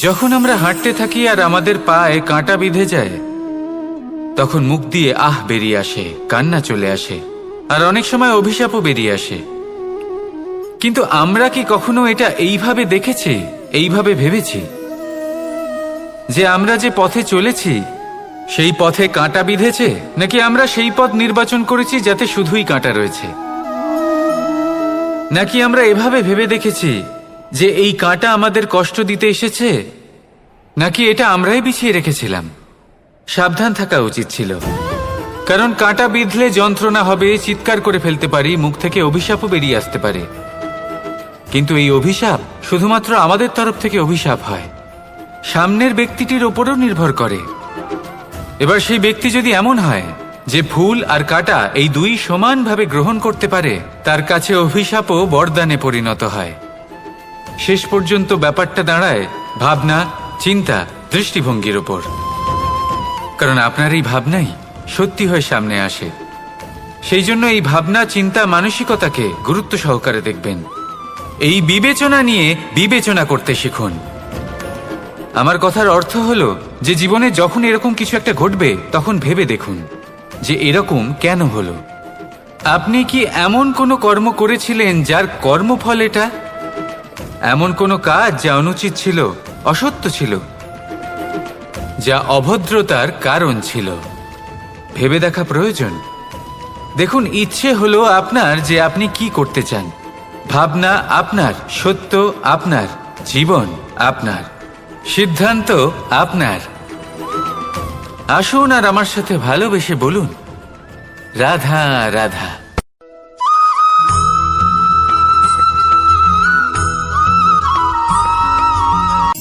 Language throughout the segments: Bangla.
যখন আমরা হাঁটতে থাকি আর আমাদের পায়ে কাঁটা বিঁধে যায়, তখন মুখ দিয়ে আহ বেরিয়ে আসে, কান্না চলে আসে, আর অনেক সময় অভিশাপও বেরিয়ে আসে। কিন্তু আমরা কি কখনো এটা এইভাবে দেখেছি, এইভাবে ভেবেছি যে আমরা যে পথে চলেছি সেই পথে কাঁটা বিঁধেছে, নাকি আমরা সেই পথ নির্বাচন করেছি যাতে শুধুই কাঁটা রয়েছে? নাকি আমরা এভাবে ভেবে দেখেছি যে এই কাঁটা আমাদের কষ্ট দিতে এসেছে, নাকি এটা আমরাই বিছিয়ে রেখেছিলাম? সাবধান থাকা উচিত ছিল, কারণ কাঁটা বিঁধলে যন্ত্রণা হবে, চিৎকার করে ফেলতে পারি, মুখ থেকে অভিশাপও বেরিয়ে আসতে পারে। কিন্তু এই অভিশাপ শুধুমাত্র আমাদের তরফ থেকে অভিশাপ হয়, সামনের ব্যক্তিটির ওপরও নির্ভর করে। এবার সেই ব্যক্তি যদি এমন হয় যে ফুল আর কাঁটা এই দুই সমানভাবে গ্রহণ করতে পারে, তার কাছে অভিশাপও বরদানে পরিণত হয়। শেষ পর্যন্ত ব্যাপারটা দাঁড়ায় ভাবনা, চিন্তা, দৃষ্টিভঙ্গির ওপর। কারণ আপনার এই ভাবনাই সত্যি হয়ে সামনে আসে। সেই জন্য এই ভাবনা, চিন্তা, মানসিকতাকে গুরুত্ব সহকারে দেখবেন। এই বিবেচনা নিয়ে বিবেচনা করতে শিখুন। আমার কথার অর্থ হলো যে জীবনে যখন এরকম কিছু একটা ঘটবে, তখন ভেবে দেখুন যে এরকম কেন হলো। আপনি কি এমন কোনো কর্ম করেছিলেন যার কর্মফল এটা? এমন কোনো কাজ যা অনুচিত ছিল, অসত্য ছিল, যা অভদ্রতার কারণ ছিল? ভেবে দেখা প্রয়োজন। দেখুন, ইচ্ছে হলো আপনার যে আপনি কি করতে চান, ভাবনা আপনার, সত্য আপনার, জীবন আপনার, সিদ্ধান্ত আপনার। আসুন আর আমার সাথে ভালোবেসে বলুন, রাধা রাধা।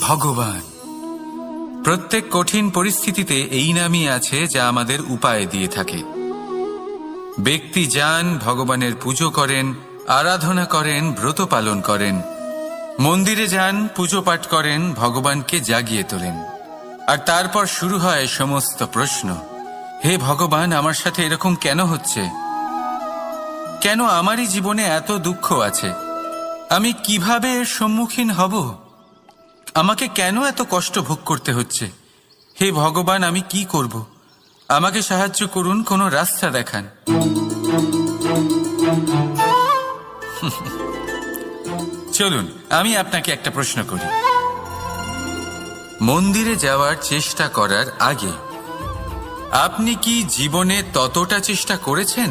ভগবান প্রত্যেক কঠিন পরিস্থিতিতে এই নামই আছে যা আমাদের উপায় দিয়ে থাকে। ব্যক্তি যান, ভগবানের পুজো করেন, আরাধনা করেন, ব্রত পালন করেন, মন্দিরে যান, পুজো পাঠ করেন, ভগবানকে জাগিয়ে তোলেন। আর তারপর শুরু হয় সমস্ত প্রশ্ন। হে ভগবান, আমার সাথে এরকম কেন হচ্ছে? কেন আমারই জীবনে এত দুঃখ আছে? আমি কিভাবে এর সম্মুখীন হব? আমাকে কেন এত কষ্ট ভোগ করতে হচ্ছে? হে ভগবান, আমি কি করব? আমাকে সাহায্য করুন, কোনো রাস্তা দেখান। চলুন আমি আপনাকে একটা প্রশ্ন করি। মন্দিরে যাওয়ার চেষ্টা করার আগে আপনি কি জীবনে ততটা চেষ্টা করেছেন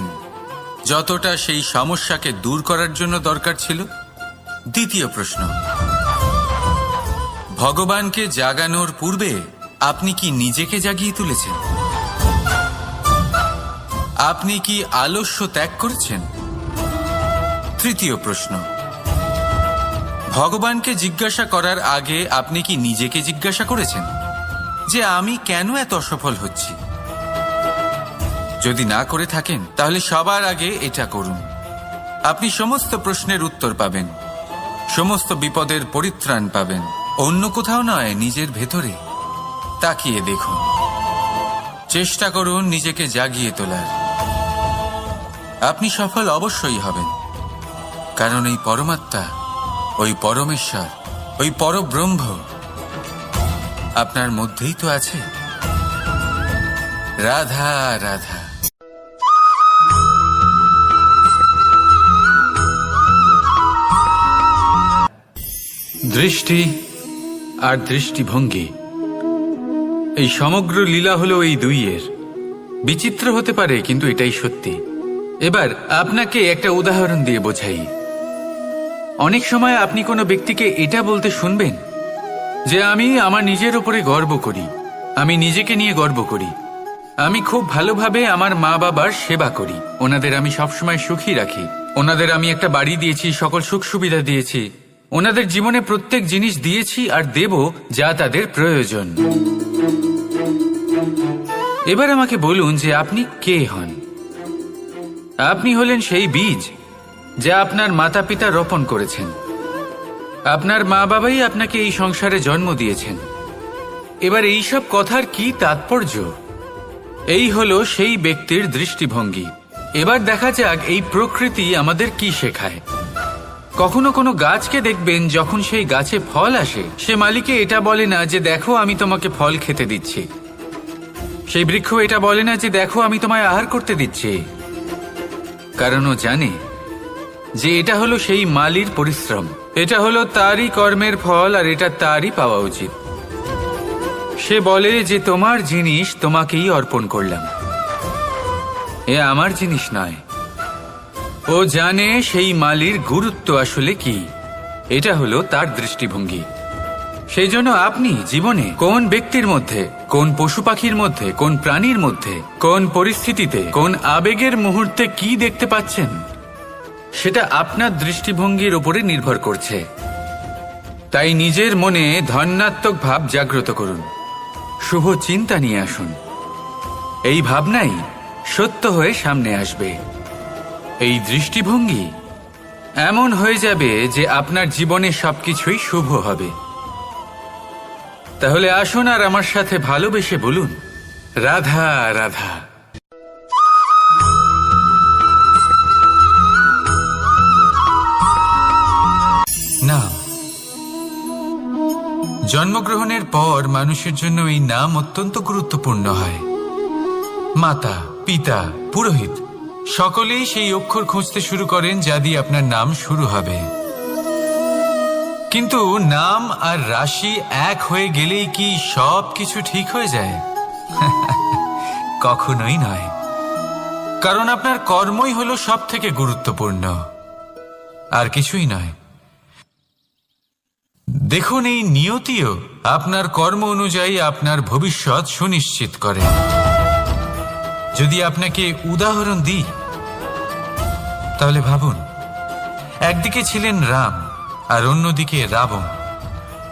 যতটা সেই সমস্যাকে দূর করার জন্য দরকার ছিল? দ্বিতীয় প্রশ্ন, ভগবানকে জাগানোর পূর্বে আপনি কি নিজেকে জাগিয়ে তুলেছেন? আপনি কি আলস্য ত্যাগ করেছেন? তৃতীয় প্রশ্ন, ভগবানকে জিজ্ঞাসা করার আগে আপনি কি নিজেকে জিজ্ঞাসা করেছেন যে আমি কেন এত অসফল হচ্ছি? যদি না করে থাকেন, তাহলে সবার আগে এটা করুন। আপনি সমস্ত প্রশ্নের উত্তর পাবেন, সমস্ত বিপদের পরিত্রাণ পাবেন। অন্য কোথাও নয়, নিজের ভেতরে তাকিয়ে দেখুন। চেষ্টা করুন নিজেকে জাগিয়ে তোলার। আপনি সফল অবশ্যই হবেন, কারণ এই পরমাত্মা, ওই পরমেশ্বর, ওই পরব্রহ্ম আপনার মধ্যেই তো আছে। রাধা রাধা। দৃষ্টি আর দৃষ্টিভঙ্গি, এই সমগ্র লীলা হলো এই দুইয়ের। বিচিত্র হতে পারে, কিন্তু এটাই সত্যি। এবার আপনাকে একটা উদাহরণ দিয়ে বোঝাই। অনেক সময় আপনি কোনো ব্যক্তিকে এটা বলতে শুনবেন যে আমি আমার নিজের উপরে গর্ব করি, আমি নিজেকে নিয়ে গর্ব করি, আমি খুব ভালোভাবে আমার মা বাবার সেবা করি, ওনাদের আমি সবসময় সুখী রাখি, ওনাদের আমি একটা বাড়ি দিয়েছি, সকল সুখ সুবিধা দিয়েছি, ওনাদের জীবনে প্রত্যেক জিনিস দিয়েছি আর দেব যা তাদের প্রয়োজন। এবার আমাকে বলুন যে আপনি কে হন? আপনি হলেন সেই বীজ যা আপনার মাতা পিতা রোপণ করেছেন। আপনার মা বাবাই আপনাকে এই সংসারে জন্ম দিয়েছেন। এবার এইসব কথার কি তাৎপর্য? এই হলো সেই ব্যক্তির দৃষ্টিভঙ্গি। এবার দেখা যাক এই প্রকৃতি আমাদের কি শেখায়। কখনো কোনো গাছকে দেখবেন, যখন সেই গাছে ফল আসে, সে মালিকে এটা বলে না যে দেখো আমি তোমাকে ফল খেতে দিচ্ছি। সেই বৃক্ষ এটা বলে না যে দেখো আমি তোমায় আহার করতে দিচ্ছি, কারণ ও জানে যে এটা হলো সেই মালির পরিশ্রম, এটা হলো তারই কর্মের ফল, আর এটা তারই পাওয়া উচিত। সে বলে যে তোমার জিনিস তোমাকেই অর্পণ করলাম, এ আমার জিনিস নয়। ও জানে সেই মালির গুরুত্ব আসলে কি, এটা হলো তার দৃষ্টিভঙ্গি। সেই জন্য আপনি জীবনে কোন ব্যক্তির মধ্যে, কোন পশু পাখির মধ্যে, কোন প্রাণীর মধ্যে, কোন পরিস্থিতিতে, কোন আবেগের মুহূর্তে কি দেখতে পাচ্ছেন, সেটা আপনার দৃষ্টিভঙ্গির উপরে নির্ভর করছে। তাই নিজের মনে ধনাত্মক ভাব জাগ্রত করুন, শুভ চিন্তা নিয়ে আসুন। এই ভাবনাই সত্য হয়ে সামনে আসবে। এই দৃষ্টিভঙ্গি এমন হয়ে যাবে যে আপনার জীবনে সবকিছুই শুভ হবে। তাহলে আসুন আর আমার সাথে ভালোবেসে বলুন, রাধা রাধা। নাম। জন্মগ্রহণের পর মানুষের জন্য এই নাম অত্যন্ত গুরুত্বপূর্ণ হয়। মাতা, পিতা, পুরোহিত সকলেই সেই অক্ষর খুঁজতে শুরু করেন যা দিয়ে আপনার নাম শুরু হবে। কিন্তু নাম আর রাশি এক হয়ে গেলেই কি সব কিছু ঠিক হয়ে যায়? কখনোই নয়, কারণ আপনার কর্মই হলো সব থেকে গুরুত্বপূর্ণ, আর কিছুই নয়। দেখুন, এই নিয়তিও আপনার কর্ম অনুযায়ী আপনার ভবিষ্যৎ সুনিশ্চিত করে। যদি আপনাকে উদাহরণ দিই, তাহলে ভাবুন, একদিকে ছিলেন রাম আর অন্যদিকে রাবণ।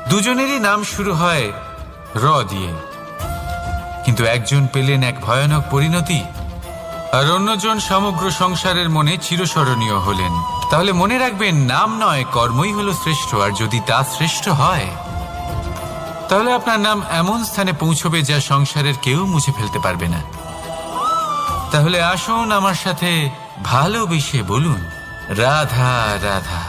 দুজনেরই নাম শুরু হয় র দিয়ে, কিন্তু একজন পেলেন এক ভয়ানক পরিণতি, আর অন্যজন সমগ্র সংসারের মনে চিরস্মরণীয় হলেন। তাহলে মনে রাখবেন, নাম নয়, কর্মই হলো শ্রেষ্ঠ। আর যদি তা শ্রেষ্ঠ হয়, তাহলে আপনার নাম এমন স্থানে পৌঁছবে যা সংসারের কেউ মুছে ফেলতে পারবে না। তাহলে আসুন আমার সাথে ভালোবেসে বলুন, রাধা রাধা।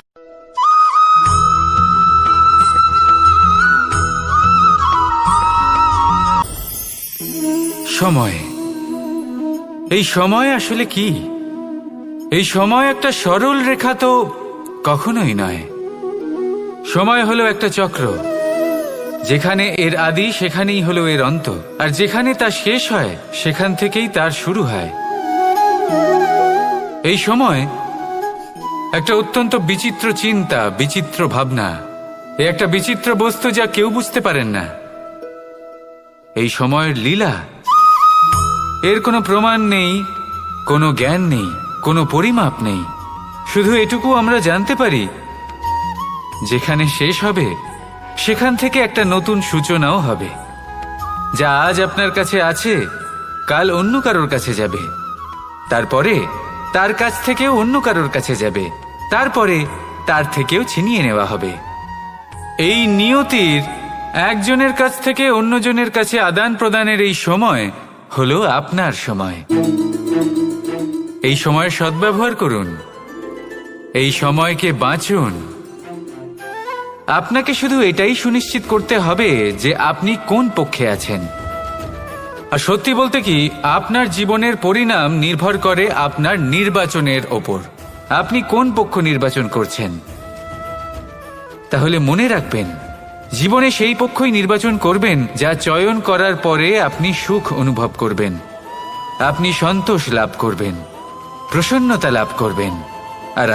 সময়। এই সময় আসলে কি? এই সময় একটা সরল রেখা তো কখনোই নয়। সময় হলো একটা চক্র, যেখানে এর আদি সেখানেই হলো এর অন্ত, আর যেখানে তা শেষ হয় সেখান থেকেই তার শুরু হয়। এই সময় একটা অত্যন্ত বিচিত্র চিন্তা, বিচিত্র ভাবনা, একটা বিচিত্র বস্তু যা কেউ বুঝতে পারেন না। এই সময়ের লীলা, এর কোনো প্রমাণ নেই, কোনো জ্ঞান নেই, কোনো পরিমাপ নেই। শুধু এটুকু আমরা জানতে পারি, যেখানে শেষ হবে সেখান থেকে একটা নতুন সূচনাও হবে। যা আজ আপনার কাছে আছে, কাল অন্য কারোর কাছে যাবে, তারপরে তার কাছ থেকেও অন্য কারোর কাছে যাবে, তারপরে তার থেকেও ছিনিয়ে নেওয়া হবে। এই নিয়তির একজনের কাছ থেকে অন্যজনের কাছে আদান প্রদানের এই সময় হলো আপনার সময়। এই সময়ের সদ্ব্যবহার করুন, এই সময়কে বাঁচুন। আপনাকে শুধু এটাই সুনিশ্চিত করতে হবে যে আপনি কোন পক্ষে আছেন। আর সত্যি বলতে কি, আপনার জীবনের পরিণাম নির্ভর করে আপনার নির্বাচনের ওপর। আপনি কোন পক্ষ নির্বাচন করছেন। তাহলে মনে রাখবেন, জীবনে সেই পক্ষই নির্বাচন করবেন যা চয়ন করার পরে আপনি সুখ অনুভব করবেন, আপনি সন্তোষ লাভ করবেন, প্রসন্নতা লাভ করবেন। আর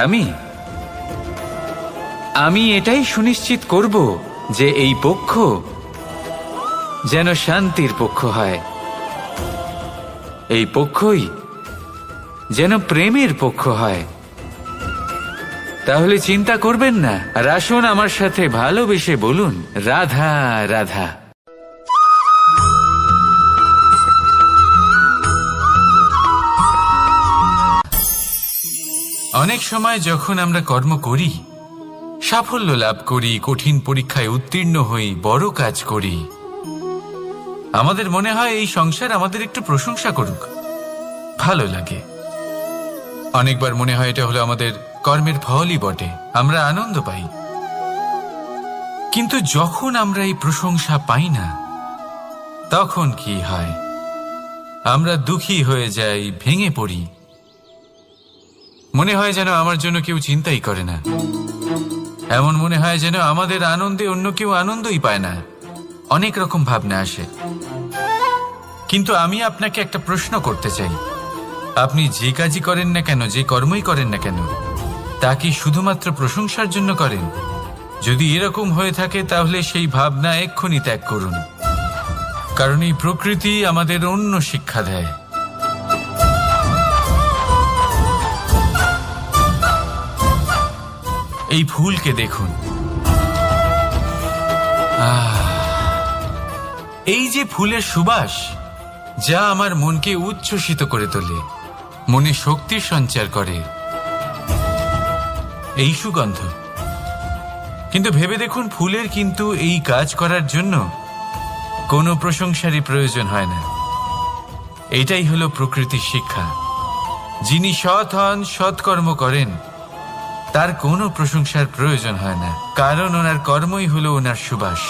আমি এটাই সুনিশ্চিত করব যে এই পক্ষ যেন শান্তির পক্ষ হয়, এই পক্ষই যেন প্রেমের পক্ষ হয়। তাহলে চিন্তা করবেন না, আর আসুন আমার সাথে ভালোবেসে বলুন, রাধা রাধা। অনেক সময় যখন আমরা কর্ম করি, সাফল্য লাভ করি, কঠিন পরীক্ষায় উত্তীর্ণ হই, বড় কাজ করি, আমাদের মনে হয় এই সংসার আমাদের একটু প্রশংসা করুক, ভালো লাগে। অনেকবার মনে হয় এটা হলো আমাদের কর্মের ফলই বটে, আমরা আনন্দ পাই। কিন্তু যখন আমরা এই প্রশংসা পাই না, তখন কি হয়? আমরা দুঃখী হয়ে যাই, ভেঙে পড়ি। মনে হয় যেন আমার জন্য কেউ চিন্তাই করে না। এমন মনে হয় যেন আমাদের আনন্দে অন্য কেউ আনন্দই পায় না। অনেক রকম ভাবনা আসে। কিন্তু আমি আপনাকে একটা প্রশ্ন করতে চাই, আপনি যে কাজই করেন না কেন, যে কর্মই করেন না কেন, তা কি শুধুমাত্র প্রশংসার জন্য করেন? যদি এরকম হয়ে থাকে তাহলে সেই ভাবনা এক্ষুনি ত্যাগ করুন, কারণ এই প্রকৃতি আমাদের অন্য শিক্ষা দেয়। এই ফুলকে দেখুন, এই যে ফুলের সুবাস, যা আমার মনকে উচ্ছ্বসিত করে তোলে, মনে শক্তির সঞ্চার করে, এই সুগন্ধ। কিন্তু ভেবে দেখুন, ফুলের কিন্তু এই কাজ করার জন্য কোনো প্রশংসারই প্রয়োজন হয় না। এটাই হলো প্রকৃতির শিক্ষা। যিনি সৎ হন, সৎকর্ম করেন, তার কোনো প্রশংসার প্রয়োজন হয় না, কারণ ওনার কর্মই হলো ওনার সুবাস।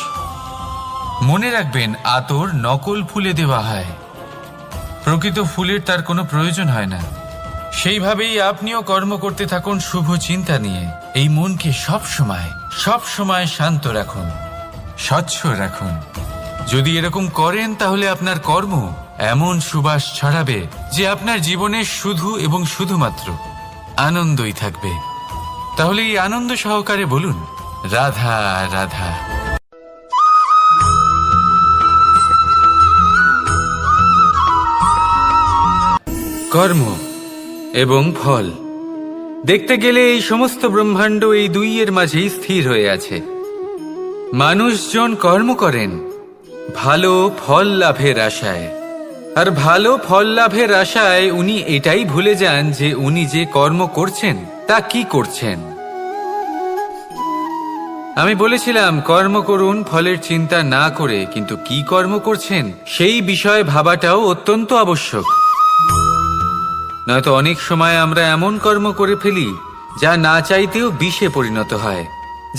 মনে রাখবেন, আতর নকল ফুলে দেওয়া হয়, প্রকৃত ফুলের তার কোনো প্রয়োজন হয় না। সেইভাবেই আপনিও কর্ম করতে থাকুন শুভ চিন্তা নিয়ে। এই মনকে সব সময় শান্ত রাখুন, স্বচ্ছ রাখুন। যদি এরকম করেন তাহলে আপনার কর্ম এমন সুবাস ছড়াবে যে আপনার জীবনে শুধু এবং শুধুমাত্র আনন্দই থাকবে। তাহলে এই আনন্দ সহকারে বলুন, রাধা রাধা। কর্ম এবং ফল দেখতে গেলে এই সমস্ত ব্রহ্মাণ্ড এই দুইয়ের মাঝেই স্থির হয়ে আছে। মানুষজন কর্ম করেন ভালো ফল লাভের আশায়, আর ভালো ফল লাভের আশায় উনি এটাই ভুলে যান যে উনি যে কর্ম করছেন তা কি করছেন। আমি বলেছিলাম কর্ম করুন ফলের চিন্তা না করে, কিন্তু কি কর্ম করছেন সেই বিষয়ে ভাবাটাও অত্যন্ত আবশ্যক। নয়তো অনেক সময় আমরা এমন কর্ম করে ফেলি যা না চাইতেও বিষে পরিণত হয়,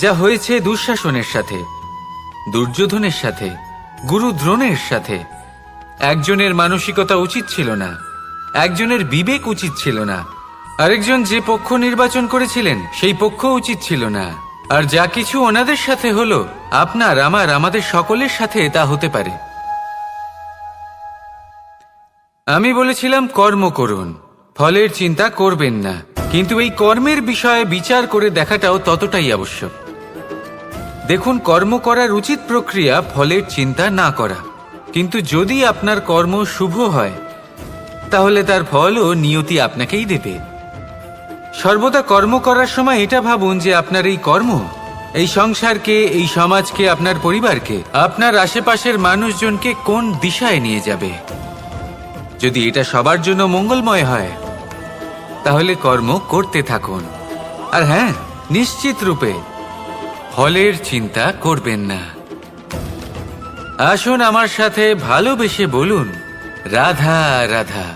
যা হয়েছে দুঃশাসনের সাথে, দুর্যোধনের সাথে, গুরু দ্রোণের সাথে। একজনের মানসিকতা উচিত ছিল না, একজনের বিবেক উচিত ছিল না, আরেকজন যে পক্ষ নির্বাচন করেছিলেন সেই পক্ষ উচিত ছিল না। আর যা কিছু ওনাদের সাথে হলো, আপনার আমাদের সকলের সাথে তা হতে পারে। আমি বলেছিলাম কর্ম করুন, ফলের চিন্তা করবেন না, কিন্তু এই কর্মের বিষয়ে বিচার করে দেখাটাও ততটাই আবশ্যক। দেখুন, কর্ম করার উচিত প্রক্রিয়া ফলের চিন্তা না করা, কিন্তু যদি আপনার কর্ম শুভ হয় তাহলে তার ফলও নিয়তি আপনাকেই দেবে। সর্বদা কর্ম করার সময় এটা ভাবুন যে আপনার এই কর্ম এই সংসারকে, এই সমাজকে, আপনার পরিবারকে, আপনার আশেপাশের মানুষজনকে কোন দিশায় নিয়ে যাবে। যদি এটা সবার জন্য মঙ্গলময় হয় তাহলে কর্ম করতে থাকুন। আর হ্যাঁ, নিশ্চিত রূপে ফলের চিন্তা করবেন না। আসুন আমার সাথে ভালোবেসে বলুন, রাধা রাধা।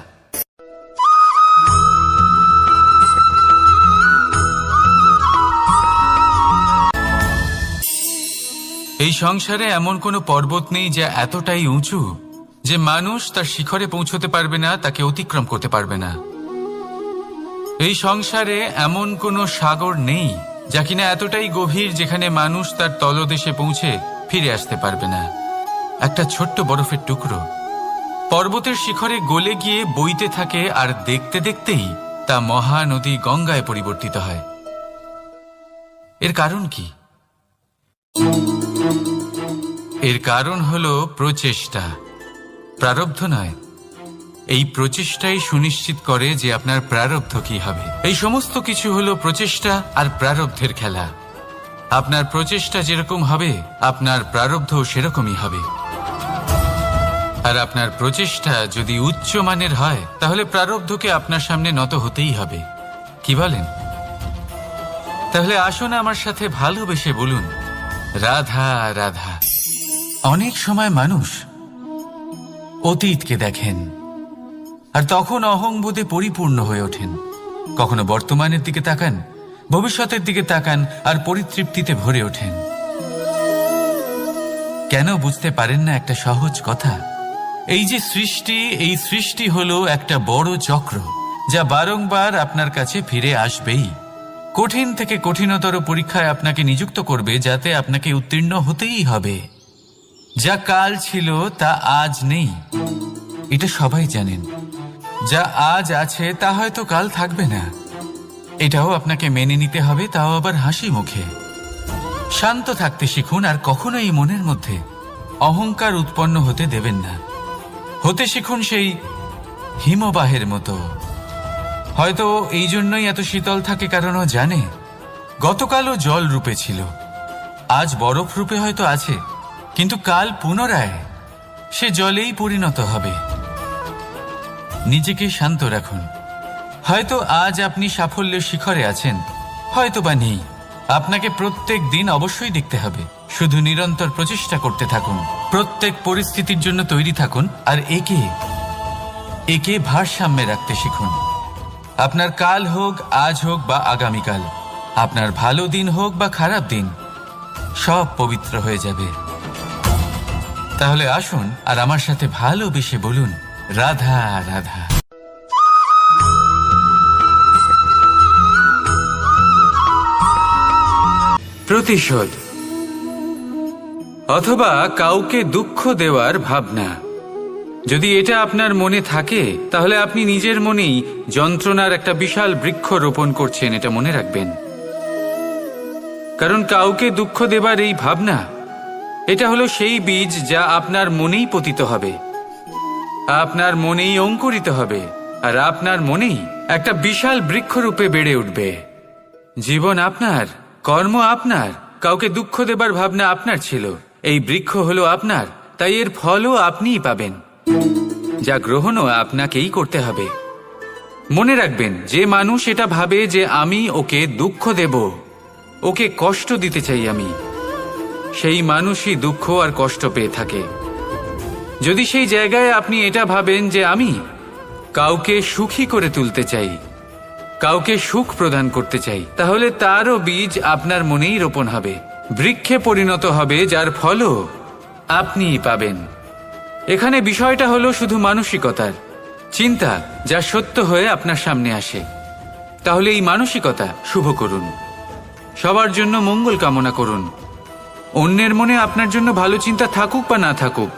এই সংসারে এমন কোনো পর্বত নেই যা এতটাই উঁচু যে মানুষ তার শিখরে পৌঁছতে পারবে না, তাকে অতিক্রম করতে পারবে না। এই সংসারে এমন কোনো সাগর নেই যা কিনা এতটাই গভীর যেখানে মানুষ তার তলদেশে পৌঁছে ফিরে আসতে পারবে না। একটা ছোট্ট বরফের টুকরো পর্বতের শিখরে গলে গিয়ে বইতে থাকে, আর দেখতে দেখতেই তা মহানদী গঙ্গায় পরিবর্তিত হয়। এর কারণ কি? এর কারণ হলো প্রচেষ্টা, প্রারব্ধ নয়। এই প্রচেষ্টাই সুনিশ্চিত করে যে আপনার প্রারব্ধ কি হবে। এই সমস্ত কিছু হলো প্রচেষ্টা আর প্রারব্ধের খেলা। আপনার প্রচেষ্টা যেরকম হবে আপনার প্রারব্ধ সেরকমই হবে। আর আপনার প্রচেষ্টা যদি উচ্চ মানের হয় তাহলে প্রারব্ধকে আপনার সামনে নত হতেই হবে। কি বলেন? তাহলে আসুন আমার সাথে ভালোবেসে বলুন, রাধা রাধা। অনেক সময় মানুষ অতীতকে দেখেন আর তখন অহংবোধে পরিপূর্ণ হয়ে ওঠেন। কখনো বর্তমানের দিকে তাকান ভবিষ্যতের দিকে তাকান আর পরিতৃপ্তিতে ভরে ওঠেন। কেন বুঝতে পারেন না একটা সহজ কথা? এই যে সৃষ্টি, এই সৃষ্টি হলো একটা বড় চক্র, যা বারংবার আপনার কাছে ফিরে আসবেই। কঠিন থেকে কঠিনতর পরীক্ষায় আপনাকে নিযুক্ত করবে, যাতে আপনাকে উত্তীর্ণ হতেই হবে। যা কাল ছিল তা আজ নেই, এটা সবাই জানেন। যা আজ আছে তা হয়তো কাল থাকবে না, এটাও আপনাকে মেনে নিতে হবে, তাও আবার হাসি মুখে। শান্ত থাকতে শিখুন আর কখনোই মনের মধ্যে অহংকার উৎপন্ন হতে দেবেন না। হতে শিখুন সেই হিমবাহের মতো। হয়তো এই জন্যই এত শীতল থাকে, কারণ ও জানে গতকালও জল রূপে ছিল, আজ বরফ রূপে হয়তো আছে, কিন্তু কাল পুনরায় সে জলেই পরিণত হবে। নিজেকে শান্ত রাখুন। হয়তো আজ আপনি সাফল্যের শিখরে আছেন, হয়তো বা নেই। আপনাকে প্রত্যেক দিন অবশ্যই দেখতে হবে। শুধু নিরন্তর প্রচেষ্টা করতে থাকুন, প্রত্যেক পরিস্থিতির জন্য তৈরি থাকুন, আর একে ভারসাম্যে রাখতে শিখুন। আপনার কাল হোক, আজ হোক বা আগামীকাল, আপনার ভালো দিন হোক বা খারাপ দিন, সব পবিত্র হয়ে যাবে। তাহলে আসুন আর আমার সাথে ভালোবেসে বলুন, রাধা রাধা। প্রতিশোধ অথবা কাউকে দুঃখ দেওয়ার ভাবনা, যদি এটা আপনার মনে থাকে, তাহলে আপনি নিজের মনেই যন্ত্রণার একটা বিশাল বৃক্ষ রোপণ করছেন, এটা মনে রাখবেন। কারণ কাউকে দুঃখ দেবার এই ভাবনা, এটা হলো সেই বীজ যা আপনার মনেই পতিত হবে, আপনার মনেই অঙ্কুরিত হবে, আর আপনার মনেই একটা বিশাল বৃক্ষরূপে বেড়ে উঠবে। জীবন আপনার, কর্ম আপনার, কাউকে দুঃখ দেবার ভাবনা আপনার ছিল, এই বৃক্ষ হলো আপনার, তাই এর ফলও আপনিই পাবেন, যা গ্রহণও আপনাকেই করতে হবে। মনে রাখবেন, যে মানুষ এটা ভাবে যে আমি ওকে দুঃখ দেব, ওকে কষ্ট দিতে চাই আমি, সেই মানুষই দুঃখ আর কষ্ট পেয়ে থাকে। যদি সেই জায়গায় আপনি এটা ভাবেন যে আমি কাউকে সুখী করে তুলতে চাই, কাউকে সুখ প্রদান করতে চাই, তাহলে তারও বীজ আপনার মনেই রোপণ হবে, বৃক্ষে পরিণত হবে, যার ফলও আপনিই পাবেন। এখানে বিষয়টা হলো শুধু মানসিকতার চিন্তা, যা সত্য হয়ে আপনার সামনে আসে। তাহলে এই মানসিকতা শুভ করুন, সবার জন্য মঙ্গল কামনা করুন। অন্যের মনে আপনার জন্য ভালো চিন্তা থাকুক বা না থাকুক,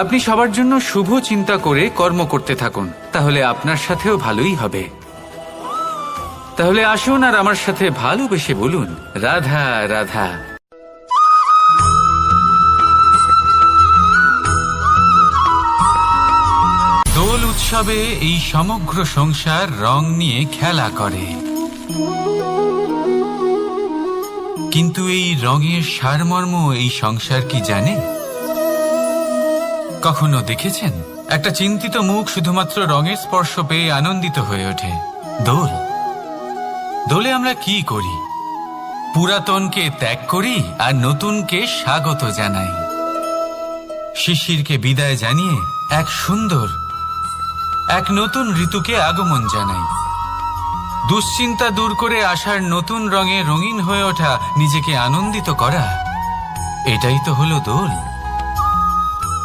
আপনি সবার জন্য শুভ চিন্তা করে কর্ম করতে থাকুন, তাহলে আপনার সাথেও ভালোই হবে। তাহলে আসুন আর আমার সাথে ভালোবেসে বলুন, রাধা রাধা। দোল উৎসবে এই সমগ্র সংসার রং নিয়ে খেলা করে, কিন্তু এই রঙের সারমর্ম এই সংসার কি জানে? কখনো দেখেছেন একটা চিন্তিত মুখ শুধুমাত্র রঙের স্পর্শ পেয়ে আনন্দিত হয়ে ওঠে? দোলে আমরা কি করি? পুরাতনকে ত্যাগ করি আর নতুনকে স্বাগত জানাই। শিশিরকে বিদায় জানিয়ে এক নতুন ঋতুকে আগমন জানাই। দুশ্চিন্তা দূর করে আসার নতুন রঙে রঙিন হয়ে ওঠা, নিজেকে আনন্দিত করা, এটাই তো হলো দোল।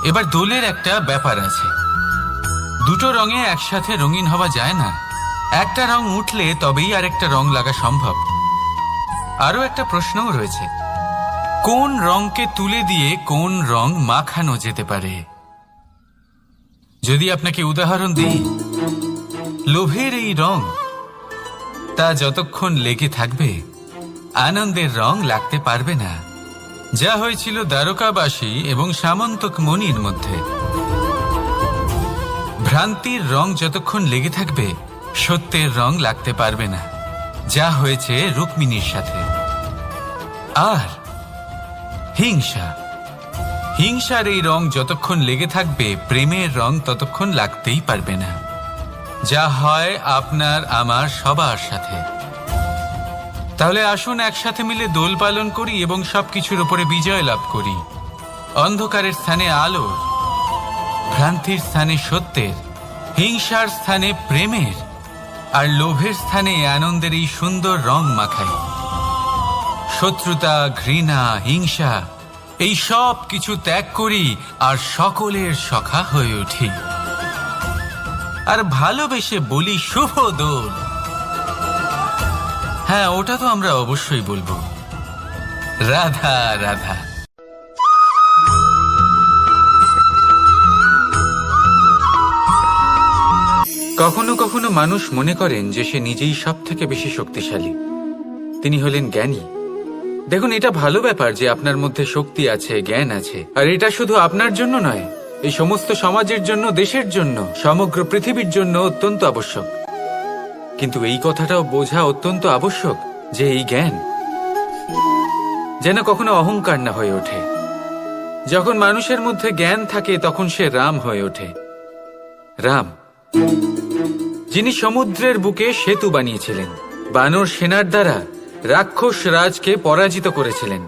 এবার দোলের একটা ব্যাপার আছে, দুটো রঙে একসাথে রঙিন হওয়া যায় না। একটা রং উঠলে তবেই আরেকটা রং লাগা সম্ভব। আরো একটা প্রশ্নও রয়েছে, কোন রংকে তুলে দিয়ে কোন রং মাখানো যেতে পারে? যদি আপনাকে উদাহরণ দিই, লোভের এই রং, তা যতক্ষণ লেগে থাকবে আনন্দের রং লাগতে পারবে না, যা হয়েছিল দ্বারকাবাসী এবং সামন্তক মণির মধ্যে। ভ্রান্তির রং যতক্ষণ লেগে থাকবে সত্যের রং লাগতে পারবে না, যা হয়েছে রুক্মিণীর সাথে। আর হিংসার এই রং যতক্ষণ লেগে থাকবে প্রেমের রং ততক্ষণ লাগতেই পারবে না, যা হয় আপনার আমার সবার সাথে। তাহলে আসুন একসাথে মিলে দোল পালন করি এবং সবকিছুর উপরে বিজয় লাভ করি। অন্ধকারের স্থানে আলোর, ভ্রান্তির স্থানে সত্যের, হিংসার স্থানে প্রেমের, আর লোভের স্থানে আনন্দের এই সুন্দর রং মাখাই। শত্রুতা, ঘৃণা, হিংসা এই সব কিছু ত্যাগ করি আর সকলের সখা হয়ে উঠি। আর ভালোবেসে বলি শুভ দোল। হ্যাঁ, ওটা তো আমরা অবশ্যই বলবো, রাধা রাধা। কখনো কখনো মানুষ মনে করেন যে সে নিজেই সব থেকে বেশি শক্তিশালী, তিনি হলেন জ্ঞানী। দেখুন, এটা ভালো ব্যাপার যে আপনার মধ্যে শক্তি আছে, জ্ঞান আছে, আর এটা শুধু আপনার জন্য নয়, এই সমস্ত সমাজের জন্য, দেশের জন্য, সমগ্র পৃথিবীর জন্য অত্যন্ত আবশ্যক। কিন্তু এই কথাটাও বোঝা অত্যন্ত আবশ্যক যে এই জ্ঞান যেন কখনো অহংকার না হয়ে ওঠে। যখন মানুষের মধ্যে জ্ঞান থাকে তখন সে রাম হয়ে ওঠে। রাম, যিনি সমুদ্রের বুকে সেতু বানিয়েছিলেন, বানর সেনার দ্বারা রাক্ষস রাজকে পরাজিত করেছিলেন,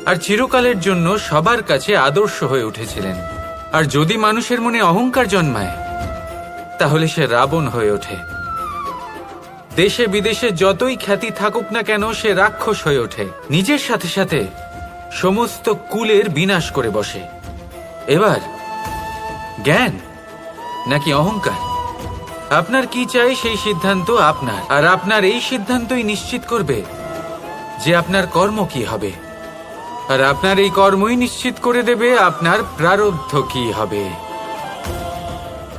আর চিরকালের জন্য সবার কাছে আদর্শ হয়ে উঠেছিলেন। আর যদি মানুষের মনে অহংকার জন্মায় তাহলে সে রাবণ হয়ে ওঠে। দেশে বিদেশে যতই খ্যাতি থাকুক না কেন, সে রাক্ষস হয়ে ওঠে, নিজের সাথে সাথে সমস্ত কুলের বিনাশ করে বসে। এবার জ্ঞান নাকি অহংকার, আপনার কি চাই সেই সিদ্ধান্ত আপনার, আর আপনার এই সিদ্ধান্তই নিশ্চিত করবে যে আপনার কর্ম কি হবে, আর আপনার এই কর্মই নিশ্চিত করে দেবে আপনার প্রারব্ধ কি হবে।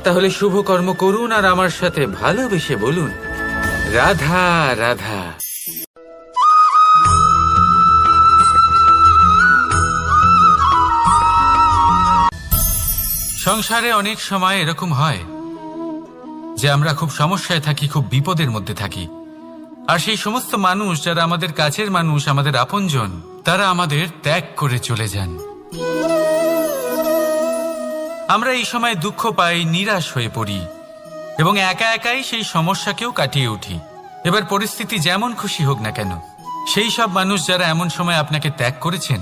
তাহলে শুভ কর্ম করুন আর আমার সাথে ভালোবেসে বলুন, রাধা রাধা। সংসারে অনেক সময় এরকম হয় যে আমরা খুব সমস্যায় থাকি, খুব বিপদের মধ্যে থাকি, আর সেই সমস্ত মানুষ যারা আমাদের কাছের মানুষ, আমাদের আপনজন, তারা আমাদের ত্যাগ করে চলে যান। আমরা এই সময় দুঃখ পাই, নিরাশ হয়ে পড়ি এবং একা একাই সেই সমস্যাকেও কাটিয়ে উঠি। এবার পরিস্থিতি যেমন খুশি হোক না কেন, সেই সব মানুষ যারা এমন সময় আপনাকে ত্যাগ করেছেন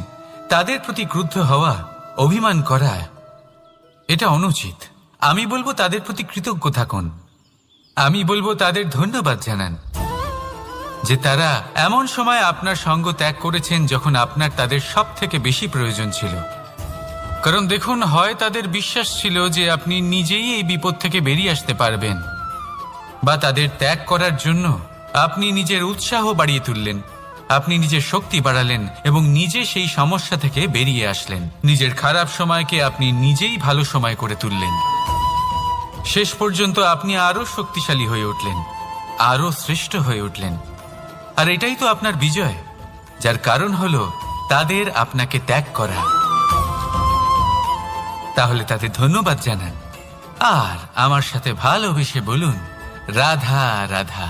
তাদের প্রতি ক্রুদ্ধ হওয়া, অভিমান করা, এটা অনুচিত। আমি বলবো তাদের প্রতি কৃতজ্ঞ থাকুন। আমি বলবো তাদের ধন্যবাদ জানান যে তারা এমন সময় আপনার সঙ্গ ত্যাগ করেছেন যখন আপনার তাদের সব থেকে বেশি প্রয়োজন ছিল। কারণ দেখুন, হয় তাদের বিশ্বাস ছিল যে আপনি নিজেই এই বিপদ থেকে বেরিয়ে আসতে পারবেন, বা তাদের ত্যাগ করার জন্য আপনি নিজের উৎসাহ বাড়িয়ে তুললেন, আপনি নিজের শক্তি বাড়ালেন এবং নিজে সেই সমস্যা থেকে বেরিয়ে আসলেন। নিজের খারাপ সময়কে আপনি নিজেই ভালো সময় করে তুললেন। শেষ পর্যন্ত আপনি আরো শক্তিশালী হয়ে উঠলেন, আরো শ্রেষ্ঠ হয়ে উঠলেন। আর এটাই তো আপনার বিজয়, যার কারণ হলো তাদের আপনাকে ত্যাগ করা। তাহলে তাদের ধন্যবাদ জানান আর আমার সাথে ভালোবেসে বলুন, রাধা রাধা।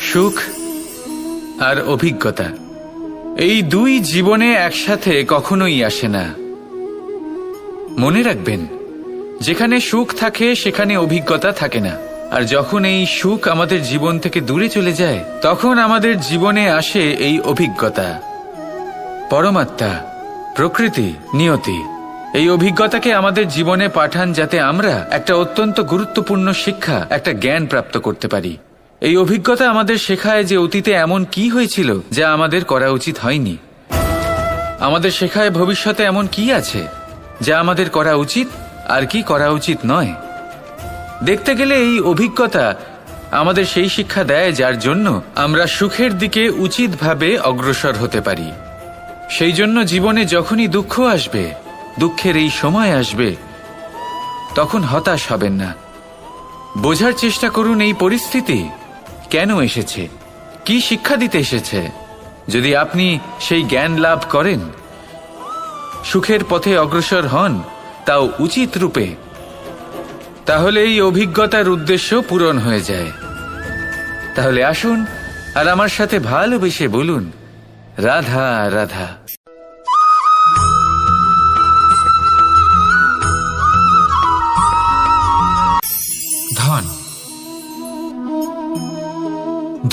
সুখ আর অভিজ্ঞতা, এই দুই জীবনে একসাথে কখনোই আসে না। মনে রাখবেন, যেখানে সুখ থাকে সেখানে অভিজ্ঞতা থাকে না। আর যখন এই সুখ আমাদের জীবন থেকে দূরে চলে যায় তখন আমাদের জীবনে আসে এই অভিজ্ঞতা। পরমাত্মা, প্রকৃতি, নিয়তি এই অভিজ্ঞতাকে আমাদের জীবনে পাঠান যাতে আমরা একটা অত্যন্ত গুরুত্বপূর্ণ শিক্ষা, একটা জ্ঞান প্রাপ্ত করতে পারি। এই অভিজ্ঞতা আমাদের শেখায় যে অতীতে এমন কি হয়েছিল যা আমাদের করা উচিত হয়নি। আমাদের শেখায় ভবিষ্যতে এমন কি আছে যা আমাদের করা উচিত আর কি করা উচিত নয়। দেখতে গেলে এই অভিজ্ঞতা আমাদের সেই শিক্ষা দেয় যার জন্য আমরা সুখের দিকে উচিতভাবে অগ্রসর হতে পারি। সেই জন্য জীবনে যখনই দুঃখ আসবে, দুঃখের এই সময় আসবে, তখন হতাশ হবেন না। বোঝার চেষ্টা করুন এই পরিস্থিতি কেন এসেছে, কি শিক্ষা দিতে এসেছে। যদি আপনি সেই জ্ঞান লাভ করেন, সুখের পথে অগ্রসর হন, তাও উচিত রূপে, তাহলে এই অভিজ্ঞতার উদ্দেশ্য পূরণ হয়ে যায়। তাহলে আসুন আর আমার সাথে ভালোবেসে বলুন, রাধা রাধা। ধন,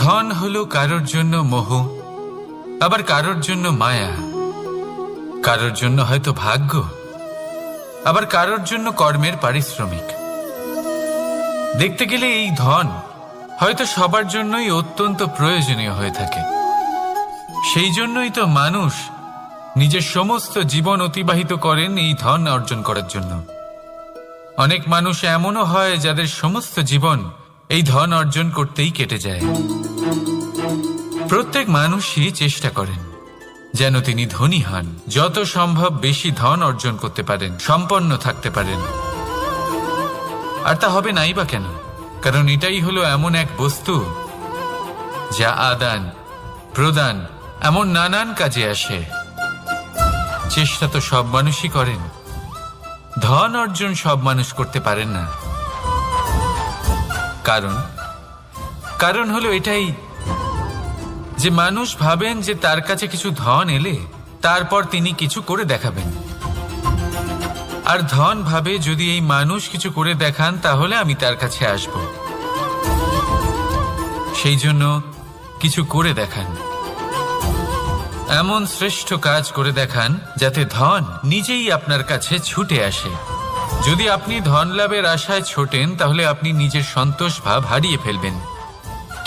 ধন হলো কারোর জন্য মোহ, আবার কারোর জন্য মায়া। কারোর জন্য হয়তো ভাগ্য, আবার কারোর জন্য কর্মের পারিশ্রমিক। দেখতে গেলে এই ধন হয়তো সবার জন্যই অত্যন্ত প্রয়োজনীয় হয়ে থাকে। সেই জন্যই তো মানুষ নিজের সমস্ত জীবন অতিবাহিত করেন এই ধন অর্জন করার জন্য। অনেক মানুষ এমনও হয় যাদের সমস্ত জীবন এই ধন অর্জন করতেই কেটে যায়। প্রত্যেক মানুষই চেষ্টা করেন যেন তিনি ধনী হন, যত সম্ভব বেশি ধন অর্জন করতে পারেন, সম্পন্ন থাকতে পারেন। আর তা হবে নাই বা কেন? কারণ এটাই হলো এমন এক বস্তু যা আদান প্রদান এমন নানান কাজে আসে। চেষ্টা তো সব মানুষই করেন, ধন অর্জন সব মানুষ করতে পারেন না। কারণ হলো এটাই যে মানুষ ভাবেন যে তার কাছে কিছু ধন এলে তারপর তিনি কিছু করে দেখাবেন, আর ধন ভাবে যদি এই মানুষ কিছু করে দেখান তাহলে আমি তার কাছে আসব। সেই জন্য কিছু করে দেখান, এমন শ্রেষ্ঠ কাজ করে দেখান যাতে ধন নিজেই আপনার কাছে ছুটে আসে। যদি আপনি ধন লাভের আশায় ছোটেন তাহলে আপনি নিজের সন্তোষ ভাব হারিয়ে ফেলবেন,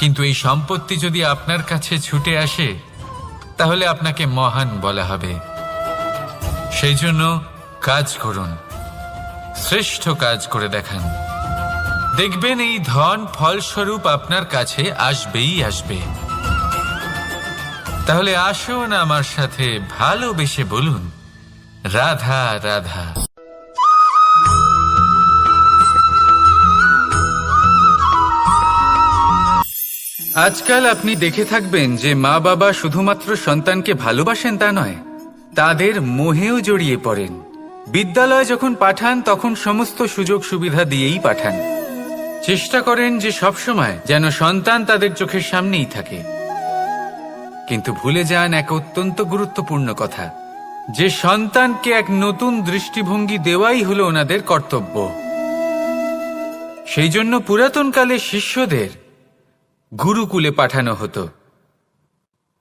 কিন্তু এই সম্পত্তি যদি আপনার কাছে ছুটে আসে তাহলে আপনাকে মহান বলা হবে। সেই জন্য কাজ করুন, শ্রেষ্ঠ কাজ করে দেখান, দেখবেন এই ধন ফলস্বরূপ আপনার কাছে আসবেই আসবে। তাহলে আসুন আমার সাথে ভালোবেসে বলুন, রাধা রাধা। আজকাল আপনি দেখে থাকবেন যে মা বাবা শুধুমাত্র সন্তানকে ভালোবাসেন তা নয়, তাদের মোহেও জড়িয়ে পড়েন। বিদ্যালয়ে যখন পাঠান তখন সমস্ত সুযোগ সুবিধা দিয়েই পাঠান। চেষ্টা করেন যে সবসময় যেন সন্তান তাদের চোখের সামনেই থাকে, কিন্তু ভুলে যান এক অত্যন্ত গুরুত্বপূর্ণ কথা, যে সন্তানকে এক নতুন দৃষ্টিভঙ্গি দেওয়াই হলো ওনাদের কর্তব্য। সেই জন্য পুরাতনকালে শিষ্যদের গুরুকুলে পাঠানো হতো,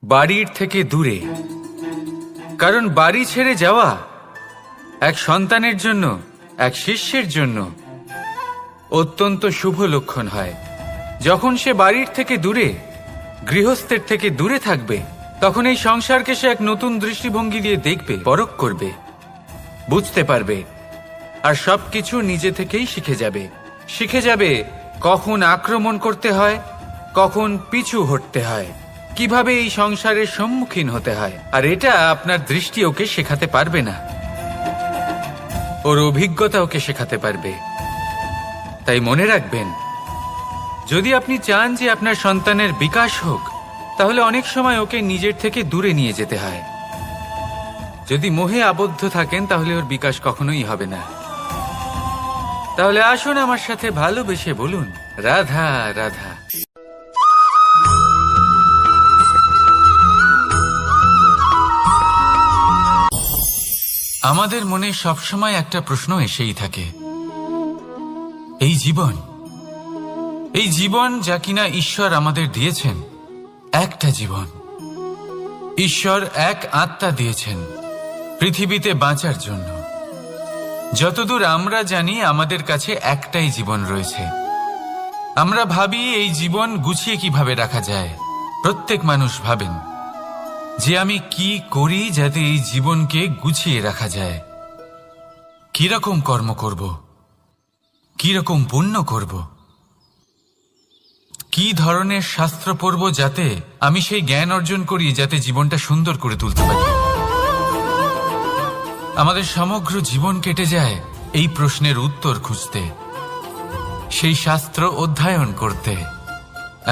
বাড়ির থেকে দূরে। কারণ বাড়ি ছেড়ে যাওয়া এক সন্তানের জন্য, এক শিষ্যের জন্য অত্যন্ত শুভ লক্ষণ হয়। যখন সে বাড়ির থেকে দূরে, গৃহস্থের থেকে দূরে থাকবে, তখন এই সংসারকে সে এক নতুন দৃষ্টিভঙ্গি দিয়ে দেখবে, পরখ করবে, বুঝতে পারবে, আর সবকিছু নিজে থেকেই শিখে যাবে কখন আক্রমণ করতে হয়, কখন পিছু হটতে হয়, কিভাবে এই সংসারের সম্মুখীন হতে হয়। আর এটা আপনার দৃষ্টি ওকে শেখাতে পারবে না, ওর অভিজ্ঞতা ওকে শেখাতে পারবে। তাই মনে রাখবেন, যদি আপনি চান যে আপনার সন্তানের বিকাশ হোক, তাহলে অনেক সময় ওকে নিজের থেকে দূরে নিয়ে যেতে হয়। যদি মোহে আবদ্ধ থাকেন তাহলে ওর বিকাশ কখনোই হবে না। তাহলে আসুন আমার সাথে ভালোবেসে বলুন, রাধা রাধা। আমাদের মনে সবসময় একটা প্রশ্ন এসেই থাকে, এই জীবন যা কিনা ঈশ্বর আমাদের দিয়েছেন, একটা জীবন। ঈশ্বর এক আত্মা দিয়েছেন পৃথিবীতে বাঁচার জন্য। যতদূর আমরা জানি আমাদের কাছে একটাই জীবন রয়েছে। আমরা ভাবি এই জীবন গুছিয়ে কিভাবে রাখা যায়। প্রত্যেক মানুষ ভাবেন যে আমি কি করি যাতে এই জীবনকে গুছিয়ে রাখা যায়, কিরকম কর্ম করব, কিরকম পুণ্য করব, কি ধরনের শাস্ত্র পড়ব যাতে আমি সেই জ্ঞান অর্জন করি যাতে জীবনটা সুন্দর করে তুলতে পারি। আমাদের সমগ্র জীবন কেটে যায় এই প্রশ্নের উত্তর খুঁজতে, সেই শাস্ত্র অধ্যয়ন করতে।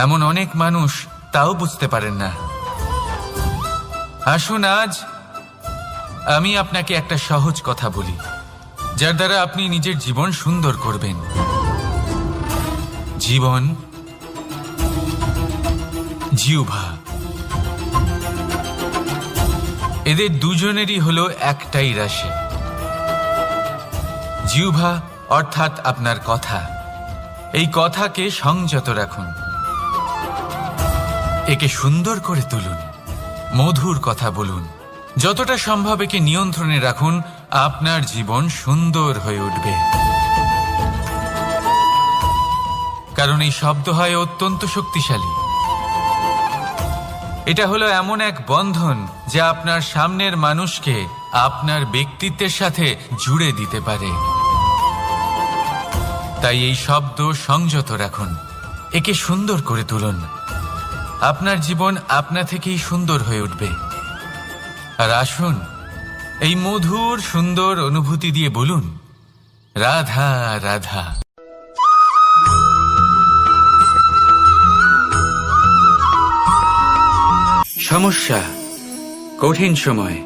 এমন অনেক মানুষ তাও বুঝতে পারেন না। আসুন আজ আমি আপনাকে একটা সহজ কথা বলি, যার দ্বারা আপনি নিজের জীবন সুন্দর করবেন। জীবন, জিহ্বা, এদের দুজনেরই হলো একটাই রাশি। জিহ্বা অর্থাৎ আপনার কথা, এই কথাকে সংযত রাখুন, একে সুন্দর করে তুলুন, মধুর কথা বলুন, যতটা সম্ভব একে নিয়ন্ত্রণে রাখুন, আপনার জীবন সুন্দর হয়ে উঠবে। কারণ এই শব্দ হয় অত্যন্ত শক্তিশালী। এটা হলো এমন এক বন্ধন যা আপনার সামনের মানুষকে আপনার ব্যক্তিত্বের সাথে জুড়ে দিতে পারে। তাই এই শব্দ সংযত রাখুন, একে সুন্দর করে তুলুন। আপনার জীবন আপনা থেকেই সুন্দর হয়ে উঠবে। আর আসুন, এই মধুর সুন্দর অনুভূতি দিয়ে বলুন, রাধা রাধা। সমস্যা, কঠিন সময়,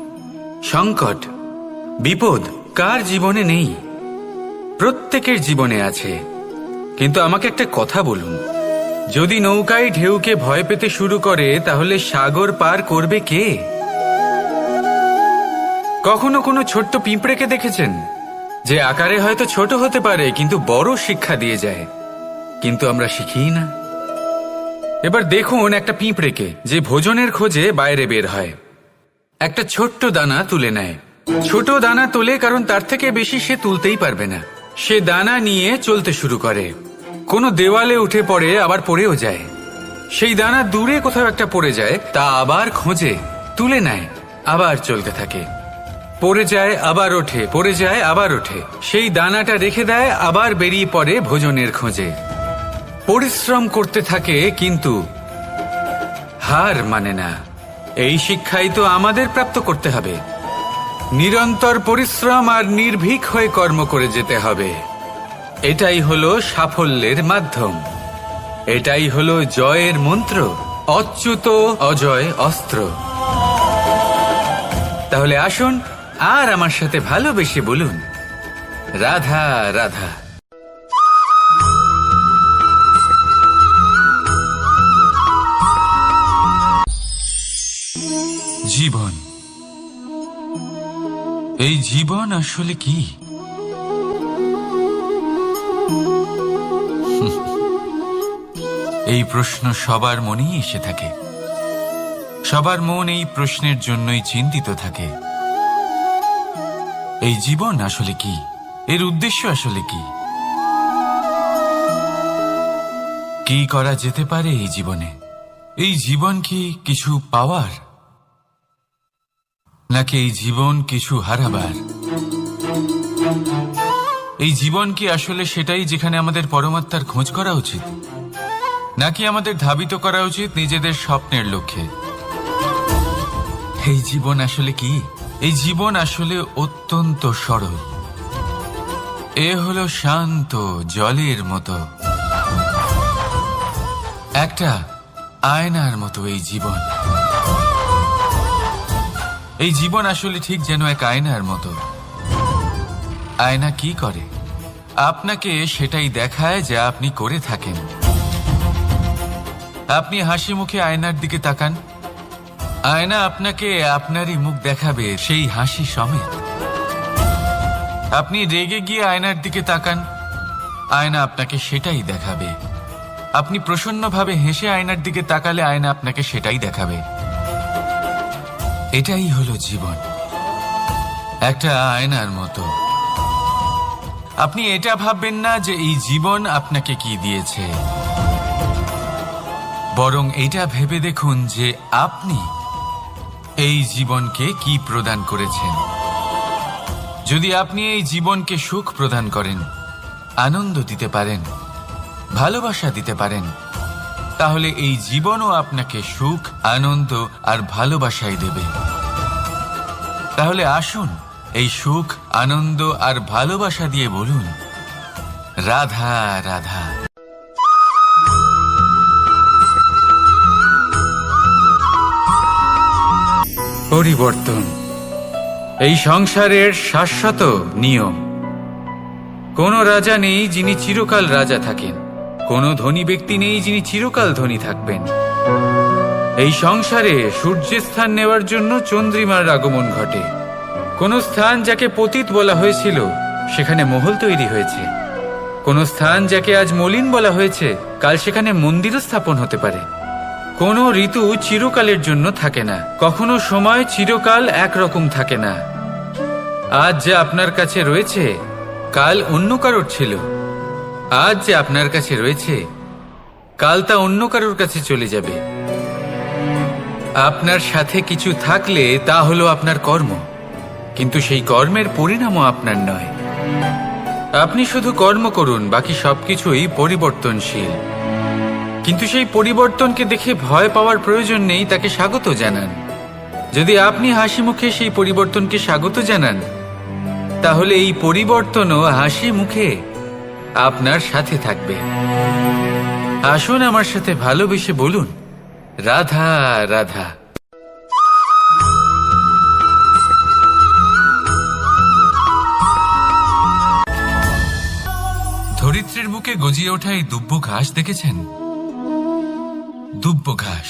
সংকট, বিপদ কার জীবনে নেই? প্রত্যেকের জীবনে আছে। কিন্তু আমাকে একটা কথা বলুন, যদি নৌকায় ঢেউকে ভয় পেতে শুরু করে তাহলে সাগর পার করবে কে? কখনো কোনো ছোট্ট পিঁপড়েকে দেখেছেন যে আকারে হয়তো ছোট হতে পারে কিন্তু বড় শিক্ষা দিয়ে যায়? কিন্তু আমরা শিখিই না। এবার দেখুন একটা পিঁপড়েকে যে ভোজনের খোঁজে বাইরে বের হয়, একটা ছোট্ট দানা তুলে নেয়। ছোট দানা তোলে কারণ তার থেকে বেশি সে তুলতেই পারবে না। সে দানা নিয়ে চলতে শুরু করে, কোনো দেওয়ালে উঠে পড়ে, আবার পড়েও যায়। সেই দানা দূরে কোথাও একটা পড়ে যায়, তা আবার খোঁজে, তুলে নেয়, আবার চলতে থাকে। পড়ে যায় আবার ওঠে, পড়ে যায় আবার ওঠে। সেই দানাটা রেখে দেয়, আবার বেরিয়ে পড়ে ভোজনের খোঁজে। পরিশ্রম করতে থাকে কিন্তু হার মানে না। এই শিক্ষাই তো আমাদের প্রাপ্ত করতে হবে। নিরন্তর পরিশ্রম আর নির্ভীক হয়ে কর্ম করে যেতে হবে। এটাই হলো সাফল্যের মাধ্যম, এটাই হলো জয়ের মন্ত্র, অচ্যুত অজয় অস্ত্র। তাহলে আসুন আর আমার সাথে ভালোবেসে বলুন, রাধা রাধা। জীবন, এই জীবন আসলে কি? এই প্রশ্ন সবার মনেই এসে থাকে। সবার মন এই প্রশ্নের জন্যই চিন্তিত থাকে। এই জীবন আসলে কি? এর উদ্দেশ্য আসলে কি? কি করা যেতে পারে এই জীবনে? এই জীবন কি কিছু পাওয়ার, নাকি এই জীবন কিছু হারাবার? এই জীবন কি আসলে সেটাই যেখানে আমাদের পরমাত্মার খোঁজ করা উচিত, নাকি আমাদের ধাবিত করা উচিত নিজেদের স্বপ্নের লক্ষ্যে? এই জীবন আসলে কি? এই জীবন আসলে অত্যন্ত সরল। এ হলো শান্ত জলের মতো, একটা আয়নার মতো এই জীবন। এই জীবন আসলে ঠিক যেন এক আয়নার মতো। আয়না কি করে? আপনাকে সেটাই দেখায় যা আপনি করে থাকেন। আপনি হাসি মুখে আয়নার দিকে তাকান, আয়না আপনাকে আপনারই মুখ দেখাবে, সেই হাসি সমেত। আপনি রেগে গিয়ে আয়নার দিকে তাকান, আয়না আপনাকে সেটাই দেখাবে। আপনি প্রসন্নভাবে হেসে আয়নার দিকে তাকালে আয়না আপনাকে সেটাই দেখাবে। এটাই হলো জীবন, একটা আয়নার মতো। আপনি এটা ভাববেন না যে এই জীবন আপনাকে কি দিয়েছে, বরং এটা ভেবে দেখুন যে আপনি এই জীবনকে কি প্রদান করেছেন। যদি আপনি এই জীবনকে সুখ প্রদান করেন, আনন্দ দিতে পারেন, ভালোবাসা দিতে পারেন, তাহলে এই জীবনও আপনাকে সুখ, আনন্দ আর ভালোবাসাই দেবে। তাহলে আসুন এই সুখ, আনন্দ আর ভালোবাসা দিয়ে বলুন, রাধা রাধা। পরিবর্তন এই সংসারের শাশ্বত নিয়ম। কোনো রাজা নেই যিনি চিরকাল রাজা থাকেন, কোনো ধনী ব্যক্তি নেই যিনি চিরকাল ধনী থাকবেন। এই সংসারে সূর্যের স্থান নেওয়ার জন্য চন্দ্রিমার আগমন ঘটে। কোন স্থান যাকে পতিত বলা হয়েছিল সেখানে মহল তৈরি হয়েছে। কোন স্থান যাকে আজ মলিন বলা হয়েছে কাল সেখানে মন্দিরও স্থাপন হতে পারে। কোনো ঋতু চিরকালের জন্য থাকে না, কখনো সময় চিরকাল একরকম থাকে না। আজ যে আপনার কাছে রয়েছে কাল অন্য কারোর ছিল, আজ যে আপনার কাছে রয়েছে কাল তা অন্য কারোর কাছে চলে যাবে। আপনার সাথে কিছু থাকলে তা হলো আপনার কর্ম, কিন্তু সেই কর্মের পরিণামও আপনার নয়। আপনি শুধু কর্ম করুন, বাকি সবকিছুই পরিবর্তনশীল। কিন্তু সেই পরিবর্তনকে দেখে ভয় পাওয়ার প্রয়োজন নেই, তাকে স্বাগত জানান। যদি আপনি হাসি মুখে সেই পরিবর্তনকে স্বাগত জানান, তাহলে এই পরিবর্তনও হাসি মুখে আপনার সাথে থাকবে। আসুন আমার সাথে ভালোবেসে বলুন, রাধা রাধা। ধরিত্রীর বুকে গজিয়ে ওঠা এই দুব্ব ঘাস দেখেছেন? দুব্ব ঘাস,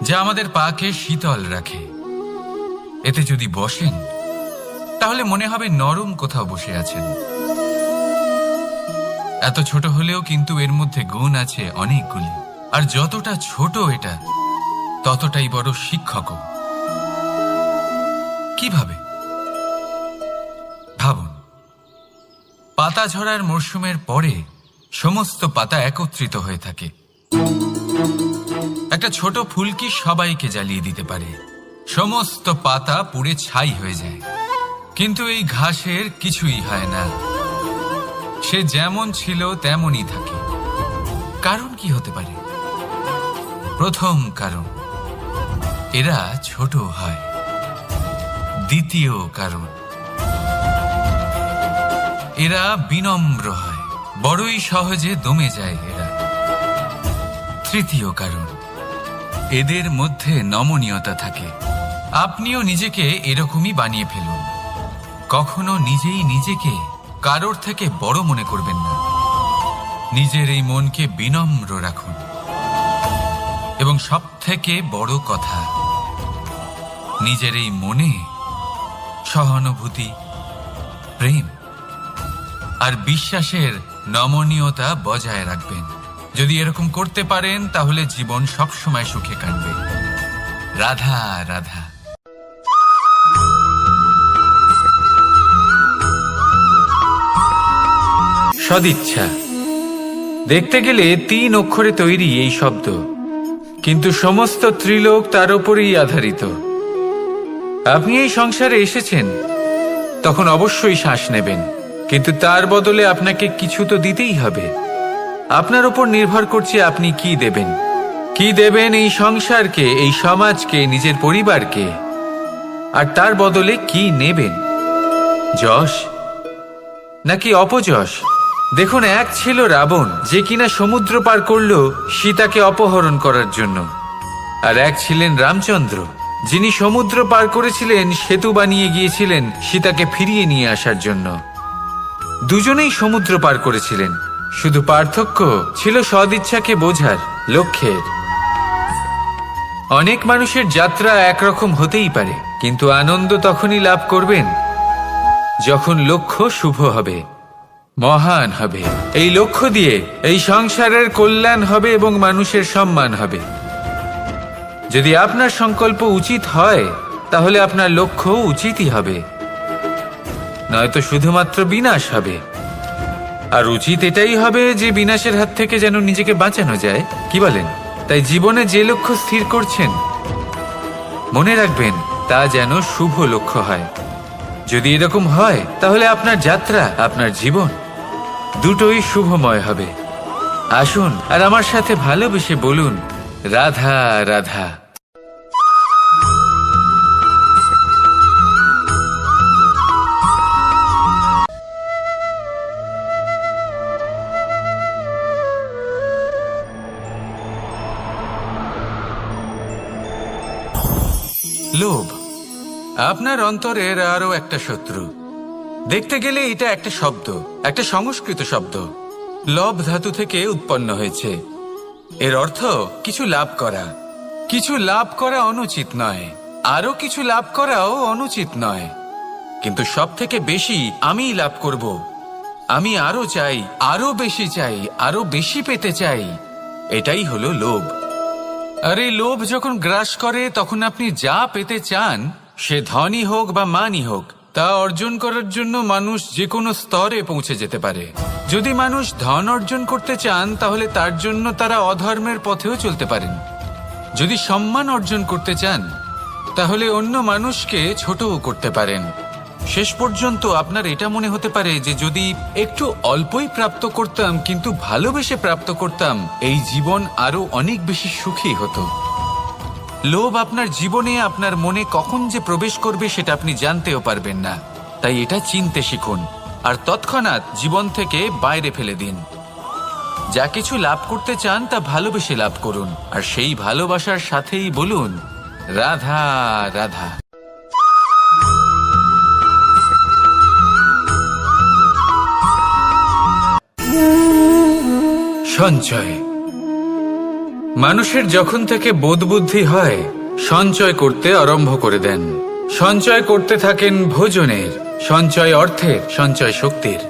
যা আমাদের পাকে শীতল রাখে। এতে যদি বসেন তাহলে মনে হবে নরম কোথাও বসে আছেন। এত ছোট হলেও কিন্তু এর মধ্যে গুণ আছে অনেকগুলি, আর যতটা ছোট এটা ততটাই বড় শিক্ষকও। কিভাবে? ভাবুন, পাতা ঝরার মরশুমের পরে সমস্ত পাতা একত্রিত হয়ে থাকে। একটা ছোট ফুলকি সবাইকে জ্বালিয়ে দিতে পারে, সমস্ত পাতা পুড়ে ছাই হয়ে যায়। কিন্তু এই ঘাসের কিছুই হয় না, সে যেমন ছিল তেমনই থাকে। কারণ কি হতে পারে? প্রথম কারণ, এরা ছোট হয়। দ্বিতীয় কারণ, এরা বিনম্র হয়, বড়ই সহজে দমে যায় এরা। তৃতীয় কারণ, এদের মধ্যে নমনীয়তা থাকে। আপনিও নিজেকে এরকমই বানিয়ে ফেলুন। কখনো নিজেই নিজেকে কারোর থেকে বড় মনে করবেন না। নিজের এই মনকে বিনম্র রাখুন। এবং সব থেকে বড় কথা, নিজের এই মনে সহানুভূতি, প্রেম আর বিশ্বাসের নমনীয়তা বজায় রাখবেন। যদি এরকম করতে পারেন তাহলে জীবন সবসময় সুখে কাটবে। রাধা রাধা। সদিচ্ছা, দেখতে গেলে 3 অক্ষরে তৈরি এই শব্দ, কিন্তু সমস্ত ত্রিলোক তার উপরেই আধারিত। আপনি এই সংসারে এসেছেন, তখন অবশ্যই শ্বাস নেবেন, কিন্তু তার বদলে আপনাকে কিছু তো দিতেই হবে। আপনার উপর নির্ভর করছে আপনি কি দেবেন। কি দেবেন এই সংসারকে, এই সমাজকে, নিজের পরিবারকে, আর তার বদলে কি নেবেন? যশ নাকি অপযশ? দেখুন, এক ছিল রাবণ, যে কিনা সমুদ্র পার করল সীতাকে অপহরণ করার জন্য, আর এক ছিলেন রামচন্দ্র, যিনি সমুদ্র পার করেছিলেন, সেতু বানিয়ে গিয়েছিলেন সীতাকে ফিরিয়ে নিয়ে আসার জন্য। দুজনেই সমুদ্র পার করেছিলেন, শুধু পার্থক্য ছিল সদিচ্ছাকে বোঝার লক্ষ্যের। অনেক মানুষের যাত্রা একরকম হতেই পারে, কিন্তু আনন্দ তখনই লাভ করবেন যখন লক্ষ্য শুভ হবে, মহান হবে। এই লক্ষ্য দিয়ে এই সংসারের কল্যাণ হবে এবং মানুষের সম্মান হবে। যদি আপনার সংকল্প উচিত হয়, তাহলে আপনার লক্ষ্য উচিতই হবে, নয়তো শুধুমাত্র বিনাশ হবে। আর উচিত এটাই হবে যে বিনাশের হাত থেকে যেন নিজেকে বাঁচানো যায়, কি বলেন? তাই জীবনে যে লক্ষ্য স্থির করছেন, মনে রাখবেন তা যেন শুভ লক্ষ্য হয়। যদি এরকম হয়, তাহলে আপনার যাত্রা, আপনার জীবন দুটোই শুভময় হবে। আসুন আর আমার সাথে ভালোবেসে বলুন, রাধা রাধা। লোভ আপনার অন্তরের আরো একটা শত্রু। দেখতে গেলে এটা একটা শব্দ, একটা সংস্কৃত শব্দ, লব ধাতু থেকে উৎপন্ন হয়েছে। এর অর্থ কিছু লাভ করা। কিছু লাভ করা অনুচিত নয়, আরো কিছু লাভ করাও অনুচিত নয়, কিন্তু সব থেকে বেশি আমি লাভ করব, আমি আরো চাই, আরো বেশি চাই, আরো বেশি পেতে চাই, এটাই হলো লোভ। আরে লোভ যখন গ্রাস করে তখন আপনি যা পেতে চান, সে ধনই হোক বা মানই হোক, তা অর্জন করার জন্য মানুষ যে কোনো স্তরে পৌঁছে যেতে পারে। যদি মানুষ ধন অর্জন করতে চান তাহলে তার জন্য তারা অধর্মের পথেও চলতে পারেন। যদি সম্মান অর্জন করতে চান তাহলে অন্য মানুষকে ছোটও করতে পারেন। শেষ পর্যন্ত আপনার এটা মনে হতে পারে যে যদি একটু অল্পই প্রাপ্ত করতাম কিন্তু ভালোবেসে প্রাপ্ত করতাম, এই জীবন আরো অনেক বেশি সুখী হতো। লোভ আপনার জীবনে, আপনার মনে কখন যে প্রবেশ করবে সেটা আপনি জানতেও পারবেন না। তাই এটা চিনতে শিখুন আর তৎক্ষণাৎ জীবন থেকে বাইরে ফেলে দিন। যা কিছু লাভ করতে চান তা ভালোবেসে লাভ করুন, আর সেই ভালোবাসার সাথেই বলুন রাধা রাধা। সঞ্চয়। মানুষের যখন থেকে বোধ বুদ্ধি হয় সঞ্চয় করতে আরম্ভ করে দেন। সঞ্চয় করতে থাকেন ভোজনের, সঞ্চয় অর্থের, সঞ্চয় শক্তির।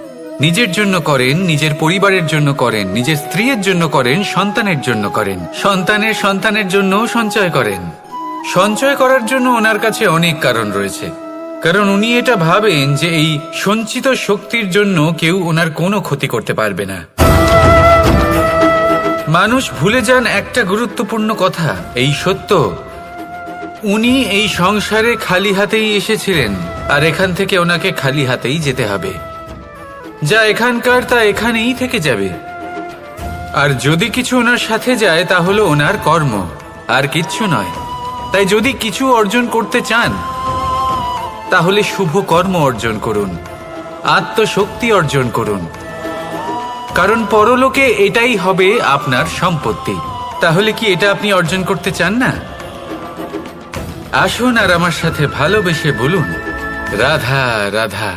নিজের জন্য করেন, নিজের পরিবারের জন্য করেন, নিজের স্ত্রীর জন্য করেন, সন্তানের জন্য করেন, সন্তানের সন্তানের জন্যও সঞ্চয় করেন। সঞ্চয় করার জন্য ওনার কাছে অনেক কারণ রয়েছে, কারণ উনি এটা ভাবেন যে এই সঞ্চিত শক্তির জন্য কেউ ওনার কোনো ক্ষতি করতে পারবে না। মানুষ ভুলে যান একটা গুরুত্বপূর্ণ কথা, এই সত্য, উনি এই সংসারে খালি হাতেই এসেছিলেন আর এখান থেকে ওনাকে খালি হাতেই যেতে হবে। যা এখানকার তা এখানেই থেকে যাবে। আর যদি কিছু ওনার সাথে যায় তা হলো ওনার কর্ম, আর কিচ্ছু নয়। তাই যদি কিছু অর্জন করতে চান তাহলে শুভ কর্ম অর্জন করুন, আত্মশক্তি অর্জন করুন, কারণ পরলোকে এটাই হবে আপনার সম্পত্তি। তাহলে কি এটা আপনি অর্জন করতে চান না? আসুন আর আমার সাথে ভালোবেসে বলুন রাধা রাধা।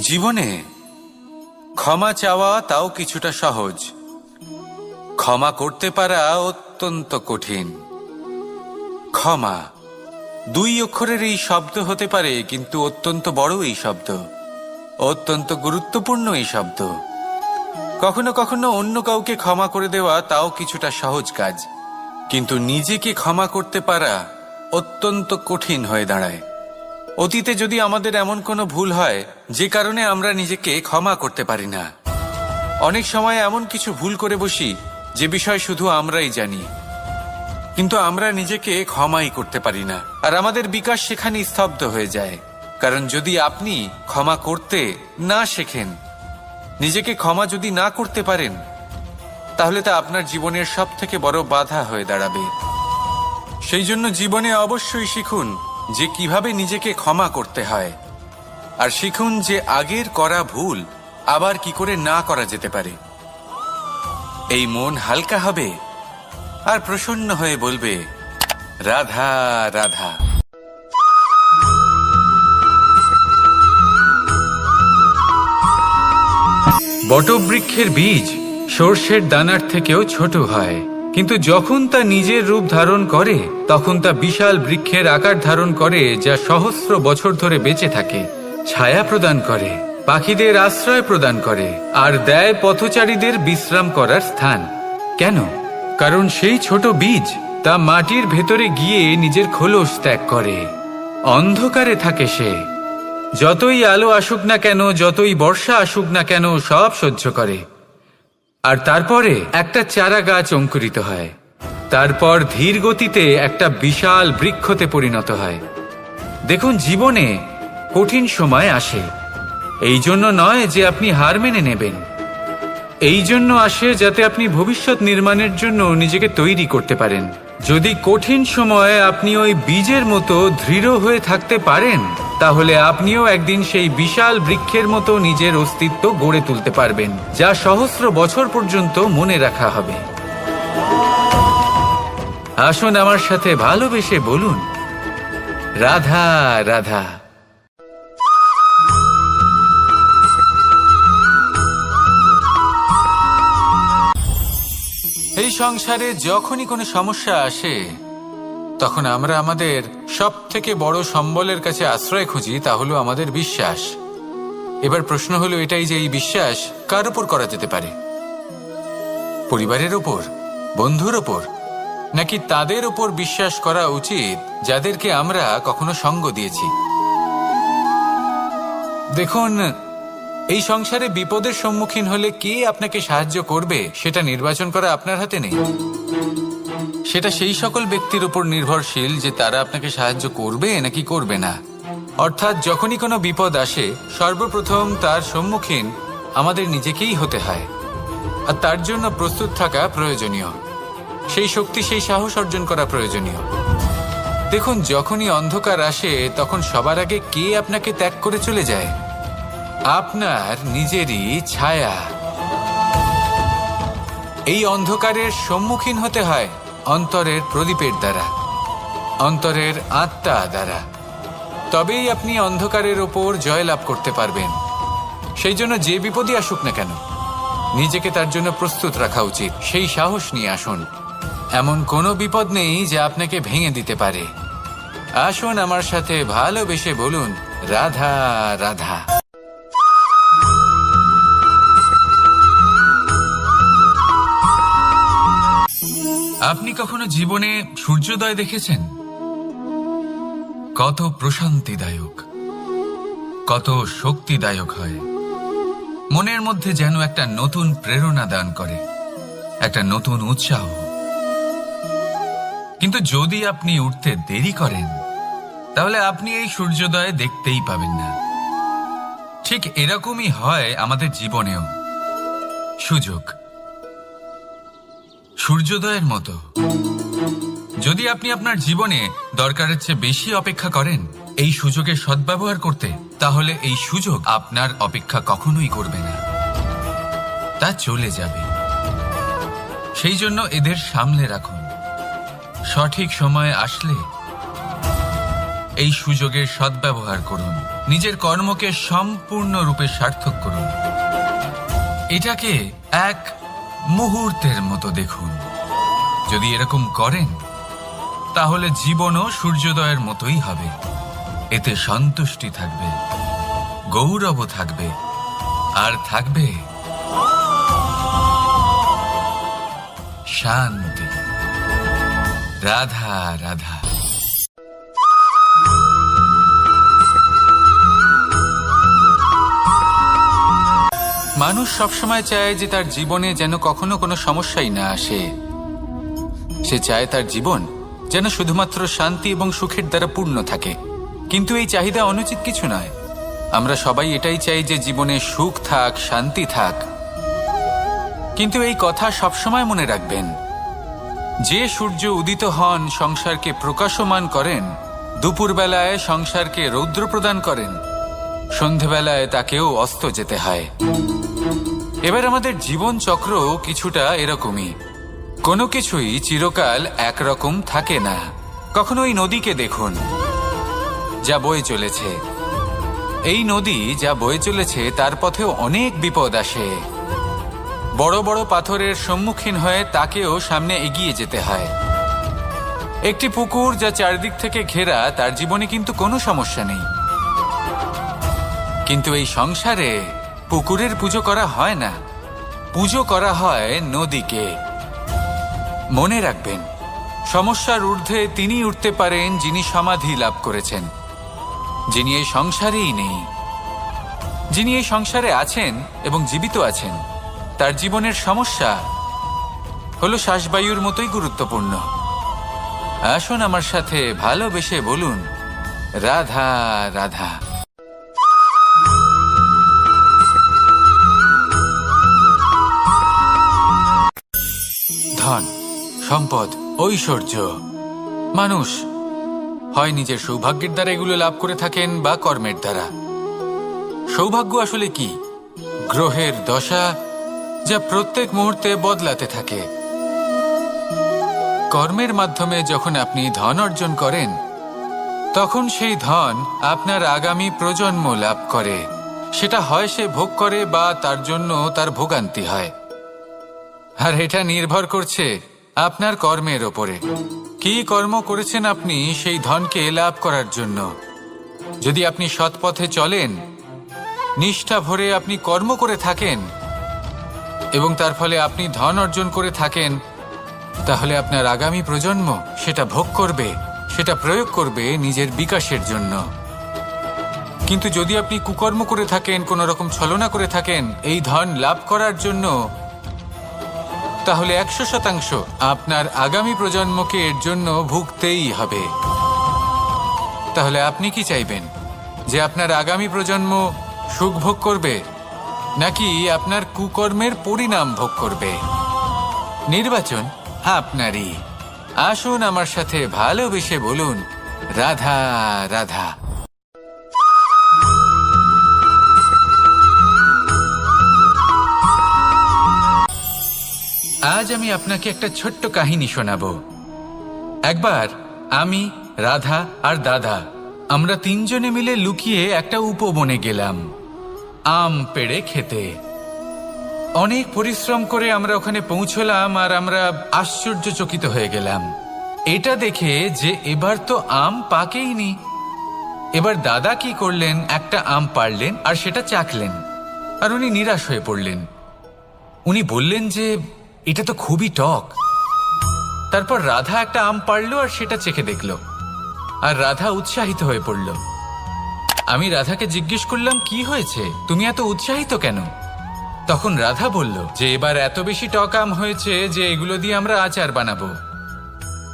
জীবনে ক্ষমা চাওয়া তাও কিছুটা সহজ, ক্ষমা করতে পারা অত্যন্ত কঠিন। ক্ষমা 2 অক্ষরের এই শব্দ হতে পারে, কিন্তু অত্যন্ত বড় এই শব্দ, অত্যন্ত গুরুত্বপূর্ণ এই শব্দ। কখনো কখনো অন্য কাউকে ক্ষমা করে দেওয়া তাও কিছুটা সহজ কাজ, কিন্তু নিজেকে ক্ষমা করতে পারা অত্যন্ত কঠিন হয়ে দাঁড়ায়। অতীতে যদি আমাদের এমন কোনো ভুল হয় যে কারণে আমরা নিজেকে ক্ষমা করতে পারি না, অনেক সময় এমন কিছু ভুল করে বসি যে বিষয় শুধু আমরাই জানি, কিন্তু আমরা নিজেকে ক্ষমাই করতে পারি না, আর আমাদের বিকাশ সেখানে স্তব্ধ হয়ে যায়। কারণ যদি আপনি ক্ষমা করতে না শেখেন, নিজেকে ক্ষমা যদি না করতে পারেন, তাহলে তা আপনার জীবনের সবথেকে বড় বাধা হয়ে দাঁড়াবে। সেই জন্য জীবনে অবশ্যই শিখুন যে কিভাবে নিজেকে ক্ষমা করতে হয়, আর শিখুন যে আগের করা ভুল আবার কি করে না করা যেতে পারে। এই মন হালকা হবে আর প্রসন্ন হয়ে বলবে রাধা রাধা। বটবৃক্ষের বীজ সর্ষের দানার থেকেও ছোট হয়, কিন্তু যখন তা নিজের রূপ ধারণ করে তখন তা বিশাল বৃক্ষের আকার ধারণ করে, যা সহস্র বছর ধরে বেঁচে থাকে, ছায়া প্রদান করে, পাখিদের আশ্রয় প্রদান করে, আর দেয় পথচারীদের বিশ্রাম করার স্থান। কেন? কারণ সেই ছোট বীজ তা মাটির ভেতরে গিয়ে নিজের খোলস ত্যাগ করে। অন্ধকারে থাকে সে, যতই আলো আসুক না কেন, যতই বর্ষা আসুক না কেন, সব সহ্য করে। আর তারপরে একটা চারা গাছ অঙ্কুরিত হয়, তারপর ধীর গতিতে একটা বিশাল বৃক্ষতে পরিণত হয়। দেখুন, জীবনে কঠিন সময় আসে, এই জন্য নয় যে আপনি হার মেনে নেবেন, এই জন্য আসে যাতে আপনি ভবিষ্যৎ নির্মাণের জন্য নিজেকে তৈরি করতে পারেন। যদি কঠিন সময়ে আপনি ওই বীজের মতো দৃঢ় হয়ে থাকতে পারেন, তাহলে আপনিও একদিন সেই বিশাল বৃক্ষের মতো নিজের অস্তিত্ব গড়ে তুলতে পারবেন, যা সহস্র বছর পর্যন্ত মনে রাখা হবে। আসুন আমার সাথে ভালোবেসে বলুন রাধা রাধা। এই সংসারে যখনই কোনো সমস্যা আসে তখন আমরা আমাদের সব থেকে বড় সম্বলের কাছে আশ্রয় খুঁজি, তা হলো আমাদের বিশ্বাস। এবার প্রশ্ন হলো এটাই যে এই বিশ্বাস কার উপর করা যেতে পারে? পরিবারের ওপর, বন্ধুর ওপর, নাকি তাদের উপর বিশ্বাস করা উচিত যাদেরকে আমরা কখনো সঙ্গ দিয়েছি? দেখুন, এই সংসারে বিপদের সম্মুখীন হলে কে আপনাকে সাহায্য করবে সেটা নির্বাচন করা আপনার হাতে নেই। সেটা সেই সকল ব্যক্তির উপর নির্ভরশীল যে তারা আপনাকে সাহায্য করবে নাকি করবে না। অর্থাৎ যখনই কোনো বিপদ আসে সর্বপ্রথম তার সম্মুখীন আমাদের নিজেকেই হতে হয়, আর তার জন্য প্রস্তুত থাকা প্রয়োজনীয়। সেই শক্তি, সেই সাহস অর্জন করা প্রয়োজনীয়। দেখুন, যখনই অন্ধকার আসে তখন সবার আগে কে আপনাকে ত্যাগ করে চলে যায়? আপনার নিজেরই ছায়া। এই অন্ধকারের সম্মুখীন হতে হয় অন্তরের প্রদীপের দ্বারা, অন্তরের আত্মা দ্বারা। তবেই আপনি অন্ধকারের ওপর জয়লাভ করতে পারবেন। সেই জন্য যে বিপদই আসুক না কেন নিজেকে তার জন্য প্রস্তুত রাখা উচিত। সেই সাহস নিয়ে আসুন। এমন কোনো বিপদ নেই যা আপনাকে ভেঙে দিতে পারে। আসুন আমার সাথে ভালোবেসে বলুন, রাধা রাধা। আপনি কখনো জীবনে সূর্যোদয় দেখেছেন? কত প্রশান্তিদায়ক, কত শক্তিদায়ক হয়। মনের মধ্যে যেন একটা নতুন প্রেরণা দান করে, একটা নতুন উৎসাহ। কিন্তু যদি আপনি উঠতে দেরি করেন তাহলে আপনি এই সূর্যোদয় দেখতেই পাবেন না। ঠিক এরকমই হয় আমাদের জীবনেও। সুযোগ সূর্যোদয়ের মতো। যদি আপনি আপনার জীবনে দরকারের চেয়ে বেশি অপেক্ষা করেন এই সুযোগের সদ্ব্যবহার করতে, তাহলে এই সুযোগ আপনার অপেক্ষা কখনোই করবে না, তা চলে যাবে। সেই জন্য এদের সামলে রাখুন। সঠিক সময় আসলে এই সুযোগের সদ্ব্যবহার করুন। নিজের কর্মকে সম্পূর্ণরূপে সার্থক করুন। এটাকে এক মুহূর্তের মতো দেখুন। যদি এরকম করেন তাহলে জীবনও সূর্যোদয়ের মতোই হবে। এতে সন্তুষ্টি থাকবে, গৌরব থাকবে, আর থাকবে শান্তি। রাধা রাধা। মানুষ সবসময় চায় যে তার জীবনে যেন কখনো কোনো সমস্যাই না আসে। সে চায় তার জীবন যেন শুধুমাত্র শান্তি এবং সুখের দ্বারা পূর্ণ থাকে। কিন্তু এই চাহিদা অনুচিত কিছু নয়। আমরা সবাই এটাই চাই যে জীবনে সুখ থাক, শান্তি থাক। কিন্তু এই কথা সবসময় মনে রাখবেন, যে সূর্য উদিত হন সংসারকে প্রকাশমান করেন, দুপুরবেলায় সংসারকে রৌদ্র প্রদান করেন, সন্ধেবেলায় তাকেও অস্ত যেতে হয়। এবার আমাদের জীবন চক্র কিছুটা এরকমই। কোনো কিছুই চিরকাল একরকম থাকে না। কখনো এই নদীকে দেখুন যা বয়ে চলেছে। এই নদী যা বয়ে চলেছে তার পথেও অনেক বিপদ আসে। বড় বড় পাথরের সম্মুখীন হয়ে তাকেও সামনে এগিয়ে যেতে হয়। একটি পুকুর যা চারদিক থেকে ঘেরা, তার জীবনে কিন্তু কোনো সমস্যা নেই। কিন্তু এই সংসারে পুকুরের পুজো করা হয় না, পুজো করা হয় নদীকে। মনে রাখবেন, সমস্যার ঊর্ধ্বে তিনি উঠতে পারেন যিনি সমাধি লাভ করেছেন, যিনি এই সংসারেই নেই। যিনি এই সংসারে আছেন এবং জীবিত আছেন, তার জীবনের সমস্যা হলো শ্বাসবায়ুর মতোই গুরুত্বপূর্ণ। আসুন আমার সাথে ভালোবেসে বলুন, রাধা রাধা। ধন, সম্পদ, ঐশ্বর্য, মানুষ হয় নিজের সৌভাগ্যের দ্বারা এগুলো লাভ করে থাকেন বা কর্মের দ্বারা। সৌভাগ্য আসলে কি? গ্রহের দশা যা প্রত্যেক মুহূর্তে বদলাতে থাকে। কর্মের মাধ্যমে যখন আপনি ধন অর্জন করেন তখন সেই ধন আপনার আগামী প্রজন্ম লাভ করে। সেটা হয় সে ভোগ করে বা তার জন্য তার ভোগান্তি হয়। আর এটা নির্ভর করছে আপনার কর্মের ওপরে। কি কর্ম করেছেন আপনি সেই ধনকে লাভ করার জন্য। যদি আপনি সৎ পথে চলেন নিষ্ঠা ভরে আপনি কর্ম করে থাকেন এবং তার ফলে আপনি ধন অর্জন করে থাকেন, তাহলে আপনার আগামী প্রজন্ম সেটা ভোগ করবে, সেটা প্রয়োগ করবে নিজের বিকাশের জন্য। কিন্তু যদি আপনি কুকর্ম করে থাকেন, কোনো রকম ছলনা করে থাকেন এই ধন লাভ করার জন্য, তাহলে 100% আপনার আগামী প্রজন্মকে এর জন্য ভুগতেই হবে। তাহলে আপনি কি চাইবেন, যে আপনার আগামী প্রজন্ম সুখ ভোগ করবে নাকি আপনার কুকর্মের পরিণাম ভোগ করবে? নির্বাচন আপনারই। আসুন আমার সাথে ভালোবেসে বলুন, রাধা রাধা। আজ আমি আপনাকে একটা ছোট্ট কাহিনী শোনাবো। একবার আমি, রাধা আর দাদা আমরা তিনজনে মিলে লুকিয়ে একটা উপবনে গেলাম আম পেড়ে খেতে। অনেক পরিশ্রম করে আমরা ওখানে পৌঁছলাম আর আমরা আশ্চর্যচকিত হয়ে গেলাম এটা দেখে যে এবার তো আম পাকেইনি। এবার দাদা কি করলেন, একটা আম পাড়লেন আর সেটা চাখলেন, আর উনি নিরাশ হয়ে পড়লেন। উনি বললেন যে এটা তো খুবই টক। তারপর রাধা একটা আম পাড়ল আর সেটা চেখে দেখল, আর রাধা উৎসাহিত হয়ে পড়ল। আমি রাধাকে জিজ্ঞেস করলাম, কি হয়েছে, তুমি এত উৎসাহিত কেন? তখন রাধা বলল যে এবার এত বেশি টক আম হয়েছে যে এগুলো দিয়ে আমরা আচার বানাবো।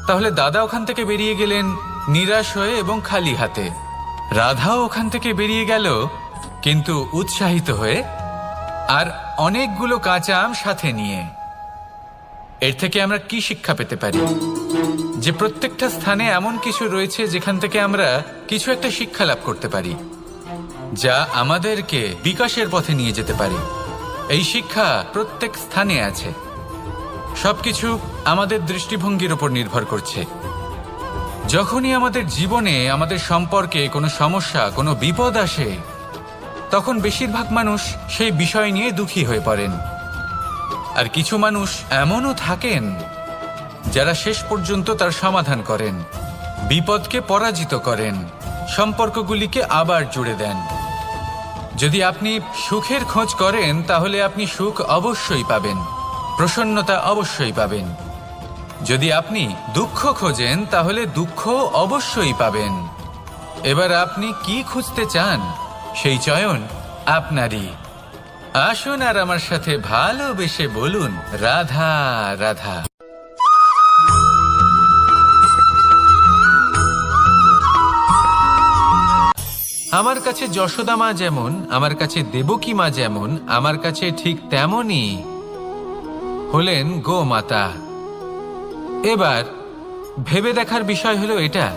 তাহলে দাদা ওখান থেকে বেরিয়ে গেলেন নিরাশ হয়ে এবং খালি হাতে। রাধাও ওখান থেকে বেরিয়ে গেল কিন্তু উৎসাহিত হয়ে, আর অনেকগুলো কাঁচা আম সাথে নিয়ে। এর থেকে আমরা কি শিক্ষা পেতে পারি? যে প্রত্যেকটা স্থানে এমন কিছু রয়েছে যেখান থেকে আমরা কিছু একটা শিক্ষা লাভ করতে পারি, যা আমাদেরকে বিকাশের পথে নিয়ে যেতে পারে। এই শিক্ষা প্রত্যেক স্থানে আছে। সবকিছু আমাদের দৃষ্টিভঙ্গির উপর নির্ভর করছে। যখনই আমাদের জীবনে, আমাদের সম্পর্কে কোনো সমস্যা, কোনো বিপদ আসে, তখন বেশিরভাগ মানুষ সেই বিষয় নিয়ে দুঃখী হয়ে পড়েন। আর কিছু মানুষ এমনও থাকেন যারা শেষ পর্যন্ত তার সমাধান করেন, বিপদকে পরাজিত করেন, সম্পর্কগুলিকে আবার জুড়ে দেন। যদি আপনি সুখের খোঁজ করেন তাহলে আপনি সুখ অবশ্যই পাবেন, প্রসন্নতা অবশ্যই পাবেন। যদি আপনি দুঃখ খোঁজেন তাহলে দুঃখ অবশ্যই পাবেন। এবার আপনি কি খুঁজতে চান, সেই চয়ন আপনারই। আসুন আর আমার সাথে ভালোবেসে বলুন, রাধা রাধা। আমার কাছে যশোদা মা যেমন, আমার কাছে দেবকী মা যেমন, আমার কাছে ঠিক তেমনই হলেন গোমাতা। এবার ভেবে দেখার বিষয় হলো এটা,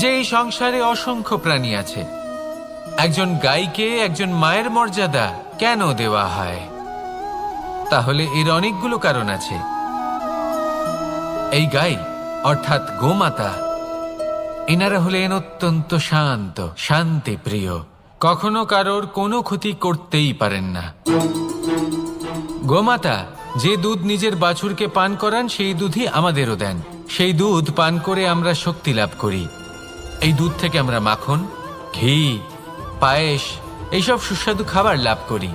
যে এই সংসারে অসংখ্য প্রাণী আছে। একজন গাইকে একজন মায়ের মর্যাদা কেন দেওয়া হয়? তাহলে এর অনেকগুলো কারণ আছে। এই গাই অর্থাৎ গোমাতা, এনারা হলেন অত্যন্ত শান্ত, শান্তিপ্রিয়, কখনো কারোর কোনো ক্ষতি করতেই পারেন না। গোমাতা যে দুধ নিজের বাছুরকে পান করান সেই দুধই আমাদেরও দেন। সেই দুধ পান করে আমরা শক্তি লাভ করি। এই দুধ থেকে আমরা মাখন, ঘি, পায়েস, এইসব সুস্বাদু খাবার লাভ করি।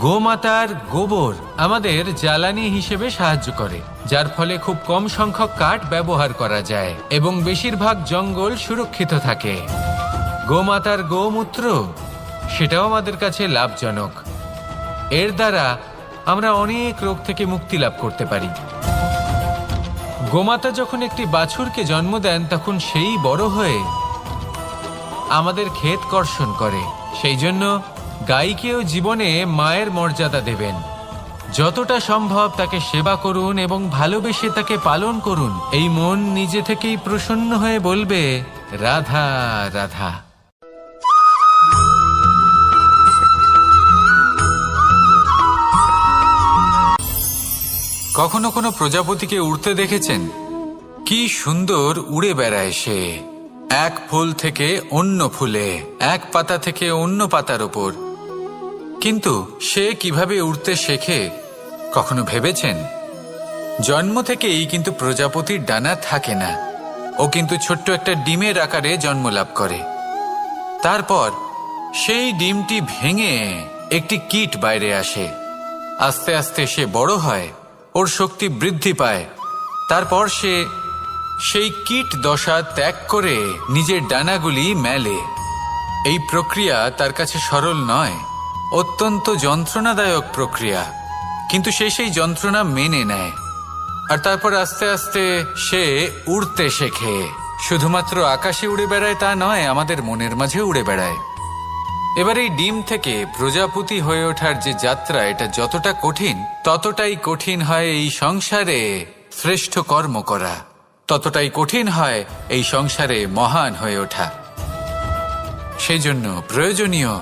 গোমাতার গোবর আমাদের জ্বালানি হিসেবে সাহায্য করে, যার ফলে খুব কম সংখ্যক কাঠ ব্যবহার করা যায় এবং বেশিরভাগ জঙ্গল সুরক্ষিত থাকে। গোমাতার গোমূত্র, সেটাও আমাদের কাছে লাভজনক। এর দ্বারা আমরা অনেক রোগ থেকে মুক্তি লাভ করতে পারি। গোমাতা যখন একটি বাছুরকে জন্ম দেন তখন সেই বড় হয়ে আমাদের ক্ষেত কর্ষণ করে। সেই জন্য গাইকেও জীবনে মায়ের মর্যাদা দেবেন। যতটা সম্ভব তাকে সেবা করুন এবং ভালোবেসে তাকে পালন করুন। এই মন নিজে থেকেই প্রসন্ন হয়ে বলবে, রাধা রাধা। কখনো কোনো প্রজাপতিকে উড়তে দেখেছেন? কি সুন্দর উড়ে বেড়ায় সে, এক ফুল থেকে অন্য ফুলে, এক পাতা থেকে অন্য পাতার উপর। কিন্তু সে কিভাবে উড়তে শেখে কখনো ভেবেছেন? জন্ম থেকেই কিন্তু প্রজাপতির ডানা থাকে না। ও কিন্তু ছোট্ট একটা ডিমের আকারে জন্ম লাভ করে। তারপর সেই ডিমটি ভেঙে একটি কীট বাইরে আসে। আস্তে আস্তে সে বড় হয়, ওর শক্তি বৃদ্ধি পায়। তারপর সে সেই কীট দশা ত্যাগ করে নিজের ডানাগুলি মেলে। এই প্রক্রিয়া তার কাছে সরল নয়, অত্যন্ত যন্ত্রণাদায়ক প্রক্রিয়া, কিন্তু সে সেই যন্ত্রণা মেনে নেয়। আর তারপর আস্তে আস্তে সে উড়তে শেখে। শুধুমাত্র আকাশে উড়ে বেড়ায় তা নয়, আমাদের মনের মাঝে উড়ে বেড়ায়। এবার এই ডিম থেকে প্রজাপতি হয়ে ওঠার যে যাত্রা, এটা যতটা কঠিন, ততটাই কঠিন হয় এই সংসারে শ্রেষ্ঠ কর্ম করা, ততটাই কঠিন হয় এই সংসারে মহান হয়ে ওঠা। সেই জন্য প্রয়োজনীয়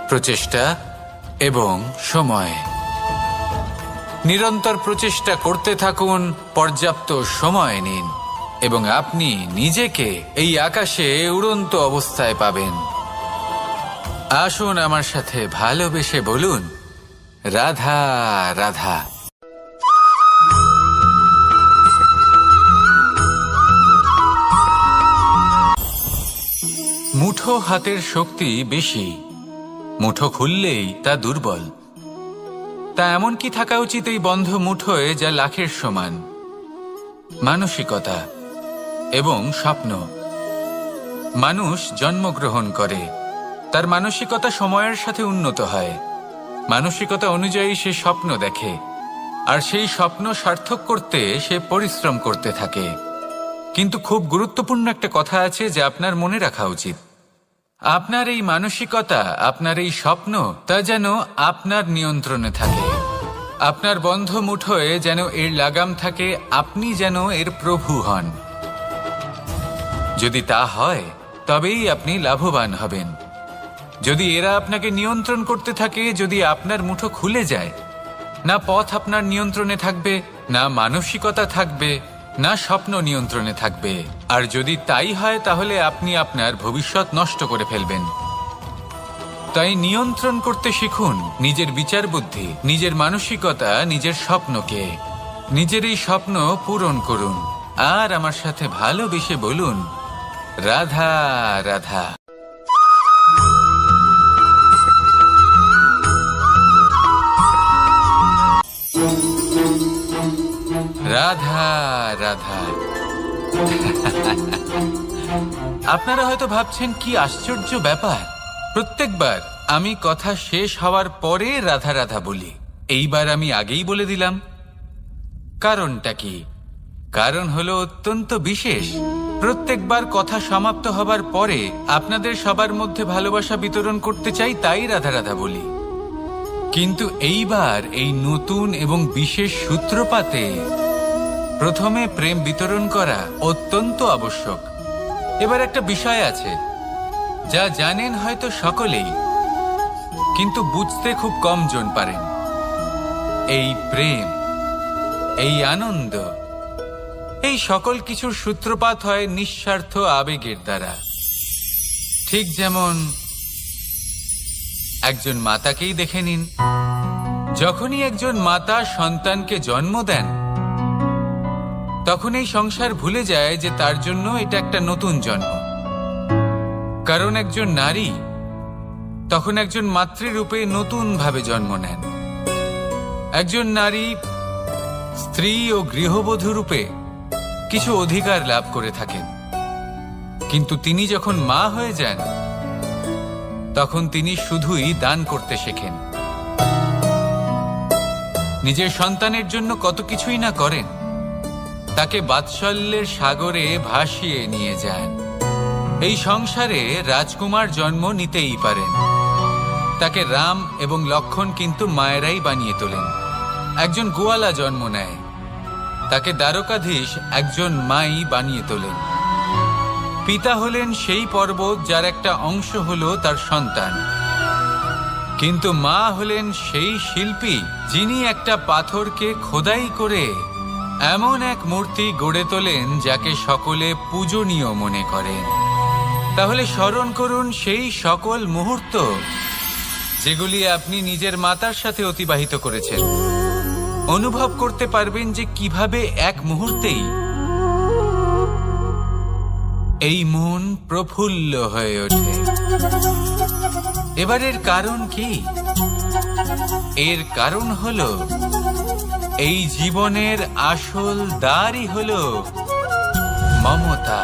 প্রচেষ্টা এবং সময়। নিরন্তর প্রচেষ্টা করতে থাকুন, পর্যাপ্ত সময় নিন, এবং আপনি নিজেকে এই আকাশে উড়ন্ত অবস্থায় পাবেন। আসুন আমার সাথে ভালোবেসে বলুন, রাধা রাধা। মুঠো হাতের শক্তি বেশি, মুঠো খুললেই তা দুর্বল। তা এমন কি থাকা উচিত এই বন্ধ মুঠোয় যা লাখের সমান? মানসিকতা এবং স্বপ্ন। মানুষ জন্মগ্রহণ করে, তার মানসিকতা সময়ের সাথে উন্নত হয়। মানসিকতা অনুযায়ী সে স্বপ্ন দেখে, আর সেই স্বপ্ন সার্থক করতে সে পরিশ্রম করতে থাকে। কিন্তু খুব গুরুত্বপূর্ণ একটা কথা আছে যা আপনার মনে রাখা উচিত। আপনার এই মানসিকতা, আপনার এই স্বপ্ন, তা যেন আপনার নিয়ন্ত্রণে থাকে। আপনার বন্ধ মুঠোয় যেন এর লাগাম থাকে, আপনি যেন এর প্রভু হন। যদি তা হয় তবেই আপনি লাভবান হবেন। যদি এরা আপনাকে নিয়ন্ত্রণ করতে থাকে, যদি আপনার মুঠো খুলে যায়, না পথ আপনার নিয়ন্ত্রণে থাকবে, না মানসিকতা থাকবে, না স্বপ্ন নিয়ন্ত্রণে থাকবে। আর যদি তাই হয় তাহলে আপনি আপনার ভবিষ্যৎ নষ্ট করে ফেলবেন। তাই নিয়ন্ত্রণ করতে শিখুন নিজের বিচার বুদ্ধি, নিজের মানসিকতা, নিজের স্বপ্নকে। নিজের এই স্বপ্ন পূরণ করুন, আর আমার সাথে ভালোবেসে বলুন, রাধা রাধা। রাধা রাধা। আপনারা হয়তো ভাবছেন কি আশ্চর্য ব্যাপার, প্রত্যেকবার আমি কথা শেষ হওয়ার পরে রাধা রাধা বলি। এইবার আমি আগেই বলে দিলাম। কারণটা কি? কারণ হলো অত্যন্ত বিশেষ। প্রত্যেকবার কথা সমাপ্ত হবার পরে আপনাদের সবার মধ্যে ভালোবাসা বিতরণ করতে চাই, তাই রাধা রাধা বলি। কিন্তু এইবার এই নতুন এবং বিশেষ সূত্রপাতে প্রথমে প্রেম বিতরণ করা অত্যন্ত আবশ্যক। এবার একটা বিষয় আছে যা জানেন হয়তো সকলেই, কিন্তু বুঝতে খুব কম জন পারেন। এই প্রেম, এই আনন্দ, এই সকল কিছুর সূত্রপাত হয় নিঃস্বার্থ আবেগের দ্বারা। ঠিক যেমন একজন মাতাকেই দেখে নিন। যখনই একজন মাতা সন্তানকে জন্ম দেন, তখন এই সংসার ভুলে যায় যে তার জন্য এটা একটা নতুন জন্ম। কারণ একজন নারী তখন একজন মাতৃরূপে নতুন ভাবে জন্ম নেন। একজন নারী স্ত্রী ও গৃহবধূ রূপে কিছু অধিকার লাভ করে থাকেন, কিন্তু তিনি যখন মা হয়ে যান, তখন তিনি শুধুই দান করতে শেখেন। নিজের সন্তানের জন্য কত কিছুই না করেন। তাকে বাৎসল্যের সাগরে ভাসিয়ে নিয়ে যান। এই সংসারে রাজকুমার জন্ম নিতেই পারেন। তাকে রাম এবং লক্ষণ কিন্তু মায়েরাই বানিয়ে তোলেন। একজন গোয়ালা জন্ম নেয়, তাকে দ্বারকাধীশ একজন মাই বানিয়ে তোলেন। পিতা হলেন সেই পর্বত যার একটা অংশ হলো তার সন্তান, কিন্তু মা হলেন সেই শিল্পী যিনি একটা পাথরকে খোদাই করে এমন এক মূর্তি গড়ে তোলেন যাকে সকলে পূজনীয় মনে করেন। তাহলে স্মরণ করুন সেই সকল মুহূর্ত যেগুলি আপনি নিজের মাতার সাথে অতিবাহিত করেছেন। অনুভব করতে পারবেন যে কিভাবে এক মুহূর্তেই এই মন প্রফুল্ল হয়ে ওঠে। এবারের কারণ কি? এর কারণ হলো এই জীবনের আসল দ্বারই হলো মমতা।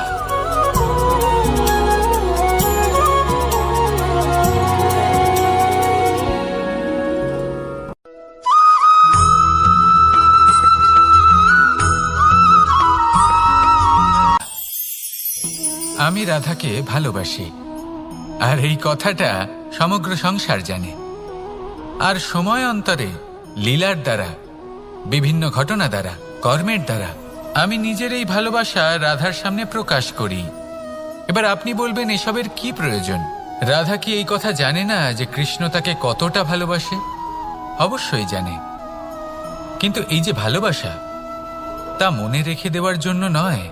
আমি রাধাকে ভালোবাসি, আর এই কথাটা সমগ্র সংসার জানে। আর সময় অন্তরে লীলার দ্বারা, বিভিন্ন ঘটনা দ্বারা, কর্মের দ্বারা আমি নিজের এই ভালোবাসা রাধার সামনে প্রকাশ করি। এবার আপনি বলবেন, এসবের কি প্রয়োজন? রাধা কি এই কথা জানে না যে কৃষ্ণ তাকে কতটা ভালোবাসে? অবশ্যই জানে, কিন্তু এই যে ভালোবাসা, তা মনে রেখে দেওয়ার জন্য নয়,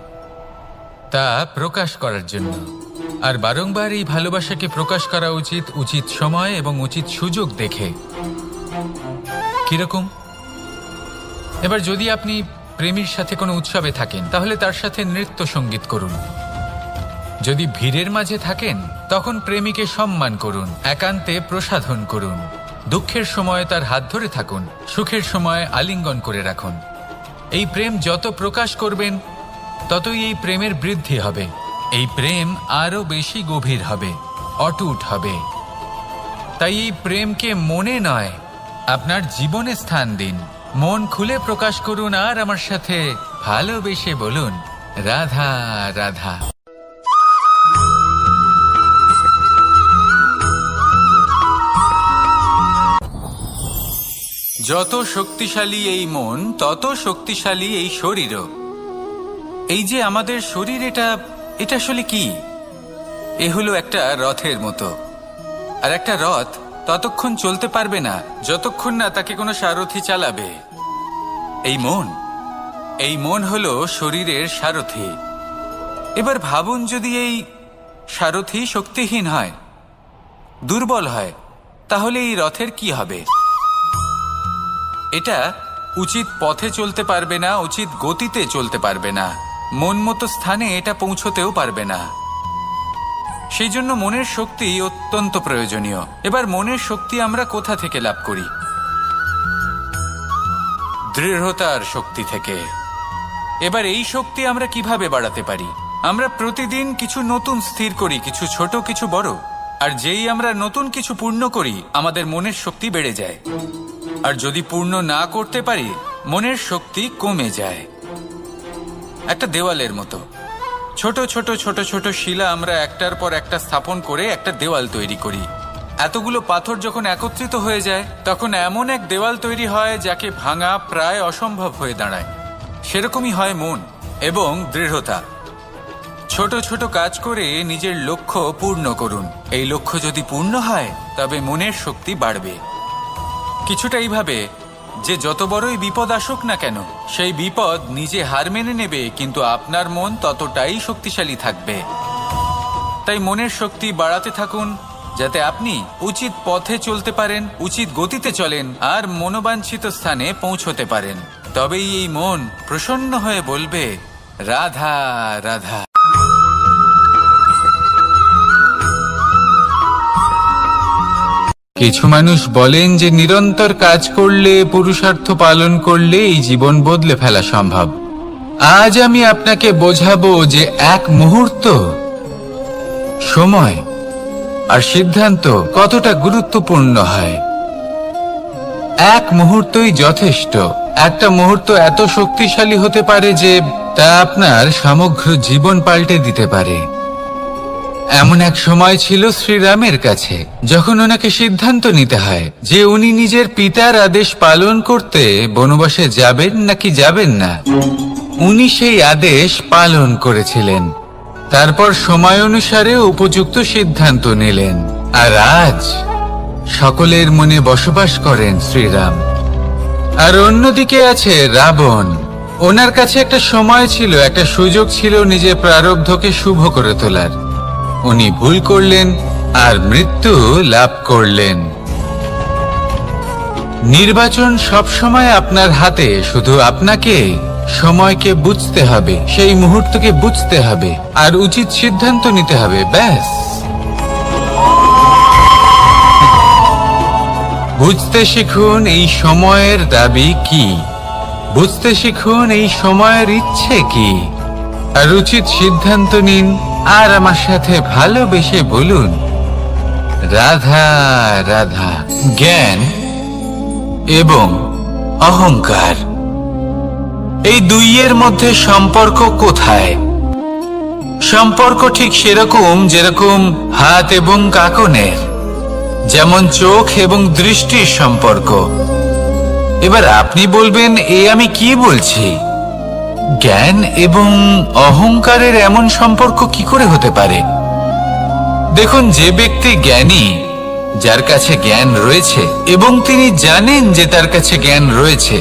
তা প্রকাশ করার জন্য। আর বারংবার এই ভালোবাসাকে প্রকাশ করা উচিত, উচিত সময় এবং উচিত সুযোগ দেখে। কিরকম? এবার যদি আপনি প্রেমীর সাথে কোনো উৎসবে থাকেন, তাহলে তার সাথে নৃত্য সঙ্গীত করুন। যদি ভিড়ের মাঝে থাকেন, তখন প্রেমীকে সম্মান করুন, একান্তে প্রসাধন করুন। দুঃখের সময় তার হাত ধরে থাকুন, সুখের সময় আলিঙ্গন করে রাখুন। এই প্রেম যত প্রকাশ করবেন, ততই এই প্রেমের বৃদ্ধি হবে। এই প্রেম আরো বেশি গভীর হবে, অটুট হবে। তাই এই প্রেমকে মনে নয়, আপনার জীবনে স্থান দিন। মন খুলে প্রকাশ করুন, আর আমার সাথে ভালোবেসে বলুন, রাধা রাধা। যত শক্তিশালী এই মন, তত শক্তিশালী এই শরীরও। এই যে আমাদের শরীর, এটা আসলে কি? এ হলো একটা রথের মতো। আর একটা রথ ততক্ষণ চলতে পারবে না যতক্ষণ না তাকে কোনো সারথি চালাবে। এই মন হলো শরীরের সারথি। এবার ভাবুন, যদি এই সারথি শক্তিহীন হয়, দুর্বল হয়, তাহলে এই রথের কি হবে? এটা উচিত পথে চলতে পারবে না, উচিত গতিতে চলতে পারবে না, মন মতো স্থানে এটা পৌঁছতেও পারবে না। সেই জন্য মনের শক্তি অত্যন্ত প্রয়োজনীয়। এবার মনের শক্তি আমরা কোথা থেকে লাভ করি? দৃঢ়তার শক্তি থেকে। এবার এই শক্তি আমরা কিভাবে বাড়াতে পারি? আমরা প্রতিদিন কিছু নতুন স্থির করি, কিছু ছোট, কিছু বড়। আর যেই আমরা নতুন কিছু পূর্ণ করি, আমাদের মনের শক্তি বেড়ে যায়। আর যদি পূর্ণ না করতে পারি, মনের শক্তি কমে যায়। একটা দেওয়ালের মতো ছোট ছোট ছোট ছোট শিলা আমরা একটার পর একটা স্থাপন করে একটা দেওয়াল তৈরি করি। এতগুলো পাথর যখন একত্রিত হয়ে যায়, তখন এমন এক দেওয়াল তৈরি হয় যাকে ভাঙা প্রায় অসম্ভব হয়ে দাঁড়ায়। সেরকমই হয় মন এবং দৃঢ়তা। ছোট ছোট কাজ করে নিজের লক্ষ্য পূর্ণ করুন। এই লক্ষ্য যদি পূর্ণ হয়, তবে মনের শক্তি বাড়বে। কিছুটা এইভাবে যে যত বড়ই বিপদ আসুক না কেন, সেই বিপদ নিজে হার মেনে নেবে, কিন্তু আপনার মন ততটাই শক্তিশালী থাকবে। তাই মনের শক্তি বাড়াতে থাকুন, যাতে আপনি উচিত পথে চলতে পারেন, উচিত গতিতে চলেন, আর মনোবাঞ্ছিত স্থানে পৌঁছতে পারেন। তবেই এই মন প্রসন্ন হয়ে বলবে, রাধা রাধা। কিছু মানুষ বলেন যে নিরন্তর কাজ করলে, পুরুষার্থ পালন করলে এই জীবন বদলে ফেলা সম্ভব। আজ আমি আপনাকে বোঝাবো যে এক মুহূর্ত, সময় আর সিদ্ধান্ত কতটা গুরুত্বপূর্ণ হয়। এক মুহূর্তই যথেষ্ট। একটা মুহূর্ত এত শক্তিশালী হতে পারে যে তা আপনার সমগ্র জীবন পাল্টে দিতে পারে। এমন এক সময় ছিল শ্রীরামের কাছে, যখন ওনাকে সিদ্ধান্ত নিতে হয় যে উনি নিজের পিতার আদেশ পালন করতে বনবাসে যাবেন নাকি যাবেন না। উনি সেই আদেশ পালন করেছিলেন। তারপর সময় অনুসারে উপযুক্ত সিদ্ধান্ত নিলেন। আর আজ সকলের মনে বসবাস করেন শ্রীরাম। আর অন্যদিকে আছে রাবণ। ওনার কাছে একটা সময় ছিল, একটা সুযোগ ছিল নিজের প্রারব্ধকে শুভ করে তোলার। উনি ভুল করলেন আর মৃত্যু লাভ করলেন। নির্বাচন সবসময় আপনার হাতে, শুধু আপনাকে সময়কে বুঝতে হবে, সেই মুহূর্তকে বুঝতে হবে আর উচিত সিদ্ধান্ত নিতে হবে, ব্যাস। বুঝতে শিখুন এই সময়ের দাবি কি, বুঝতে শিখুন এই সময়ের ইচ্ছে কি, আর উচিত সিদ্ধান্ত নিন। আর আমার সাথে ভালোবেসে বলুন, রাধা রাধা। জ্ঞান এবং অহংকার, এই দুইয়ের মধ্যে সম্পর্ক কোথায়? সম্পর্ক ঠিক সেরকম যেরকম হাত এবং কাঁকনের, যেমন চোখ এবং দৃষ্টির সম্পর্ক। এবার আপনি বলবেন, এ আমি কি বলছি? জ্ঞান এবং অহংকারের এমন সম্পর্ক কি করে হতে পারে? দেখুন, যে ব্যক্তি জ্ঞানী, যার কাছে জ্ঞান রয়েছে এবং তিনি জানেন যে তার কাছে জ্ঞান রয়েছে,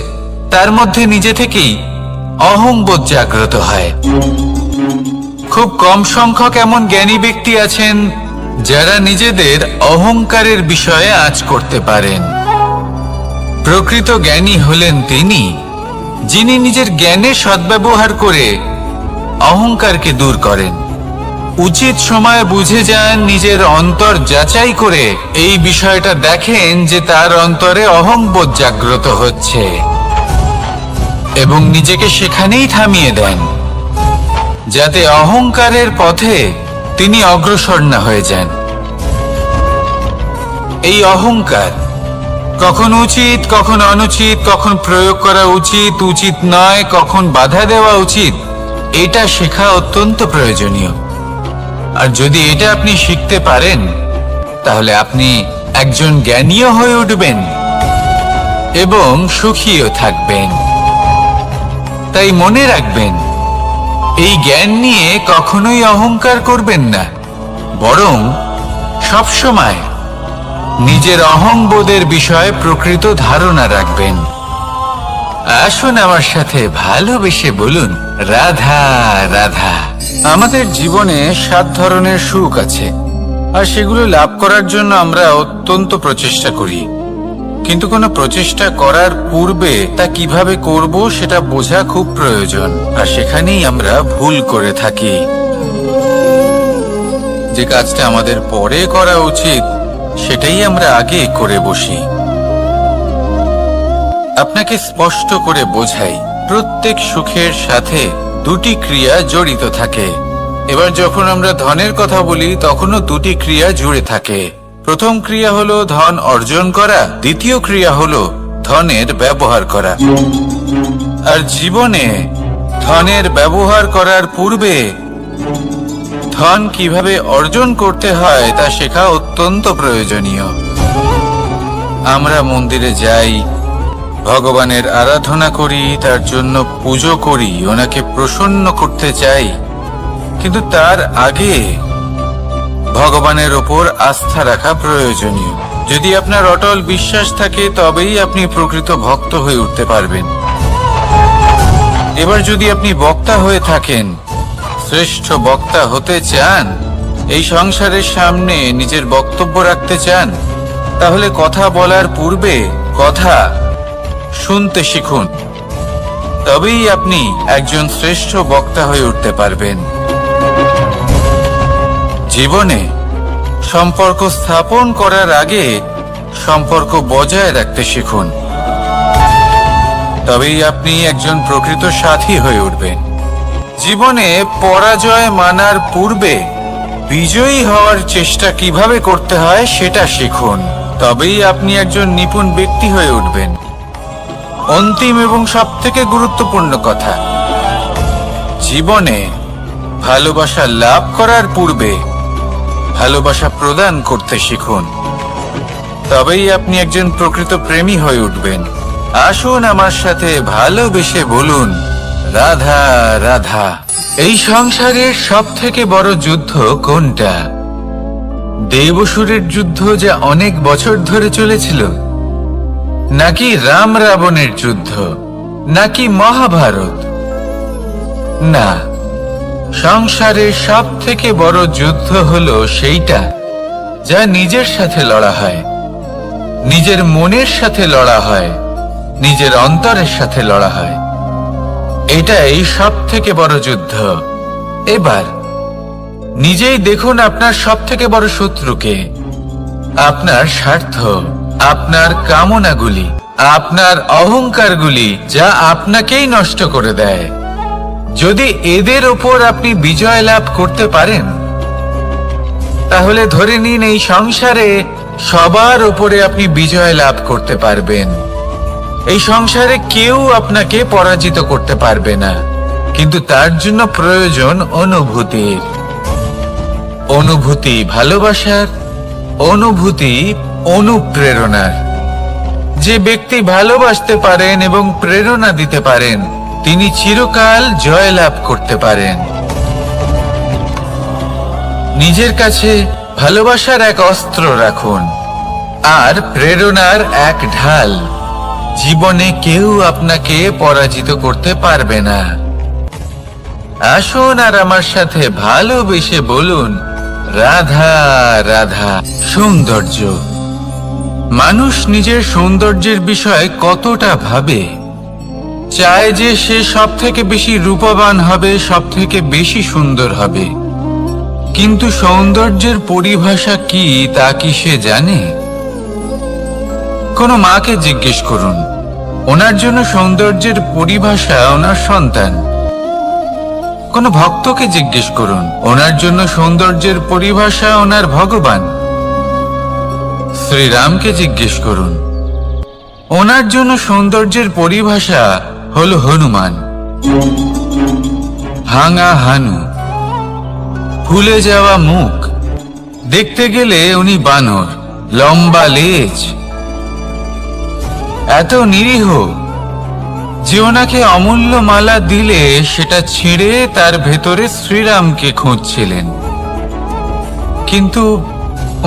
তার মধ্যে নিজে থেকেই অহংবোধ জাগ্রত হয়। খুব কম সংখ্যক এমন জ্ঞানী ব্যক্তি আছেন যারা নিজেদের অহংকারের বিষয়ে আঁচ করতে পারেন। প্রকৃত জ্ঞানী হলেন তিনি, যিনি নিজের জ্ঞানের সদ্ব্যবহার করে অহংকারকে দূর করেন। উচিত সময় বুঝে যান, নিজের অন্তর যাচাই করে এই বিষয়টা দেখেন যে তার অন্তরে অহংবোধ জাগ্রত হচ্ছে এবং নিজেকে সেখানেই থামিয়ে দেন, যাতে অহংকারের পথে তিনি অগ্রসর না হয়ে যান। এই অহংকার কখন উচিত, কখন অনুচিত, কখন প্রয়োগ করা উচিত, উচিত নয়, কখন বাধা দেওয়া উচিত, এটা শেখা অত্যন্ত প্রয়োজনীয়। আর যদি এটা আপনি শিখতে পারেন, তাহলে আপনি একজন জ্ঞানীও হয়ে উঠবেন এবং সুখীও থাকবেন। তাই মনে রাখবেন, এই জ্ঞান নিয়ে কখনোই অহংকার করবেন না, বরং সবসময় নিজের অহংবোধের বিষয়ে প্রকৃত ধারণা রাখবেন। আসুন আমার সাথে ভালোবেসে বলুন, রাধা রাধা। আমাদের জীবনে 7 ধরনের সুখ আছে, আর সেগুলো লাভ করার জন্য আমরা অত্যন্ত প্রচেষ্টা করি। কিন্তু কোনো প্রচেষ্টা করার পূর্বে তা কিভাবে করব সেটা বোঝা খুব প্রয়োজন, আর সেখানেই আমরা ভুল করে থাকি। যে কাজটা আমাদের পরে করা উচিত, সেটাই আমরা আগে করে বসি। আপনাকে স্পষ্ট করে বোঝাই, প্রত্যেক সুখের সাথে 2টি ক্রিয়া জড়িত থাকে। এবার যখন আমরা ধনের কথা বলি, তখনও 2টি ক্রিয়া জুড়ে থাকে। প্রথম ক্রিয়া হলো ধন অর্জন করা, দ্বিতীয় ক্রিয়া হলো ধনের ব্যবহার করা। আর জীবনে ধনের ব্যবহার করার পূর্বে ধন কিভাবে অর্জন করতে হয় তা শেখা অত্যন্ত প্রয়োজনীয়। আমরা মন্দিরে যাই, ভগবানের আরাধনা করি, তার জন্য পুজো করি, ওনাকে প্রসন্ন করতে চাই, কিন্তু তার আগে ভগবানের ওপর আস্থা রাখা প্রয়োজনীয়। যদি আপনার অটল বিশ্বাস থাকে, তবেই আপনি প্রকৃত ভক্ত হয়ে উঠতে পারবেন। এবার যদি আপনি বক্তা হয়ে থাকেন, শ্রেষ্ঠ বক্তা হতে চান, এই সংসারের সামনে নিজের বক্তব্য রাখতে চান, তাহলে কথা বলার পূর্বে কথা শুনতে শিখুন। তবেই আপনি একজন শ্রেষ্ঠ বক্তা হয়ে উঠতে পারবেন। জীবনে সম্পর্ক স্থাপন করার আগে সম্পর্ক বজায় রাখতে শিখুন, তবেই আপনি একজন প্রকৃত সাথী হয়ে উঠবেন। জীবনে পরাজয় মানার পূর্বে বিজয়ী হওয়ার চেষ্টা কিভাবে করতে হয় সেটা শিখুন, তবেই আপনি একজন নিপুণ ব্যক্তি হয়ে উঠবেন। অন্তিম এবং সবথেকে গুরুত্বপূর্ণ কথা, জীবনে ভালোবাসা লাভ করার পূর্বে ভালোবাসা প্রদান করতে শিখুন, তবেই আপনি একজন প্রকৃত প্রেমী হয়ে উঠবেন। আসুন আমার সাথে ভালোবেসে বলুন, রাধা রাধা। এই সংসারের সবথেকে বড় যুদ্ধ কোনটা? দেব-অসুরের যুদ্ধ, যা অনেক বছর ধরে চলেছিল, নাকি রাম রাবণের যুদ্ধ, নাকি মহাভারত? না, সংসারের সবথেকে বড় যুদ্ধ হলো সেইটা যা নিজের সাথে লড়া হয়, নিজের মনের সাথে লড়া হয়, নিজের অন্তরের সাথে লড়া হয়। এটাই সব থেকে বড় যুদ্ধ। এবার নিজেই দেখুন আপনার সব থেকে বড় শত্রুকে। আপনার স্বার্থ, আপনার কামনাগুলি, আপনার অহংকারগুলি, যা আপনাকেই নষ্ট করে দেয়। যদি এদের ওপর আপনি বিজয় লাভ করতে পারেন, তাহলে ধরে নিন এই সংসারে সবার ওপরে আপনি বিজয় লাভ করতে পারবেন। এই সংসারে কেউ আপনাকে পরাজিত করতে পারবে না, কিন্তু তার জন্য প্রয়োজন অনুভূতির। অনুভূতি ভালোবাসার, অনুভূতি অনুপ্রেরণার। যে ব্যক্তি ভালোবাসতে পারেন এবং প্রেরণা দিতে পারেন, তিনি চিরকাল জয় লাভ করতে পারেন। নিজের কাছে ভালোবাসার এক অস্ত্র রাখুন আর প্রেরণার এক ঢাল। জীবনে কেউ আপনাকে পরাজিত করতে পারবে না। আসুন আর আমার সাথে ভালোবেসে বলুন, রাধা রাধা। সৌন্দর্য। মানুষ নিজের সৌন্দর্যের বিষয়ে কতটা ভাবে, চায় যে সে সব থেকে বেশি রূপবান হবে, সব থেকে বেশি সুন্দর হবে। কিন্তু সৌন্দর্যের পরিভাষা কি তা কি সে জানে? কোনো মাকে জিজ্ঞেস করুন, ওনার জন্য সৌন্দর্যের পরিভাষা ওনার সন্তান। কোনো ভক্তকে জিজ্ঞেস করুন, ওনার জন্য সৌন্দর্যের পরিভাষা ওনার ভগবান। শ্রীরামকে জিজ্ঞেস করুন, ওনার জন্য সৌন্দর্যের পরিভাষা হলো হনুমান। ভাঙা হানু, ফুলে যাওয়া মুখ, দেখতে গেলে উনি বানর, লম্বা লেজ, এত নিরীহ যে ওনাকে অমূল্য মালা দিলে সেটা ছিঁড়ে তার ভেতরে শ্রীরামকে খুঁজছিলেন। কিন্তু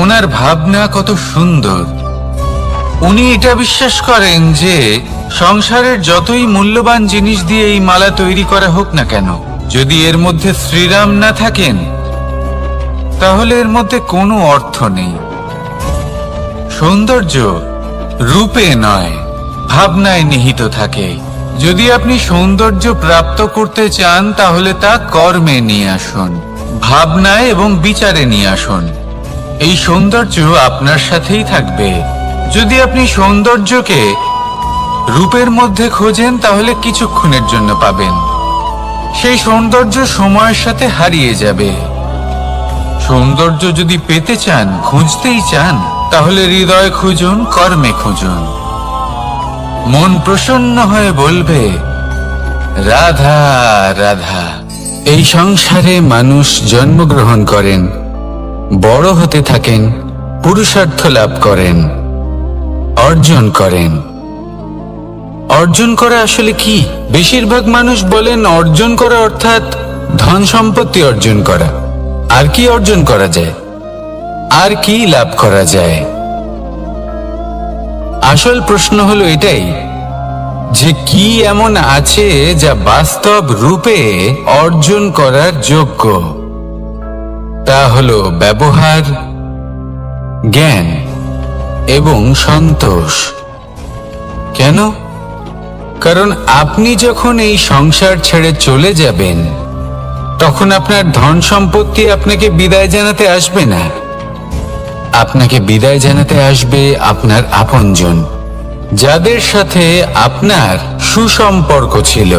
ওনার ভাবনা কত সুন্দর। উনি এটা বিশ্বাস করেন যে সংসারের যতই মূল্যবান জিনিস দিয়ে এই মালা তৈরি করা হোক না কেন, যদি এর মধ্যে শ্রীরাম না থাকেন, তাহলে এর মধ্যে কোনো অর্থ নেই। সৌন্দর্য রূপে নয়, ভাবনায় নিহিত থাকে। যদি আপনি সৌন্দর্য প্রাপ্ত করতে চান, তাহলে তা কর্মে নিয়ে আসুন, ভাবনায় এবং বিচারে নিয়ে আসুন। এই সৌন্দর্য আপনার সাথেই থাকবে। যদি আপনি সৌন্দর্যকে রূপের মধ্যে খোঁজেন, তাহলে কিছুক্ষণের জন্য পাবেন। সেই সৌন্দর্য সময়ের সাথে হারিয়ে যাবে। সৌন্দর্য যদি পেতে চান, খুঁজতেই চান, তাহলে হৃদয় খুঁজুন, কর্মে খুঁজুন। মন প্রসন্ন হয়ে বলবে, রাধা রাধা। এই সংসারে মানুষ জন্মগ্রহণ করেন, বড় হতে থাকেন, পুরুষার্থ লাভ করেন, অর্জন করেন। অর্জন করা আসলে কি? বেশিরভাগ মানুষ বলেন অর্জন করা অর্থাৎ ধন সম্পত্তি অর্জন করা। আর কি অর্জন করা যায়? আর কি লাভ করা যায়? আসল প্রশ্ন হলো এটাই যে কি এমন আছে যা বাস্তব রূপে অর্জন করার যোগ্য। তা হলো ব্যবহার, জ্ঞান এবং সন্তোষ। কেন? কারণ আপনি যখন এই সংসার ছেড়ে চলে যাবেন, তখন আপনার ধন সম্পত্তি আপনাকে বিদায় জানাতে আসবে না। আপনাকে বিদায় জানাতে আসবে আপনার আপনজন, যাদের সাথে আপনার সুসম্পর্ক ছিল।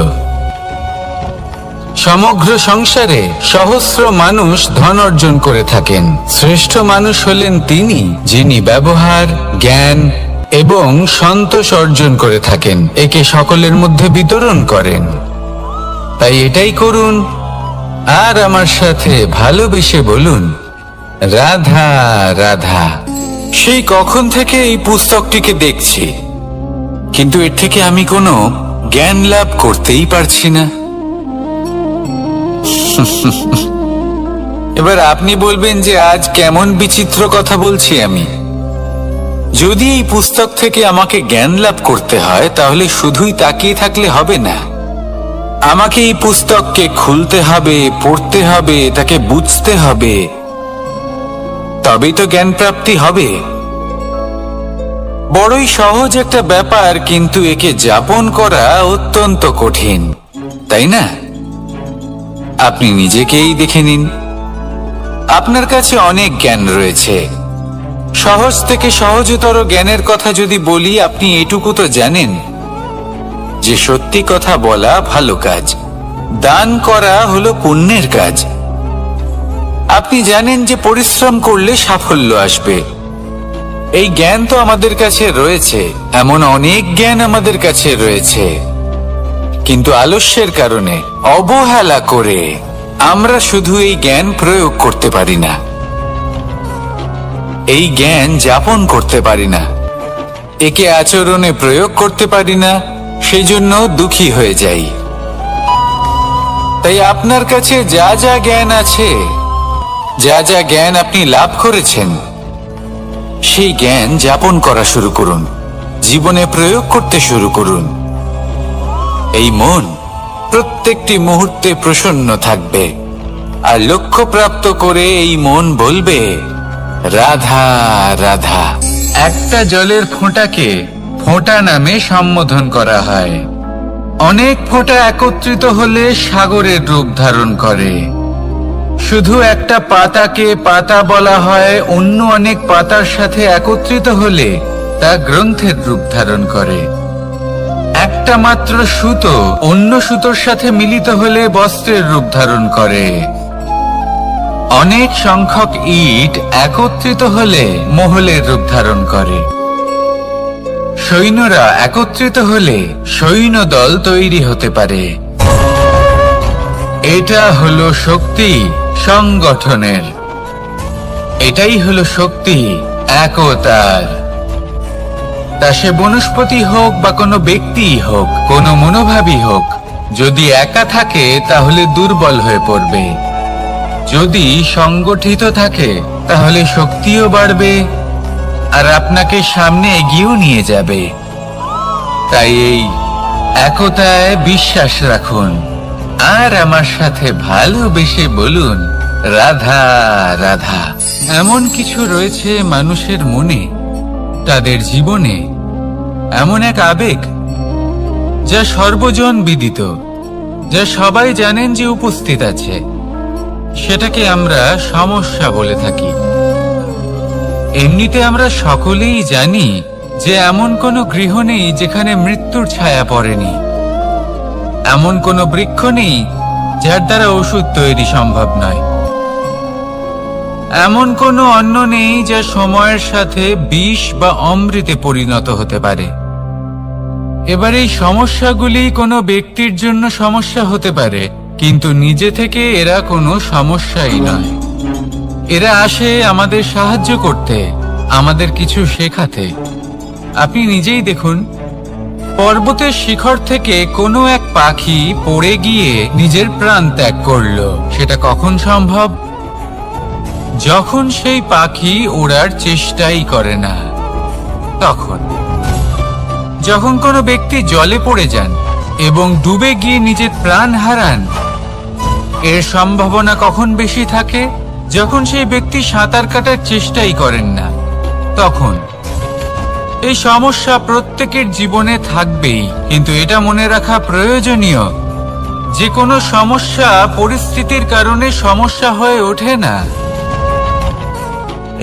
সমগ্র সংসারে সহস্র মানুষ ধন অর্জন করে থাকেন। শ্রেষ্ঠ মানুষ হলেন তিনি যিনি ব্যবহার, জ্ঞান এবং সন্তোষ অর্জন করে থাকেন, একে সকলের মধ্যে বিতরণ করেন। তাই এটাই করুন আর আমার সাথে ভালোবেসে বলুন, রাধা রাধা। সেই কখন থেকে এই পুস্তকটিকে দেখছি, কিন্তু এর থেকে আমি কোনো জ্ঞান লাভ করতেই পারছি না। এবার আপনি বলবেন যে আজ কেমন বিচিত্র কথা বলছি আমি। যদি এই পুস্তক থেকে আমাকে জ্ঞান লাভ করতে হয়, তাহলে শুধুই তাকিয়ে থাকলে হবে না। আমাকে এই পুস্তককে খুলতে হবে, পড়তে হবে, তাকে বুঝতে হবে, তবেই তো জ্ঞান প্রাপ্তি হবে। বড়ই সহজ একটা ব্যাপার, কিন্তু একে যাপন করা অত্যন্ত কঠিন। তাই না? আপনি নিজেকেই দেখে নিন। আপনার কাছে অনেক জ্ঞান রয়েছে। সহজ থেকে সহজতর জ্ঞানের কথা যদি বলি, আপনি এটুকু তো জানেন যে সত্যি কথা বলা ভালো কাজ, দান করা হলো পুণ্যের কাজ। আপনি জানেন যে পরিশ্রম করলে সাফল্য আসবে। এই জ্ঞান তো আমাদের কাছে রয়েছে, এমন অনেক জ্ঞান আমাদের কাছে রয়েছে, কিন্তু আলস্যের কারণে, অবহেলা করে আমরা শুধু এই জ্ঞান প্রয়োগ করতে পারি না, এই জ্ঞান যাপন করতে পারি না, একে আচরণে প্রয়োগ করতে পারি না, সেজন্য দুঃখী হয়ে যাই। তাই আপনার কাছে যা যা জ্ঞান আছে, যা যা জ্ঞান আপনি লাভ করেছেন, সেই জ্ঞান যাপন করা শুরু করুন, জীবনে প্রয়োগ করতে শুরু করুন। এই মন প্রত্যেকটি মুহূর্তে প্রসন্ন থাকবে, আর লক্ষ্য প্রাপ্ত করে এই মন বলবে, রাধা রাধা। একটা জলের ফোঁটাকে ফোঁটা নামে সম্বোধন করা হয়। অনেক ফোঁটা একত্রিত হলে সাগরের রূপ ধারণ করে। শুধু একটা পাতাকে পাতা বলা হয়, অন্য অনেক পাতার সাথে একত্রিত হলে তা গ্রন্থের রূপ ধারণ করে। একটা মাত্র সুতো অন্য সুতোর সাথে মিলিত হলে বস্ত্রের রূপ ধারণ করে। অনেক সংখ্যক ইট একত্রিত হলে মহলের রূপ ধারণ করে। সৈন্যরা একত্রিত হলে সৈন্যদল তৈরি হতে পারে। এটা হলো শক্তি সংগঠনের, এটাই হলো শক্তি একতার। তা সে বনস্পতি হোক বা কোনো ব্যক্তি হোক, কোনো মনোভাবই হোক, যদি একা থাকে তাহলে দুর্বল হয়ে পড়বে। যদি সংগঠিত থাকে তাহলে শক্তিও বাড়বে, আর আপনাকে সামনে এগিয়েও নিয়ে যাবে। তাই এই একতায় বিশ্বাস রাখুন, আর আমার সাথে ভালোবেসে বলুন, রাধা রাধা। এমন কিছু রয়েছে মানুষের মনে, তাদের জীবনে এমন এক আবেগ যা সর্বজন বিদিত, যা সবাই জানেন যে উপস্থিত আছে, সেটাকে আমরা সমস্যা বলে থাকি। এমনিতে আমরা সকলেই জানি যে এমন কোনো গৃহ নেই যেখানে মৃত্যুর ছায়া পড়েনি, এমন কোনো বৃক্ষ নেই যার দ্বারা ওষুধ তৈরি সম্ভব নয়, এমন কোনো অন্ন নেই যা সময়ের সাথে বিষ বা অমৃতে পরিণত হতে পারে। এবার এই সমস্যাগুলি কোনো ব্যক্তির জন্য সমস্যা হতে পারে, কিন্তু নিজে থেকে এরা কোনো সমস্যাই নয়। এরা আসে আমাদের সাহায্য করতে, আমাদের কিছু শেখাতে। আপনি নিজেই দেখুন, পর্বতের শিখর থেকে কোনো এক পাখি পড়ে গিয়ে নিজের প্রাণ ত্যাগ করলো। সেটা কখন সম্ভব? যখন সেই পাখি ওড়ার চেষ্টাই করে না। তখন যখন কোনো ব্যক্তি জলে পড়ে যান এবং ডুবে গিয়ে নিজের প্রাণ হারান, এর সম্ভাবনা কখন বেশি থাকে? যখন সেই ব্যক্তি সাঁতার কাটার চেষ্টাই করেন না। তখন এই সমস্যা প্রত্যেকের জীবনে থাকবেই, কিন্তু এটা মনে রাখা প্রয়োজনীয় যে কোনো সমস্যা পরিস্থিতির কারণে সমস্যা হয়ে ওঠে না।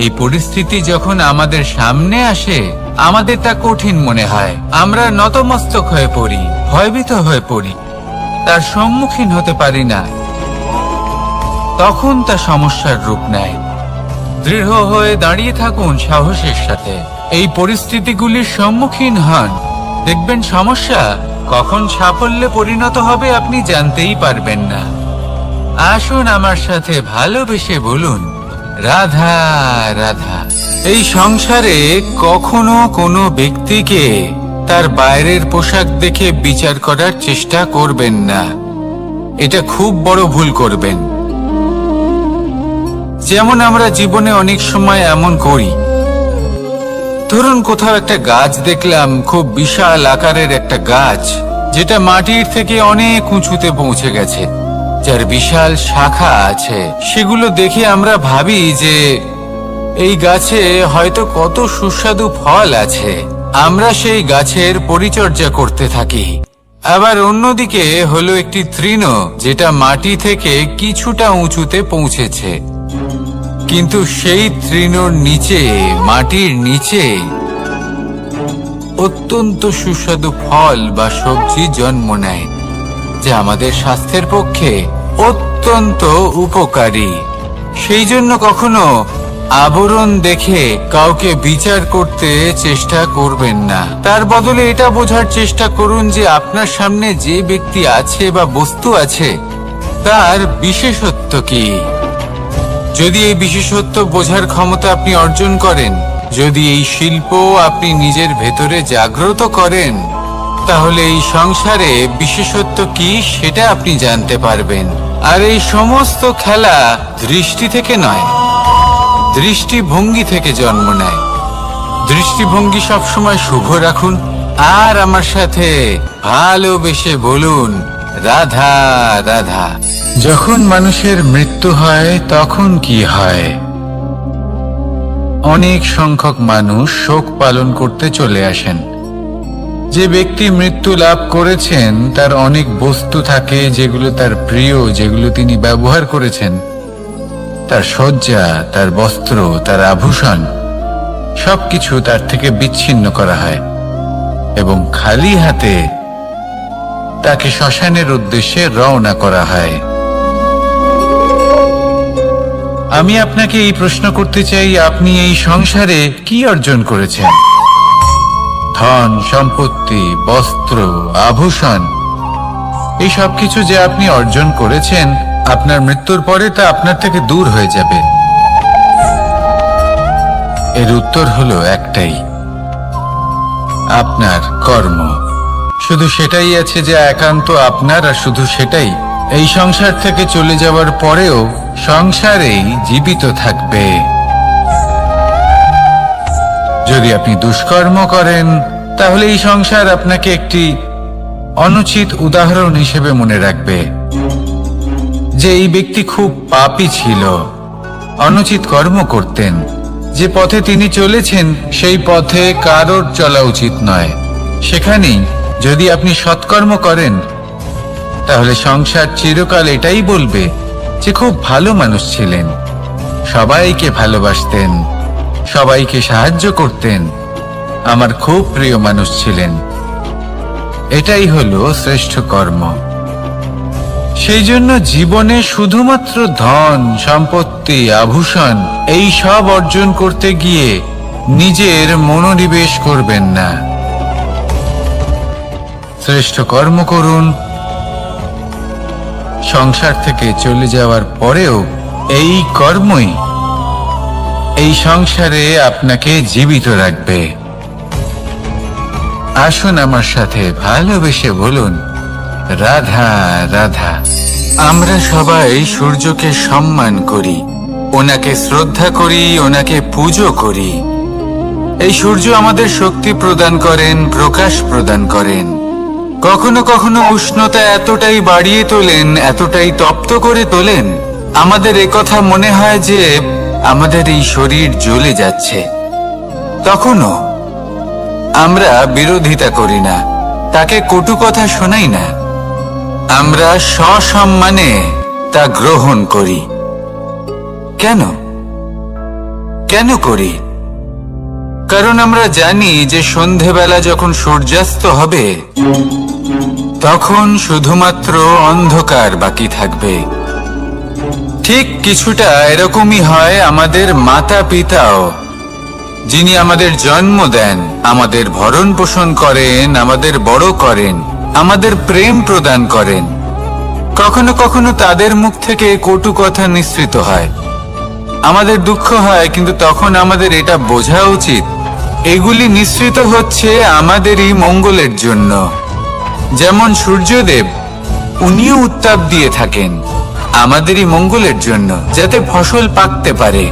এই পরিস্থিতি যখন আমাদের সামনে আসে, আমাদের তা কঠিন মনে হয়, আমরা নতমস্তক হয়ে পড়ি, ভয়ভীত হয়ে পড়ি, তার সম্মুখীন হতে পারি না। তখন তা সমস্যার রূপ নেয়। দৃঢ় হয়ে দাঁড়িয়ে থাকুন সাহসের সাথে, এই পরিস্থিতিগুলির সম্মুখীন হন, দেখবেন সমস্যা কখন সাফল্যে পরিণত হবে আপনি জানতেই পারবেন না। আসুন আমার সাথে ভালোবেসে বলুন, রাধা রাধা। এই সংসারে কখনো কোনো ব্যক্তিকে তার বাইরের পোশাক দেখে বিচার করার চেষ্টা করবেন না, এটা খুব বড় ভুল করবেন। যেমন আমরা জীবনে অনেক সময় এমন করি, ধরুন কোথাও একটা গাছ দেখলাম, খুব বিশাল আকারের একটা গাছ, যেটা মাটির থেকে অনেক উঁচুতে পৌঁছে গেছে, যার বিশাল শাখা আছে। সেগুলো দেখে আমরা ভাবি যে এই গাছে হয়তো কত সুস্বাদু ফল আছে। আমরা সেই গাছের পরিচর্যা করতে থাকি, আবার অন্যদিকে হলো একটি তৃণ, যেটা মাটি থেকে কিছুটা উঁচুতে পৌঁছেছে, কিন্তু সেই তৃণর নিচে, মাটির নিচে অত্যন্ত সুস্বাদু ফল বা সবজি জন্ম নেয়, যা আমাদের স্বাস্থ্যের পক্ষে অত্যন্ত উপকারী। সেই জন্য কখনো আবরণ দেখে কাউকে বিচার করতে চেষ্টা করবেন না। তার বদলে এটা বোঝার চেষ্টা করুন যে আপনার সামনে যে ব্যক্তি আছে বা বস্তু আছে তার বিশেষত্ব কি। যদি এই বিশেষত্ব বোঝার ক্ষমতা আপনি অর্জন করেন, যদি এই শিল্প আপনি নিজের ভেতরে জাগ্রত করেন, তাহলে এই সংসারে বিশেষত্ব কি সেটা আপনি জানতে পারবেন। আর এই সমস্ত খেলা দৃষ্টি থেকে নয়, দৃষ্টিভঙ্গি থেকে জন্ম নেয়। দৃষ্টিভঙ্গি সবসময় শুভ রাখুন আর আমার সাথে ভালোবেসে বলুন, রাধা রাধা। যখন মানুষের মৃত্যু হয় তখন কি হয়? অনেক সংখ্যক মানুষ শোক পালন করতে চলে আসেন। যে ব্যক্তি মৃত্যু লাভ করেছেন তার অনেক বস্তু থাকে যেগুলো তার প্রিয়, যেগুলো তিনি ব্যবহার করেছেন। তার শয্যা, তার বস্ত্র, তার আভূষণ সবকিছু তার থেকে বিচ্ছিন্ন করা হয় এবং খালি হাতে তাকে শ্মশানের উদ্দেশ্যে রওনা করা হয়। আমি আপনাকে এই প্রশ্ন করতে চাই, আপনি এই সংসারে কি অর্জন করেছেন? ধন সম্পত্তি, বস্ত্র, আভূষণ, এই সবকিছু যে আপনি অর্জন করেছেন, আপনার মৃত্যুর পরে তা আপনার থেকে দূর হয়ে যাবে। এর উত্তর হলো একটাই, আপনার কর্ম। শুধু সেটাই আছে যে একান্ত আপনার, আর শুধু সেটাই এই সংসার থেকে চলে যাওয়ার পরেও সংসারেই জীবিত থাকবে। যদি আপনি দুষ্কর্ম করেন, তাহলে এই সংসার আপনাকে একটি অনুচিত উদাহরণ হিসেবে মনে রাখবে যে এই ব্যক্তি খুব পাপী ছিল, অনুচিত কর্ম করতেন। যে পথে তিনি চলেছেন সেই পথে কারোর চলা উচিত নয়। সেখানেই যদি আপনি সৎকর্ম করেন, তাহলে সংসার চিরকাল এটাই বলবে যে খুব ভালো মানুষ ছিলেন, সবাইকে ভালোবাসতেন, সবাইকে সাহায্য করতেন, আমার খুব প্রিয় মানুষ ছিলেন। এটাই হলো শ্রেষ্ঠ কর্ম। সেই জন্য জীবনে শুধুমাত্র ধন সম্পত্তি, আভূষণ এই সব অর্জন করতে গিয়ে নিজের মনোনিবেশ করবেন না। শ্রেষ্ঠ কর্ম করুন। সংসার থেকে চলে যাওয়ার পরেও এই কর্মই এই সংসারে আপনাকে জীবিত রাখবে। আসুন আমার সাথে ভালোবেসে বলুন, রাধা রাধা। আমরা সবাই সূর্যকে সম্মান করি, ওনাকে শ্রদ্ধা করি, ওনাকে পুজো করি। এই সূর্য আমাদের শক্তি প্রদান করেন, প্রকাশ প্রদান করেন। কখনো কখনো উষ্ণতা এতটাই বাড়িয়ে তোলেন, এতটাই তপ্ত করে তোলেন, আমাদের একথা মনে হয় যে আমাদের এই শরীর জ্বলে যাচ্ছে। তখনও আমরা বিরোধিতা করি না, তাকে কটু কথা শোনাই না, আমরা সসম্মানে তা গ্রহণ করি। কেন কেন করি? কারণ আমরা জানি যে সন্ধেবেলা যখন সূর্যাস্ত হবে তখন শুধুমাত্র অন্ধকার বাকি থাকবে। ঠিক কিছুটা এরকমই হয় আমাদের মাতা পিতাও, যিনি আমাদের জন্ম দেন, আমাদের ভরণ পোষণ করেন, আমাদের বড় করেন, আমাদের প্রেম প্রদান করেন। কখনো কখনো তাদের মুখ থেকে কটু কথা নিঃসৃত হয়, আমাদের দুঃখ হয়, কিন্তু তখন আমাদের এটা বোঝা উচিত এগুলি নিঃসৃত হচ্ছে আমাদেরই মঙ্গলের জন্য। যেমন সূর্যদেব, উনিও উত্তাপ দিয়ে থাকেন আমাদেরই মঙ্গলের জন্য, যাতে ফসল পাকতে পারে,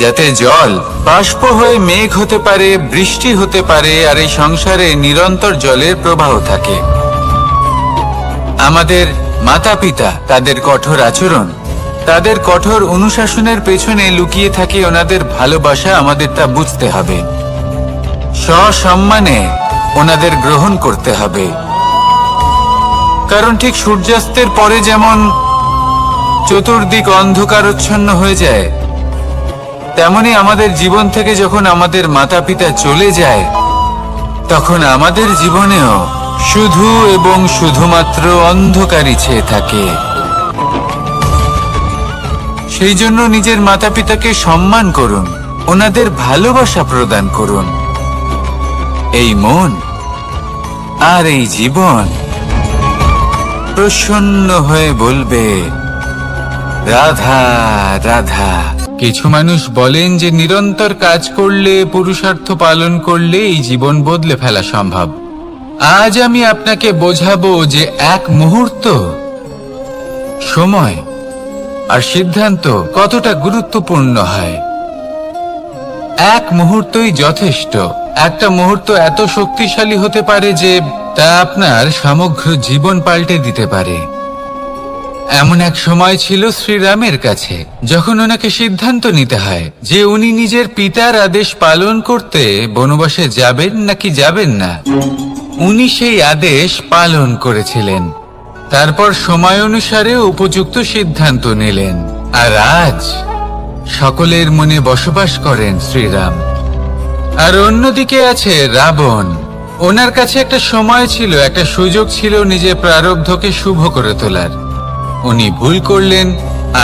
যাতে জল বাষ্প হয়ে মেঘ হতে পারে, বৃষ্টি হতে পারে, আর এই সংসারে নিরন্তর জলের প্রবাহ থাকে। আমাদের মাতা পিতা, তাদের কঠোর আচরণ, তাদের কঠোর অনুশাসনের পেছনে লুকিয়ে থাকে ওনাদের ভালোবাসা। আমাদের তা বুঝতে হবে, সসম্মানে ওনাদের গ্রহণ করতে হবে। কারণ ঠিক সূর্যাস্তের পরে যেমন চতুর্দিক অন্ধকারচ্ছন্ন হয়ে যায়, তেমনি আমাদের জীবন থেকে যখন আমাদের মাতা পিতা চলে যায়, তখন আমাদের জীবনেও শুধু এবং শুধুমাত্র অন্ধকারই ছেয়ে থাকে। সেই জন্য নিজের মাতা পিতাকে সম্মান করুন, ওনাদের ভালোবাসা প্রদান করুন। এই মন আর এই জীবন প্রসন্ন হয়ে বলবে, রাধা রাধা। কিছু মানুষ বলেন যে নিরন্তর কাজ করলে, পুরুষার্থ পালন করলে এই জীবন বদলে ফেলা সম্ভব। আজ আমি আপনাকে বোঝাবো যে এক মুহূর্ত, সময় আর সিদ্ধান্ত কতটা গুরুত্বপূর্ণ হয়। এক মুহূর্তই যথেষ্ট। একটা মুহূর্ত এত শক্তিশালী হতে পারে যে তা আপনার সমগ্র জীবন পাল্টে দিতে পারে। এমন এক সময় ছিল শ্রীরামের কাছে, যখন ওনাকে সিদ্ধান্ত নিতে হয় যে উনি নিজের পিতার আদেশ পালন করতে বনবাসে যাবেন নাকি যাবেন না। উনি সেই আদেশ পালন করেছিলেন, তারপর সময় অনুসারে উপযুক্ত সিদ্ধান্ত নিলেন। আর আজ সকলের মনে বসবাস করেন শ্রীরাম। আর অন্যদিকে আছে রাবণ। ওনার কাছে একটা সময় ছিল, একটা সুযোগ ছিল নিজের প্রারব্ধকে শুভ করে তোলার। উনি ভুল করলেন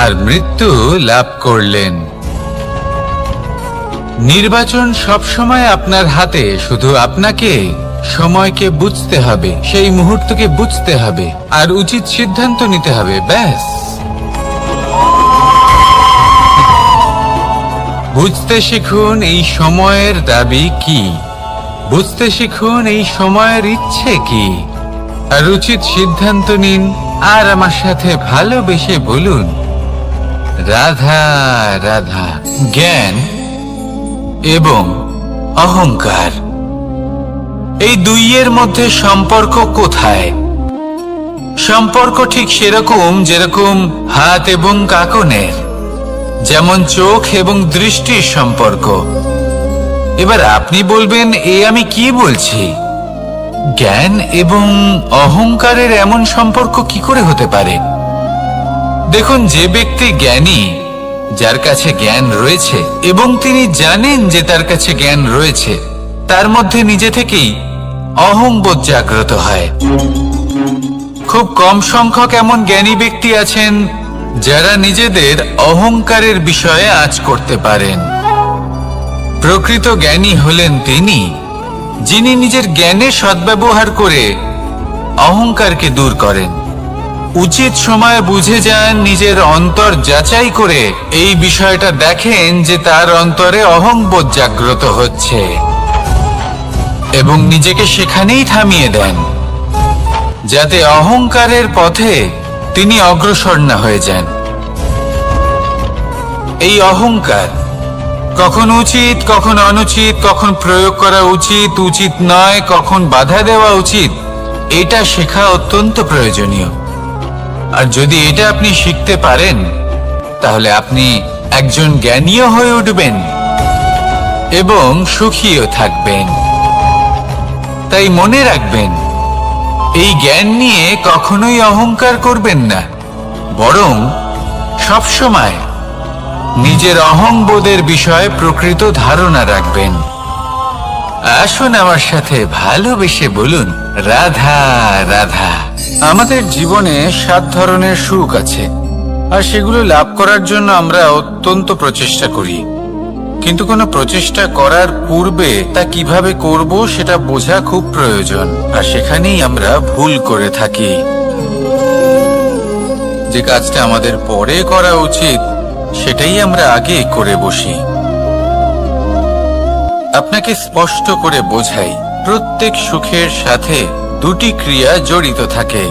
আর মৃত্যু লাভ করলেন। নির্বাচন সবসময় আপনার হাতে, শুধু আপনাকে সময়কে বুঝতে হবে, সেই মুহূর্তকে বুঝতে হবে আর উচিত সিদ্ধান্ত নিতে হবে, ব্যাস। বুঝতে শিখুন এই সময়ের দাবি কি, বুঝতে শিখুন এই সময়ের ইচ্ছে কি, আর উচিত সিদ্ধান্ত নিন। আর আমার সাথে ভালোবেসে বলুন, রাধা রাধা। জ্ঞান এবং অহংকার, এই দুইয়ের মধ্যে সম্পর্ক কোথায়? সম্পর্ক ঠিক সেরকম যেরকম হাত এবং কাঁকনের, যেমন চোখ এবং দৃষ্টির সম্পর্ক। এবার আপনি বলবেন, আমি কি বলছি? জ্ঞান এবং অহংকারের এমন সম্পর্ক কি করে হতে পারে? দেখুন, যে ব্যক্তি জ্ঞানী, যার কাছে জ্ঞান রয়েছে এবং তিনি জানেন যে তার কাছে জ্ঞান রয়েছে, তার মধ্যে নিজে থেকেই অহংবোধ জাগ্রত হয়। খুব কম সংখ্যক এমন জ্ঞানী ব্যক্তি আছেন যারা নিজেদের অহংকারের বিষয়ে আঁচ করতে পারেন। প্রকৃত জ্ঞানী হলেন তিনি, যিনি নিজের জ্ঞানের সদ্ব্যবহার করে অহংকারকে দূর করেন। উচিত সময়ে বুঝে যান, নিজের অন্তর যাচাই করে এই বিষয়টা দেখেন যে তার অন্তরে অহংবোধ জাগ্রত হচ্ছে এবং নিজেকে সেখানেই থামিয়ে দেন, যাতে অহংকারের পথে তিনি অগ্রসর না হয়ে যান। এই অহংকার কখন উচিত, কখন অনুচিত, কখন প্রয়োগ করা উচিত, উচিত নয়, কখন বাধা দেওয়া উচিত, এটা শেখা অত্যন্ত প্রয়োজনীয়। আর যদি এটা আপনি শিখতে পারেন, তাহলে আপনি একজন জ্ঞানীও হয়ে উঠবেন এবং সুখীও থাকবেন। তাই মনে রাখবেন, এই জ্ঞান নিয়ে কখনোই অহংকার করবেন না, বরং সবসময় নিজের অহংবোধের বিষয়ে প্রকৃত ধারণা রাখবেন। আসুন আমার সাথে ভালোবেসে বলুন, রাধা রাধা। আমাদের জীবনে 7 ধরনের সুখ আছে, আর সেগুলো লাভ করার জন্য আমরা অত্যন্ত প্রচেষ্টা করি। কিন্তু কোনো প্রচেষ্টা করার পূর্বে তা কিভাবে করব সেটা বোঝা খুব প্রয়োজন, আর সেখানেই আমরা ভুল করে থাকি। যে কাজটা আমাদের পরে করা উচিত, সেটাই আমরা আগে করে বসি। আপনাকে স্পষ্ট করে বোঝাই, প্রত্যেক সুখের সাথে 2টি ক্রিয়া জড়িত থাকে।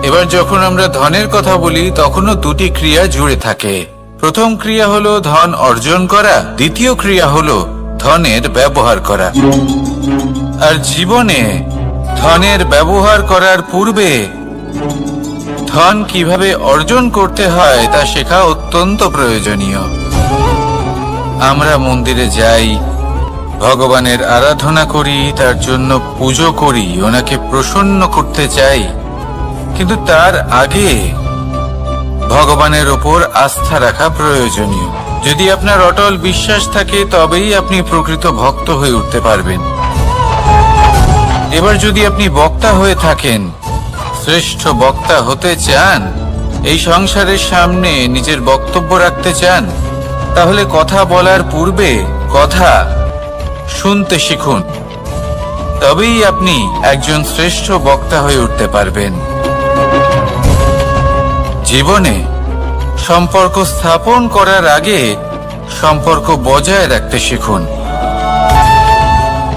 এবার যখন আমরা ধনের কথা বলি, তখনও 2টি ক্রিয়া জুড়ে থাকে। প্রথম ক্রিয়া হলো ধন অর্জন করা, দ্বিতীয় ক্রিয়া হলো ধনের ব্যবহার করা। আর জীবনে ধনের ব্যবহার করার পূর্বে ধন কিভাবে অর্জন করতে হয় তা শেখা অত্যন্ত প্রয়োজনীয়। আমরা মন্দিরে যাই, ভগবানের আরাধনা করি, তার জন্য পুজো করি, ওনাকে প্রসন্ন করতে চাই। কিন্তু তার আগে ভগবানের ওপর আস্থা রাখা প্রয়োজনীয়। যদি আপনার অটল বিশ্বাস থাকে তবেই আপনি প্রকৃত ভক্ত হয়ে উঠতে পারবেন। এবার যদি আপনি বক্তা হয়ে থাকেন, শ্রেষ্ঠ বক্তা হতে চান, এই সংসারের সামনে নিজের বক্তব্য রাখতে চান, তাহলে কথা বলার পূর্বে কথা শুনতে শিখুন। তবেই আপনি একজন শ্রেষ্ঠ বক্তা হয়ে উঠতে পারবেন। জীবনে সম্পর্ক স্থাপন করার আগে সম্পর্ক বজায় রাখতে শিখুন।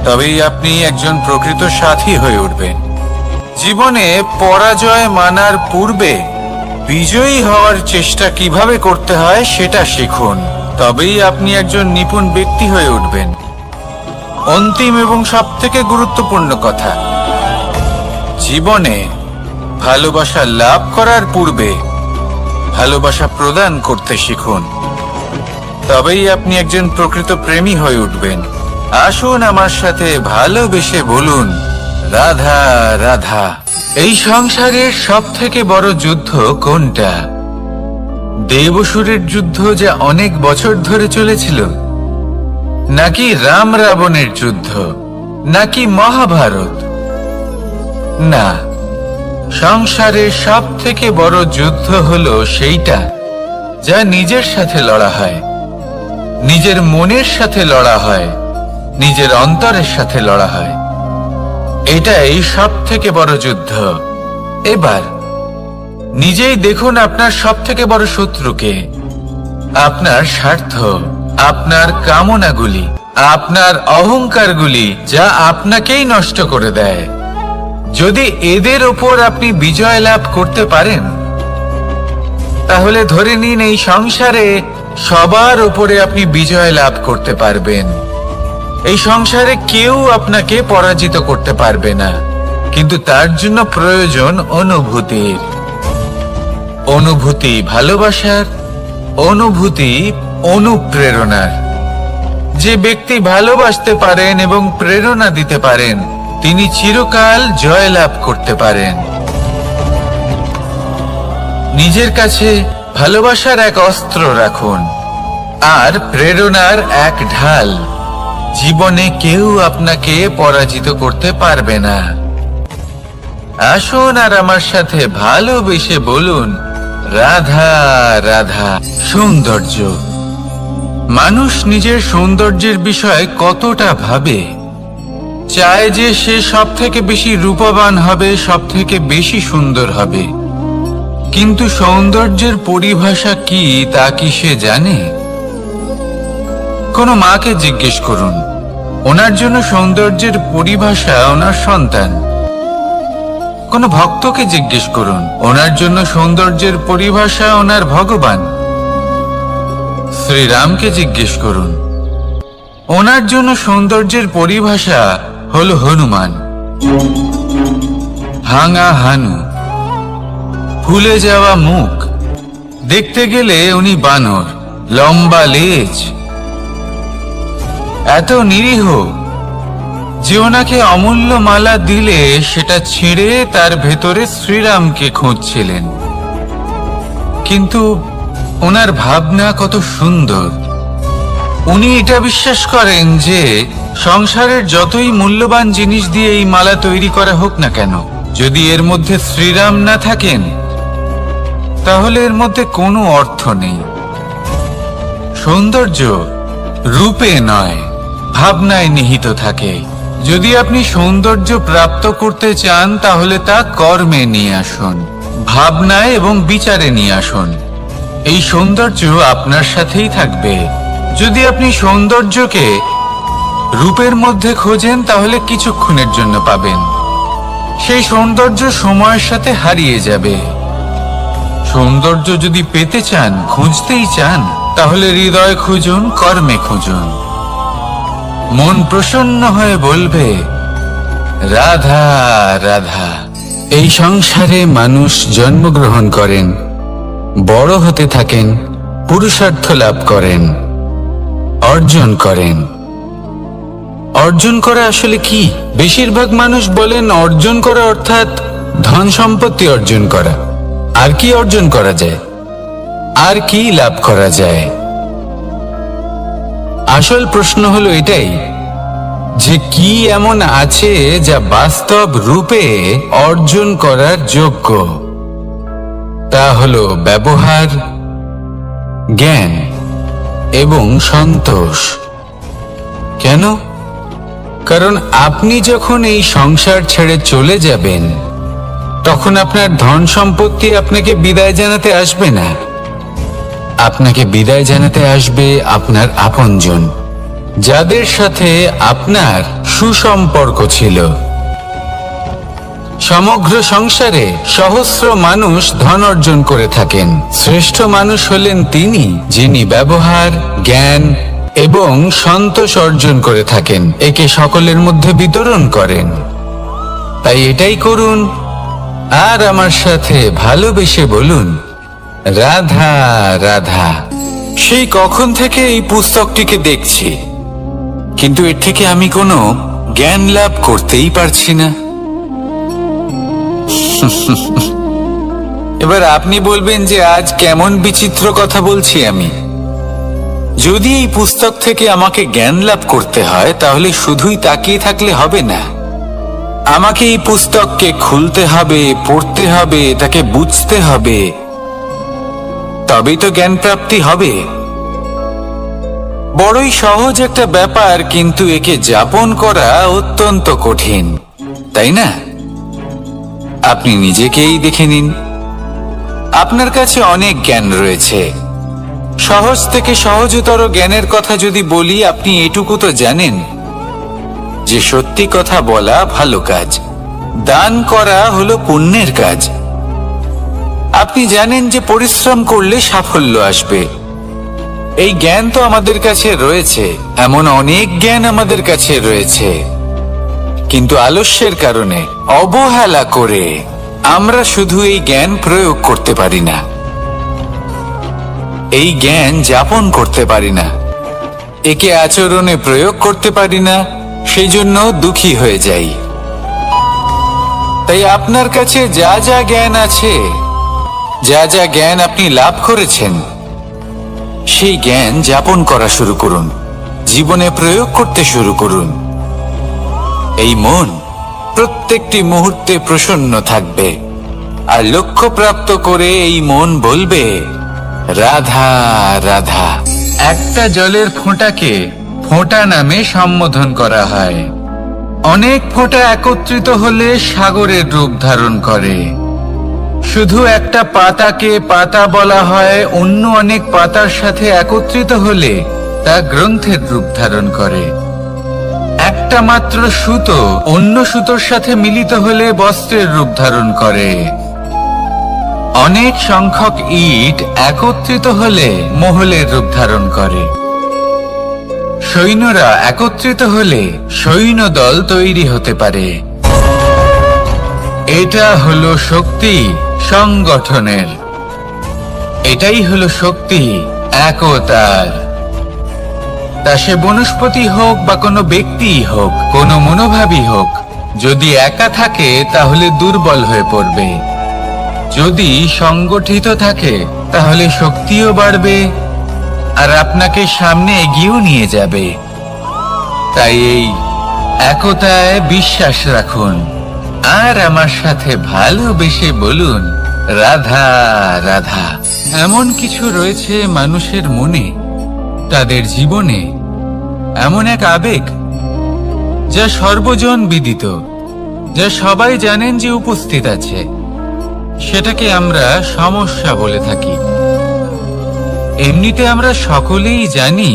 তবেই আপনি একজন প্রকৃত সাথী হয়ে উঠবেন। জীবনে পরাজয় মানার পূর্বে বিজয়ী হওয়ার চেষ্টা কিভাবে করতে হয় সেটা শিখুন। তবেই আপনি একজন নিপুণ ব্যক্তি হয়ে উঠবেন। অন্তিম এবং সবথেকে গুরুত্বপূর্ণ কথা, জীবনে ভালোবাসা লাভ করার পূর্বে ভালোবাসা প্রদান করতে শিখুন। তবেই আপনি একজন প্রকৃত প্রেমী হয়ে উঠবেন। আসুন আমার সাথে ভালোবেসে বলুন, রাধা রাধা। এই সংসারের সবথেকে বড় যুদ্ধ কোনটা? দেবসুরের যুদ্ধ যা অনেক বছর ধরে চলেছিল, নাকি রাম রাবণের যুদ্ধ, নাকি মহাভারত? না, সংসারের সবথেকে বড় যুদ্ধ হলো সেইটা যা নিজের সাথে লড়া হয়, নিজের মনের সাথে লড়া হয়, নিজের অন্তরের সাথে লড়া হয়। এটাই সবথেকে বড় যুদ্ধ। এবার নিজেই দেখুন আপনার সবথেকে বড় শত্রুকে। আপনার স্বার্থ, আপনার কামনাগুলি, আপনার অহংকারগুলি, যা আপনাকেই নষ্ট করে দেয়। যদি এদের ওপর আপনি বিজয় লাভ করতে পারেন, তাহলে ধরে নিন এই সংসারে সবার ওপরে আপনি বিজয় লাভ করতে পারবেন। এই সংসারে কেউ আপনাকে পরাজিত করতে পারবে না। কিন্তু তার জন্য প্রয়োজন অনুভূতির। অনুভূতি ভালোবাসার, অনুভূতি অনুপ্রেরণার। যে ব্যক্তি ভালোবাসতে পারেন এবং প্রেরণা দিতে পারেন, তিনি চিরকাল জয় লাভ করতে পারেন। নিজের কাছে ভালোবাসার এক অস্ত্র রাখুন আর প্রেরণার এক ঢাল। জীবনে কেউ আপনাকে পরাজিত করতে পারবে না। আসুন আর আমার সাথে ভালোবেসে বলুন, রাধা রাধা। সৌন্দর্য। মানুষ নিজের সৌন্দর্যের বিষয়ে কতটা ভাবে, চায় যে সে সব থেকে বেশি রূপবান হবে, সব থেকে বেশি সুন্দর হবে। কিন্তু সৌন্দর্যের পরিভাষা কি তা কি সে জানে? কোনো মাকে জিজ্ঞেস করুন, ওনার জন্য সৌন্দর্যের পরিভাষা ওনার সন্তান। কোনো ভক্তকে জিজ্ঞেস করুন, ওনার জন্য সৌন্দর্যের পরিভাষা ওনার ভগবান। শ্রীরামকে জিজ্ঞেস করুন, ওনার জন্য সৌন্দর্যের পরিভাষা হলো হনুমান। ভাঙা হানু, ফুলে যাওয়া মুখ, দেখতে গেলে উনি বানর, লম্বা লেজ, এত নিরীহ যে ওনাকে অমূল্য মালা দিলে সেটা ছিঁড়ে তার ভেতরে শ্রীরামকে খুঁজছিলেন। কিন্তু ওনার ভাবনা কত সুন্দর। উনি এটা বিশ্বাস করেন যে সংসারের যতই মূল্যবান জিনিস দিয়ে এই মালা তৈরি করা হোক না কেন, যদি এর মধ্যে শ্রীরাম না থাকেন তাহলে এর মধ্যে কোনো অর্থ নেই। সৌন্দর্য রূপে নয়, ভাবনায় নিহিত থাকে। যদি আপনি সৌন্দর্য প্রাপ্ত করতে চান তাহলে তা কর্মে নিয়ে আসুন, ভাবনায় এবং বিচারে নিয়ে আসুন। এই সৌন্দর্য আপনার সাথেই থাকবে। যদি আপনি সৌন্দর্যকে রূপের মধ্যে খোঁজেন তাহলে কিছুক্ষণের জন্য পাবেন, সেই সৌন্দর্য সময়ের সাথে হারিয়ে যাবে। সৌন্দর্য যদি পেতে চান, খুঁজতেই চান, তাহলে হৃদয় খুঁজুন, কর্মে খুঁজুন। মন প্রসন্ন হয়ে বলবে, রাধা রাধা। এই সংসারে মানুষ জন্মগ্রহণ করেন, বড় হতে থাকেন, পুরুষার্থ লাভ করেন, অর্জন করেন। অর্জন করা আসলে কি? বেশিরভাগ মানুষ বলেন অর্জন করা অর্থাৎ ধন সম্পত্তি অর্জন করা। আর কি অর্জন করা যায়? আর কি লাভ করা যায়? আসল প্রশ্ন হলো এটাই যে কি এমন আছে যা বাস্তব রূপে অর্জন করার যোগ্য। তা হলো ব্যবহার, জ্ঞান এবং সন্তোষ। কেন? কারণ আপনি যখন এই সংসার ছেড়ে চলে যাবেন, তখন আপনার ধন সম্পত্তি আপনাকে বিদায় জানাতে আসবে না। আপনাকে বিদায় জানাতে আসবে আপনার আপনজন, যাদের সাথে আপনার সুসম্পর্ক ছিল। সমগ্র সংসারে সহস্র মানুষ ধন অর্জন করে থাকেন। শ্রেষ্ঠ মানুষ হলেন তিনি যিনি ব্যবহার, জ্ঞান এবং সন্তোষ অর্জন করে থাকেন, একে সকলের মধ্যে বিতরণ করেন। তাই এটাই করুন আর আমার সাথে ভালোবেসে বলুন, রাধা রাধা। সেই কখন থেকে এই পুস্তকটিকে দেখছি, কিন্তু এর থেকে আমি কোনো জ্ঞান লাভ করতেই পারছি না। এবার আপনি বলবেন যে আজ কেমন বিচিত্র কথা বলছি আমি। যদি এই পুস্তক থেকে আমাকে জ্ঞান লাভ করতে হয়, তাহলে শুধুই তাকিয়ে থাকলে হবে না। আমাকে এই পুস্তককে খুলতে হবে, পড়তে হবে, তাকে বুঝতে হবে, তবেই তো জ্ঞান প্রাপ্তি হবে। বড়ই সহজ একটা ব্যাপার, কিন্তু একে যাপন করা অত্যন্ত কঠিন, তাই না? আপনি নিজেকেই দেখে নিন। আপনার কাছে অনেক জ্ঞান রয়েছে। সহজ থেকে সহজতর জ্ঞানের কথা যদি বলি, আপনি এটুকু তো জানেন যে সত্যি কথা বলা ভালো কাজ, দান করা হলো পুণ্যের কাজ। আপনি জানেন যে পরিশ্রম করলে সাফল্য আসবে। এই জ্ঞান তো আমাদের কাছে রয়েছে, এমন অনেক জ্ঞান আমাদের কাছে রয়েছে, কিন্তু আলস্যের কারণে, অবহেলা করে আমরা শুধু এই জ্ঞান প্রয়োগ করতে পারি না, এই জ্ঞান যাপন করতে পারি না, একে আচরণে প্রয়োগ করতে পারি না, সেই জন্য দুঃখী হয়ে যাই। তাই আপনার কাছে যা যা জ্ঞান আছে, যা যা জ্ঞান আপনি লাভ করেছেন, সেই জ্ঞান যাপন করা শুরু করুন, জীবনে প্রয়োগ করতে শুরু করুন। এই মন প্রত্যেকটি মুহূর্তে প্রসন্ন থাকবে, আর লক্ষ্য প্রাপ্ত করে এই মন বলবে, রাধা রাধা। একটা জলের ফোঁটাকে ফোঁটা নামে সম্বোধন করা হয়। অনেক ফোঁটা একত্রিত হলে সাগরের রূপ ধারণ করে। শুধু একটা পাতাকে পাতা বলা হয়, অন্য অনেক পাতার সাথে একত্রিত হলে তা গ্রন্থের রূপ ধারণ করে। একটা মাত্র সুতো অন্য সুতোর সাথে মিলিত হলে বস্ত্রের রূপ ধারণ করে। অনেক সংখ্যক ইট একত্রিত হলে মহলের রূপ ধারণ করে। সৈন্যরা একত্রিত হলে সৈন্যদল তৈরি হতে পারে। এটা হলো শক্তি সংগঠনের, এটাই হলো শক্তি একতার। তা সে বনস্পতি হোক বা কোনো ব্যক্তি হোক, কোনো মনোভাবই হোক, যদি একা থাকে তাহলে দুর্বল হয়ে পড়বে। যদি সংগঠিত থাকে তাহলে শক্তিও বাড়বে আর আপনাকে সামনে এগিয়েও নিয়ে যাবে। তাই এই একতায় বিশ্বাস রাখুন আর আমার সাথে ভালোবেসে বলুন, রাধা রাধা। এমন কিছু রয়েছে মানুষের মনে, তাদের জীবনে এমন এক আবেগ যা সর্বজন বিদিত, যা সবাই জানেন যে উপস্থিত আছে। সেটাকে আমরা সমস্যা বলে থাকি। এমনিতে আমরা সকলেই জানি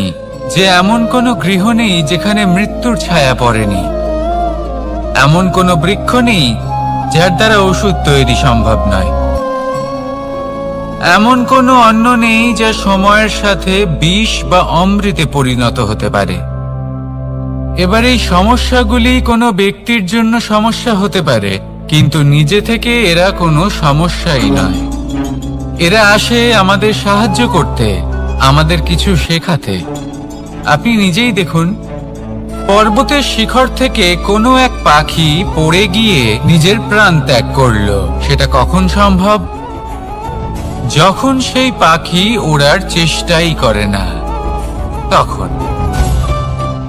যে এমন কোনো গৃহ নেই যেখানে মৃত্যুর ছায়া পড়েনি, এমন কোনো বৃক্ষ নেই যার দ্বারা ওষুধ তৈরি সম্ভব নয়, এমন কোনো অন্ন নেই যা সময়ের সাথে বিষ বা অমৃতে পরিণত হতে পারে। এবার এই সমস্যাগুলি কোনো ব্যক্তির জন্য সমস্যা হতে পারে, কিন্তু নিজে থেকে এরা কোনো সমস্যাই নয়। এরা আসে আমাদের সাহায্য করতে, আমাদের কিছু শেখাতে। আপনি নিজেই দেখুন, পর্বতের শিখর থেকে কোনো এক পাখি পড়ে গিয়ে নিজের প্রাণ ত্যাগ করলো। সেটা কখন সম্ভব? যখন সেই পাখি ওড়ার চেষ্টাই করে না। তখন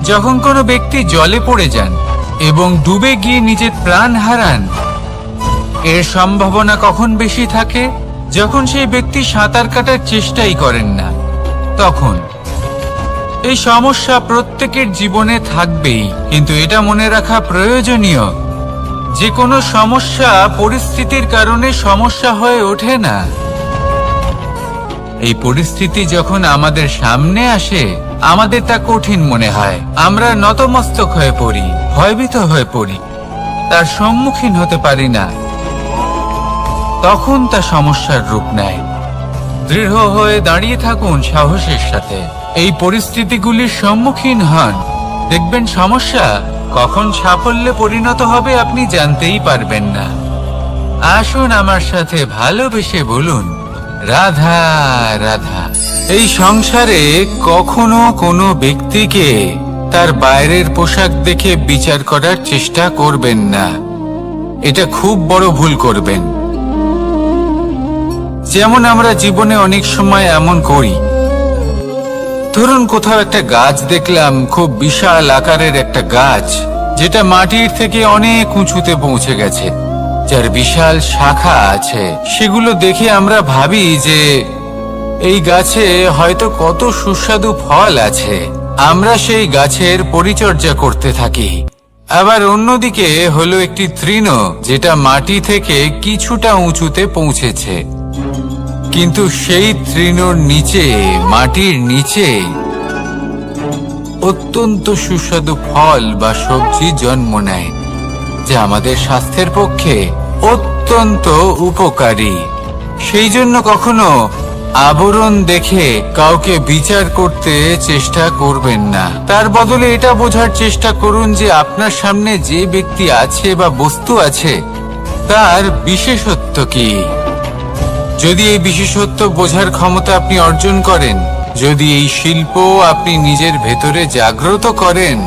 যখন কোনো ব্যক্তি জলে পড়ে যান এবং ডুবে গিয়ে নিজের প্রাণ হারান, এর সম্ভাবনা কখন বেশি থাকে? যখন সেই ব্যক্তি সাঁতার কাটার চেষ্টাই করেন না। তখন এই সমস্যা প্রত্যেকের জীবনে থাকবেই, কিন্তু এটা মনে রাখা প্রয়োজনীয় যে কোনো সমস্যা পরিস্থিতির কারণে সমস্যা হয়ে ওঠে না। এই পরিস্থিতি যখন আমাদের সামনে আসে, আমাদের তা কঠিন মনে হয়। আমরা নতমস্তক হয়ে পড়ি, ভয়ভীত হয়ে পড়ি, তার সম্মুখীন হতে পারি না। তখন তা সমস্যার রূপ নেয়। দৃঢ় হয়ে দাঁড়িয়ে থাকুন সাহসের সাথে, এই পরিস্থিতিগুলির সম্মুখীন হন। দেখবেন সমস্যা কখন সাফল্যে পরিণত হবে আপনি জানতেই পারবেন না। আসুন আমার সাথে ভালোবেসে বলুন, রাধা রাধা। এই সংসারে কখনো কোনো ব্যক্তিকে তার বাইরের পোশাক দেখে বিচার করার চেষ্টা করবেন না। এটা খুব বড় ভুল করবেন। যেমন আমরা জীবনে অনেক সময় এমন করি। ধরুন কোথাও একটা গাছ দেখলাম, খুব বিশাল আকারের একটা গাছ, যেটা মাটির থেকে অনেক উঁচুতে পৌঁছে গেছে, যার বিশাল শাখা আছে। সেগুলো দেখে আমরা ভাবি যে এই গাছে হয়তো কত সুস্বাদু ফল আছে। আমরা সেই গাছের পরিচর্যা করতে থাকি। আবার অন্যদিকে হলো একটি তৃণ, যেটা মাটি থেকে কিছুটা উঁচুতে পৌঁছেছে, কিন্তু সেই তৃণর নিচে, মাটির নিচে অত্যন্ত সুস্বাদু ফল বা সবজি জন্ম নেয়, যা আমাদের স্বাস্থ্যের পক্ষে অত্যন্ত উপকারী। সেই জন্য কখনো আবরণ দেখে কাউকে বিচার করতে চেষ্টা করবেন না। তার বদলে এটা বোঝার চেষ্টা করুন যে আপনার সামনে যে ব্যক্তি আছে বা বস্তু আছে, তার বিশেষত্ব কি। যদি এই বিশেষত্ব বোঝার ক্ষমতা আপনি অর্জন করেন, যদি এই শিল্প আপনি নিজের ভেতরে জাগ্রত করেন,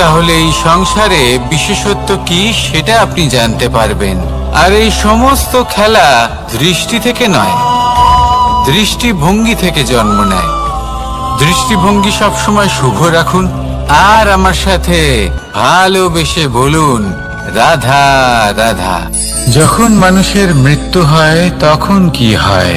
তাহলে এই সংসারে বিশেষত্ব কি সেটা আপনি জানতে পারবেন। আর এই সমস্ত খেলা দৃষ্টি থেকে নয়, দৃষ্টিভঙ্গি থেকে জন্ম নেয়। দৃষ্টিভঙ্গি সবসময় শুভ রাখুন আর আমার সাথে ভালোবেসে বলুন, রাধা রাধা। যখন মানুষের মৃত্যু হয় তখন কি হয়?